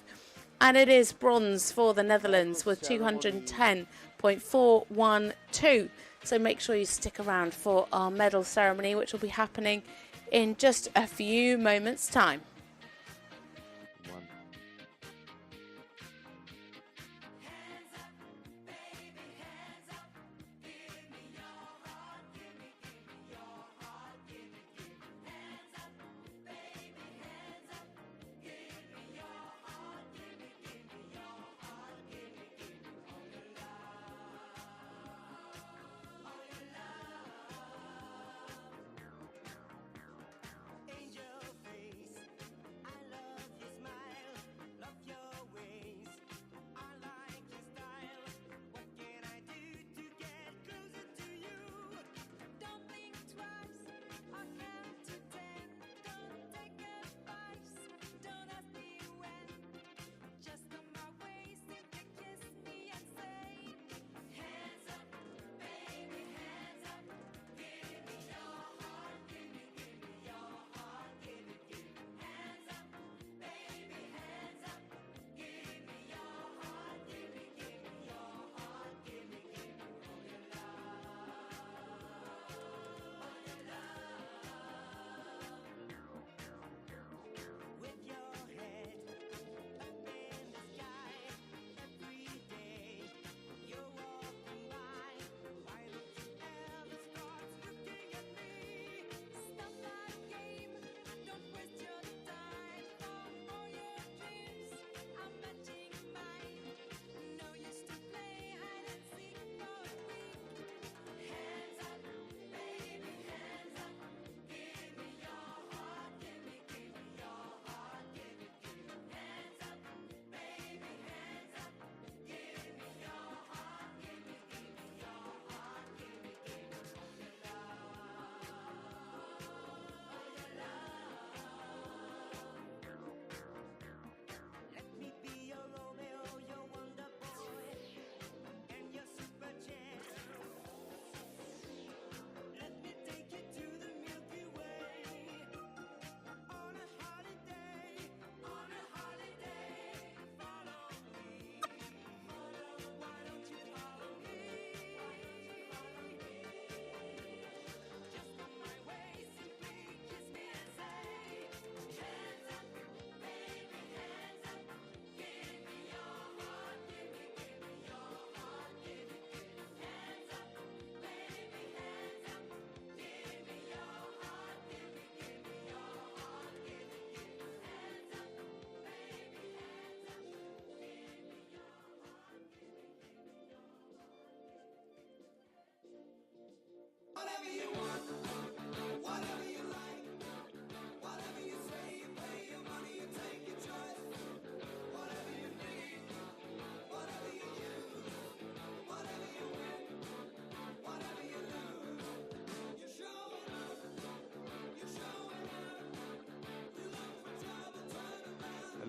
And it is bronze for the Netherlands with 210.412. So make sure you stick around for our medal ceremony, which will be happening in just a few moments' time.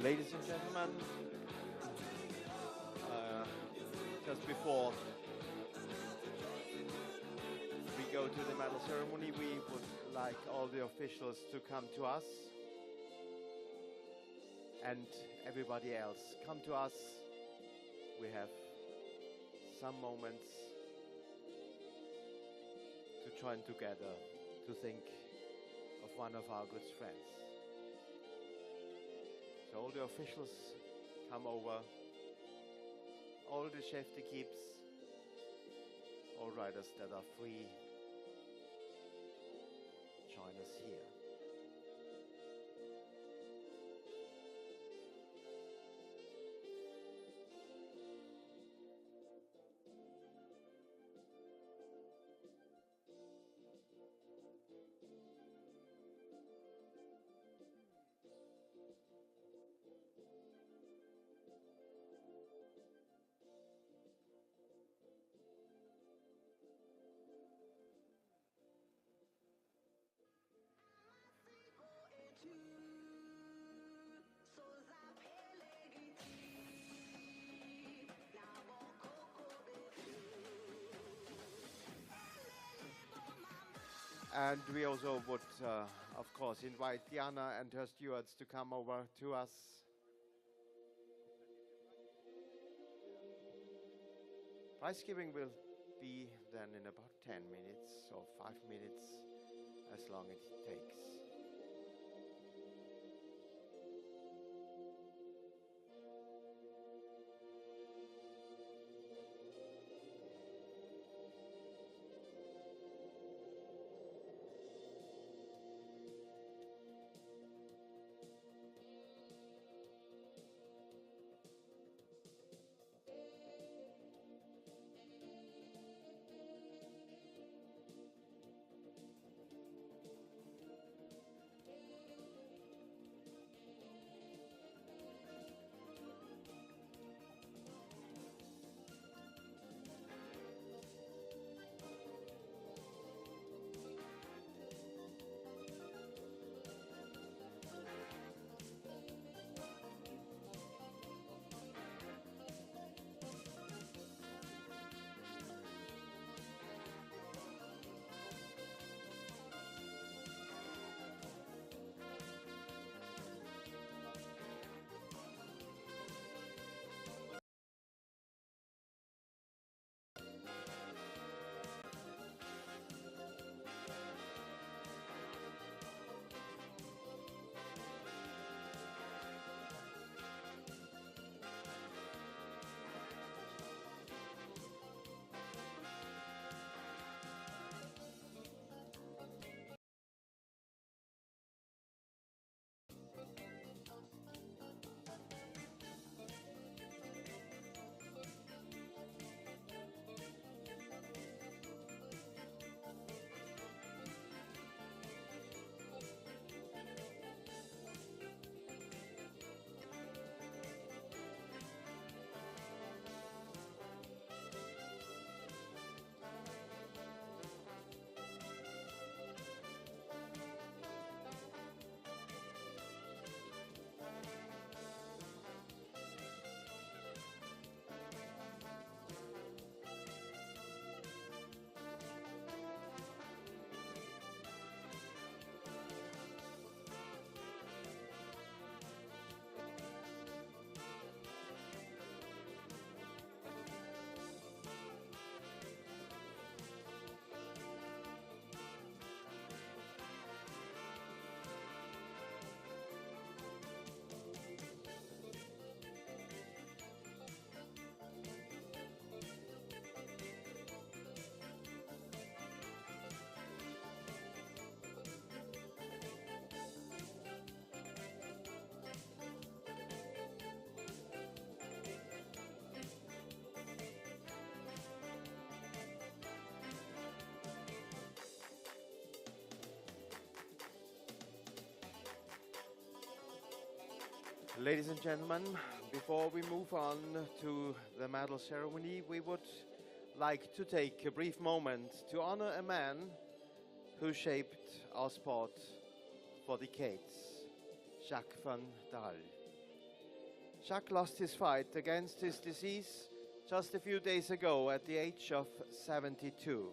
Ladies and gentlemen, just before we go to the medal ceremony, we would like all the officials to come to us, and everybody else come to us. We have some moments to join together to think of one of our good friends. So all the officials come over, all the chef d'équipes, all riders that are free, join us here. And we also would, of course, invite Diana and her stewards to come over to us. Prize giving will be then in about 10 minutes or 5 minutes, as long as it takes. Ladies and gentlemen, before we move on to the medal ceremony, we would like to take a brief moment to honor a man who shaped our sport for decades, Jacques van Dal. Jacques lost his fight against his disease just a few days ago at the age of 72.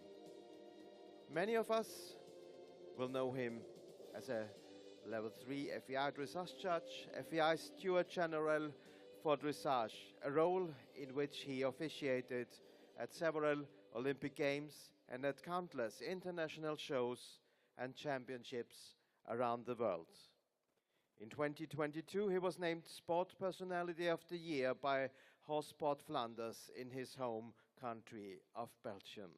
Many of us will know him as a Level 3 FEI Dressage judge, FEI Steward General for Dressage, a role in which he officiated at several Olympic Games and at countless international shows and championships around the world. In 2022, he was named Sport Personality of the Year by Horse Sport Flanders in his home country of Belgium,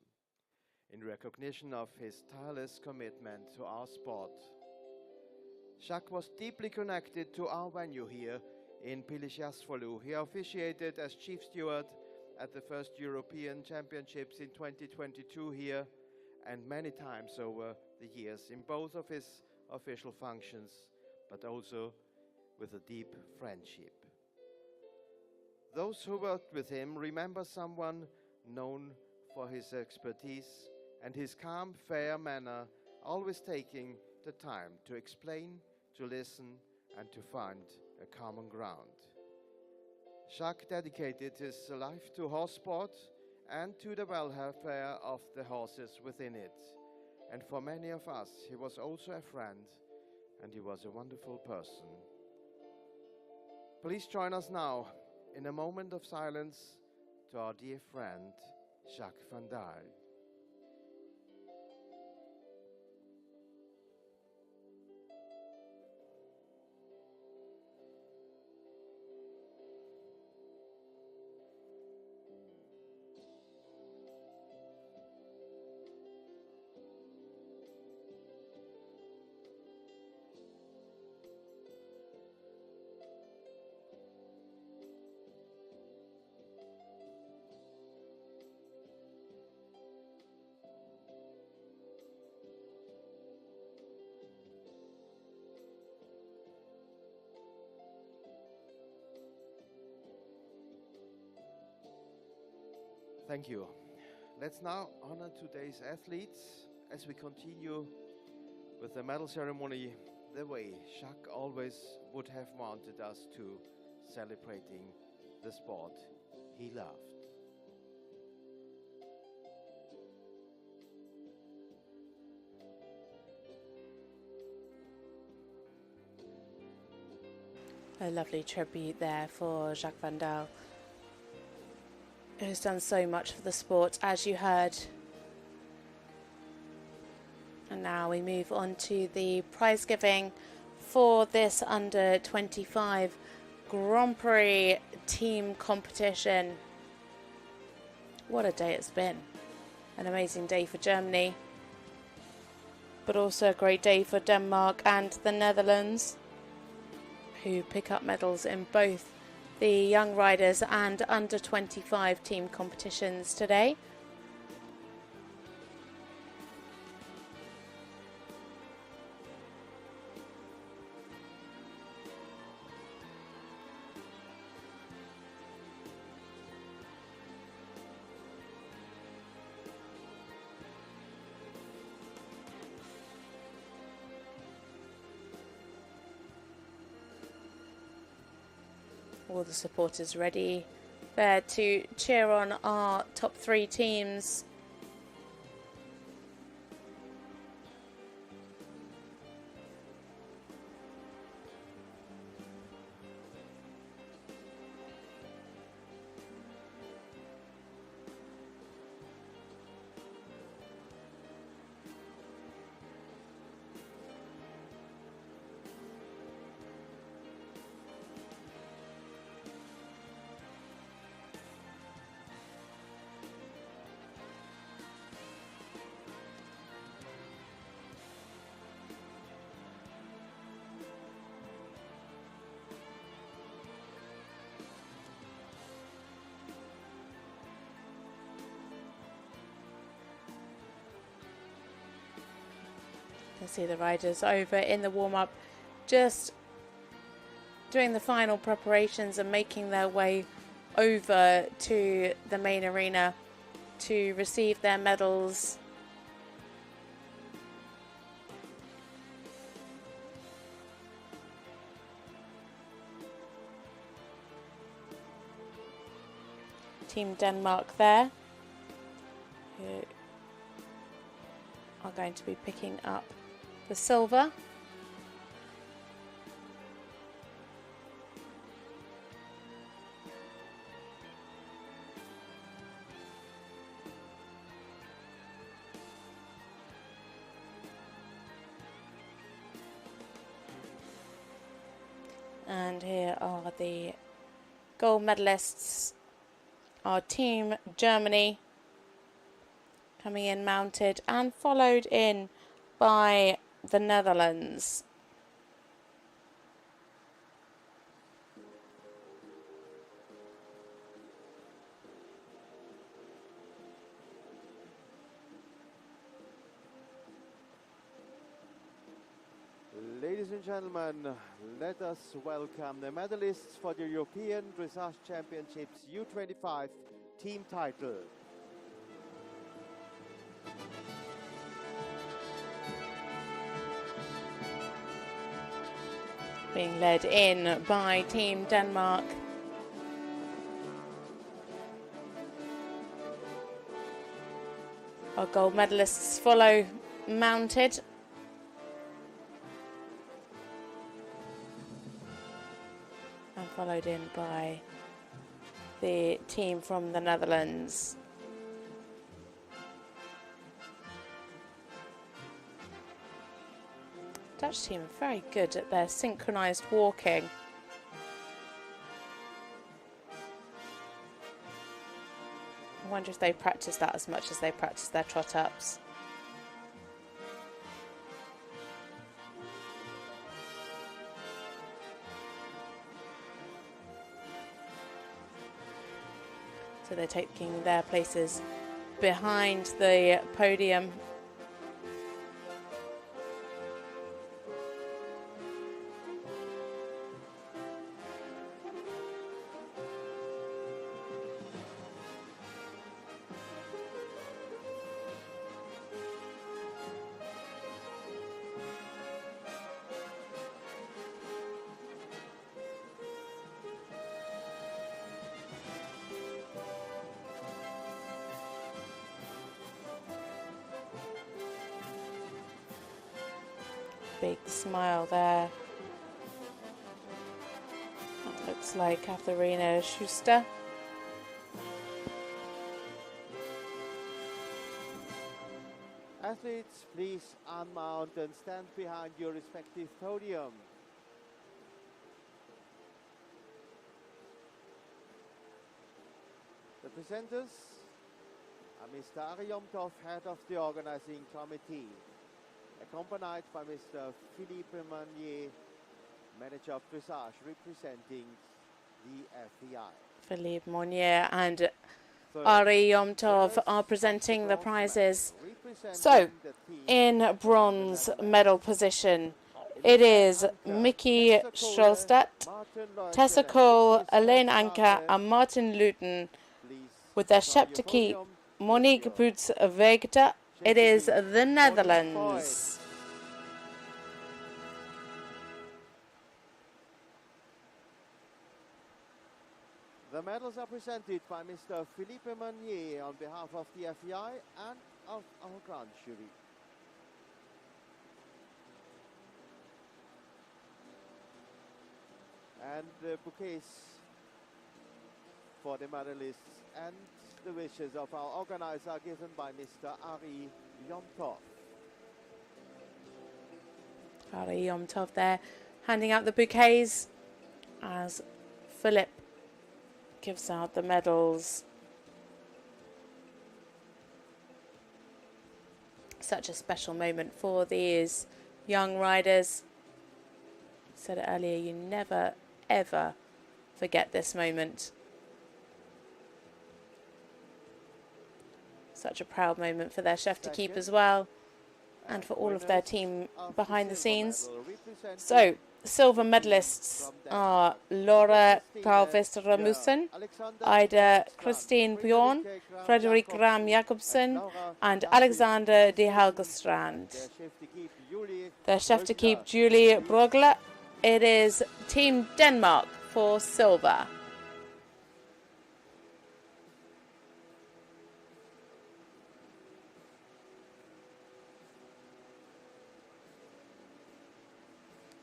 in recognition of his tireless commitment to our sport. Jacques was deeply connected to our venue here in Pilisjászfalu. He officiated as chief steward at the first European Championships in 2022 here, and many times over the years in both of his official functions, but also with a deep friendship. Those who worked with him remember someone known for his expertise and his calm, fair manner, always taking the time to explain, to listen, and to find a common ground. Jacques dedicated his life to horse sport and to the welfare of the horses within it. And for many of us, he was also a friend, and he was a wonderful person. Please join us now in a moment of silence to our dear friend, Jacques van Dal. Thank you. Let's now honor today's athletes as we continue with the medal ceremony the way Jacques always would have wanted us to, celebrating the sport he loved. A lovely tribute there for Jacques van Dal, who's done so much for the sport, as you heard. And now we move on to the prize giving for this under-25 Grand Prix team competition. What a day it's been. An amazing day for Germany, but also a great day for Denmark and the Netherlands, who pick up medals in both the young riders and under-25 team competitions today. All the supporters ready there to cheer on our top three teams. You can see the riders over in the warm-up just doing the final preparations and making their way over to the main arena to receive their medals. Team Denmark there, who are going to be picking up the silver. And here are the gold medalists. Our team Germany coming in mounted and followed in by the Netherlands. Ladies and gentlemen, let us welcome the medalists for the European Dressage Championships U25 team title. Being led in by Team Denmark. Our gold medalists follow mounted. And followed in by the team from the Netherlands. Dutch team are very good at their synchronised walking. I wonder if they practice that as much as they practice their trot ups. So they're taking their places behind the podium. Big smile there. That looks like Katharina Schuster. Athletes, please unmount and stand behind your respective podium. The presenters are Mr. Ari Yomtov, head of the organizing committee, accompanied by Mr. Philippe Manier, manager of dressage, representing the FEI. Philippe Monnier and Ari Yomtov are presenting the prizes. So, in bronze medal position, it is Miki Scholstadt, Tessa Cole, Elaine Anker and Martin Luton. With their Sheptiki, Monique Boots-Vegta, it is the Netherlands. The medals are presented by Mr. Philippe Manier on behalf of the FEI and of our grand jury. And the bouquets for the medalists and the wishes of our organizer are given by Mr. Ari Yomtov. Ari Yomtov there handing out the bouquets as Philip gives out the medals. Such a special moment for these young riders. I said it earlier, you never ever forget this moment. Such a proud moment for their chef d'équipe as well, and for all of their team behind the scenes. So, silver medalists are Laura Palvest Ramussen, Ida Christine Bjorn, Frederick Ram Jacobsen, and Alexander de Halgestrand. The chef to keep Julie Brogler. It is Team Denmark for silver.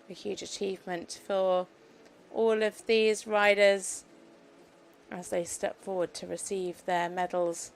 A huge achievement for all of these riders as they step forward to receive their medals.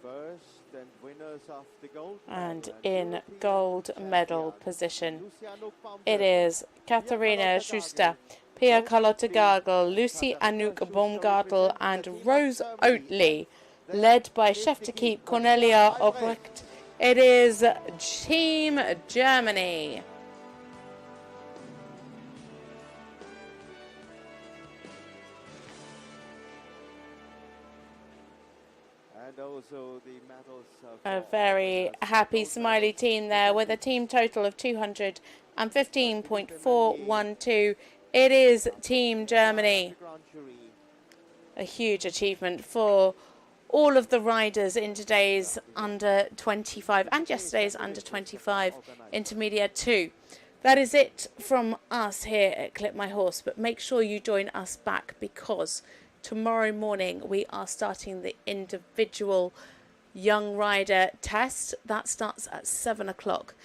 First and winners of the gold And medal in European gold medal champion, position, Luciano it is Katharina Schuster, Pia Carlotta Gargel, Lucy Anouk Baumgartel, and Rose Oatley, led by chef to keep Cornelia Obrecht. It is Team Germany. and also the medals A very happy, smiley team there with a team total of 215.412. It is Team Germany. A huge achievement for all of the riders in today's under 25 and yesterday's under 25 intermediate 2. That is it from us here at Clip My Horse, but make sure you join us back because tomorrow morning we are starting the individual young rider test. That starts at 7 o'clock,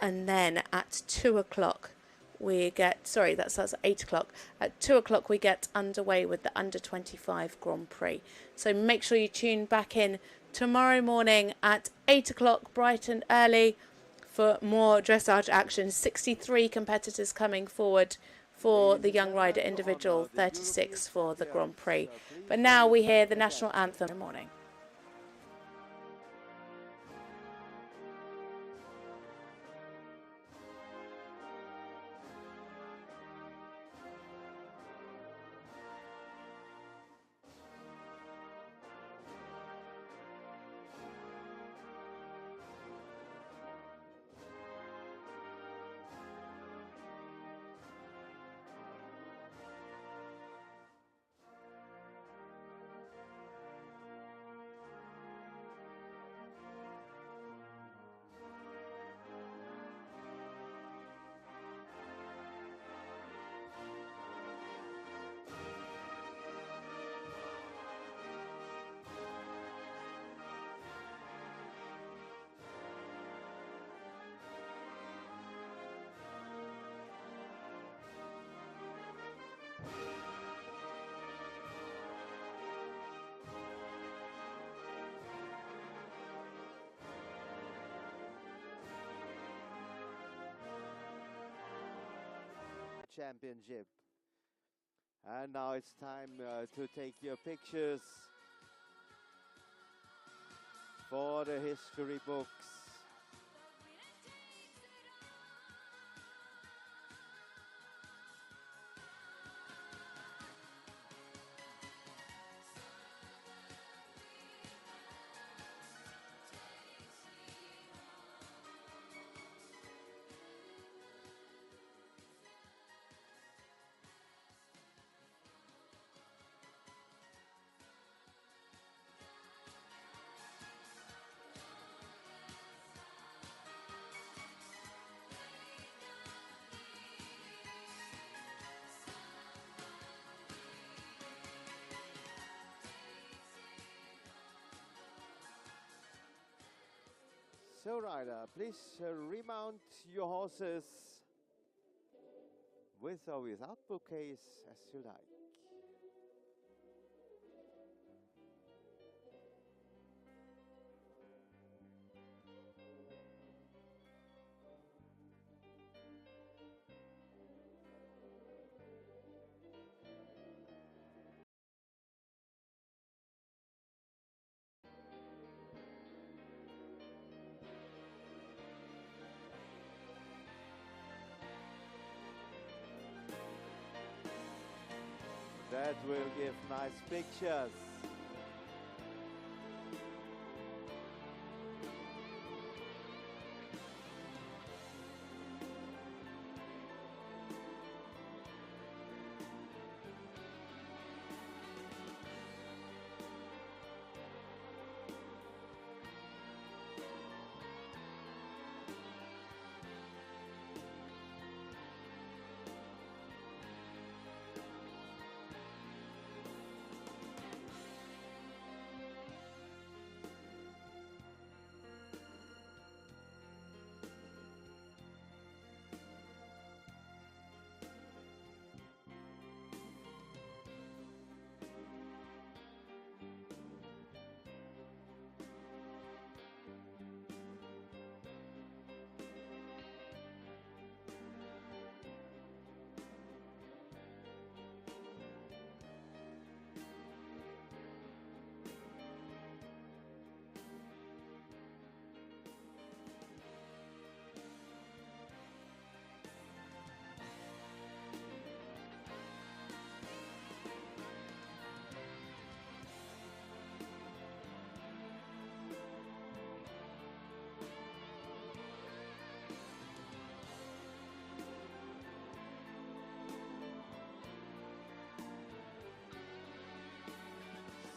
and then at 2 o'clock that starts at 8 o'clock. At 2 o'clock we get underway with the under 25 Grand Prix. So make sure you tune back in tomorrow morning at 8 o'clock, bright and early, for more dressage action. 63 competitors coming forward for the young rider individual, 36 for the Grand Prix. But now we hear the national anthem in the morning. Championship. And now it's time to take your pictures for the history books. So rider, please remount your horses with or without bouquets as you like. That will give nice pictures.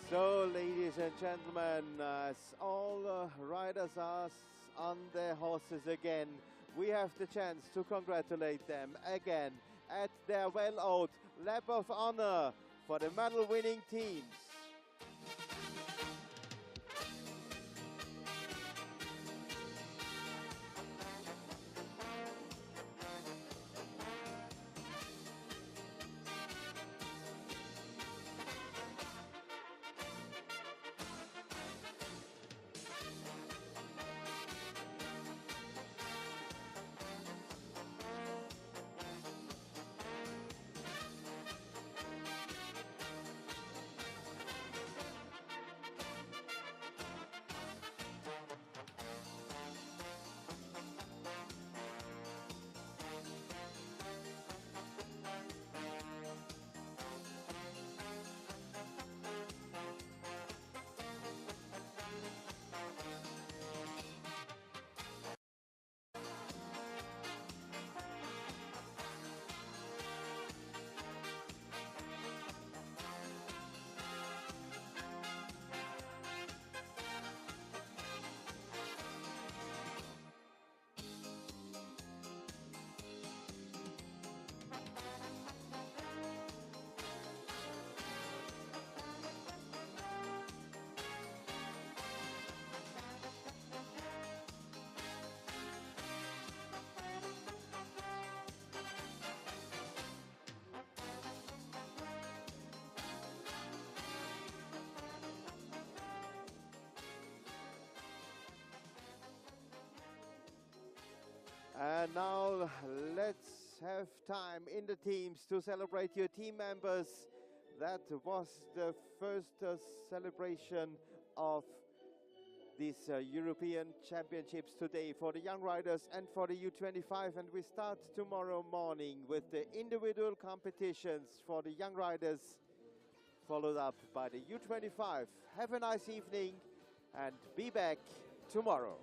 So, ladies and gentlemen, as all riders are on their horses again, we have the chance to congratulate them again at their well-owed lap of honor for the medal-winning teams. And now let's have time in the teams to celebrate your team members. That was the first celebration of these European Championships today for the young riders and for the U25, and we start tomorrow morning with the individual competitions for the young riders, followed up by the U25. Have a nice evening and be back tomorrow.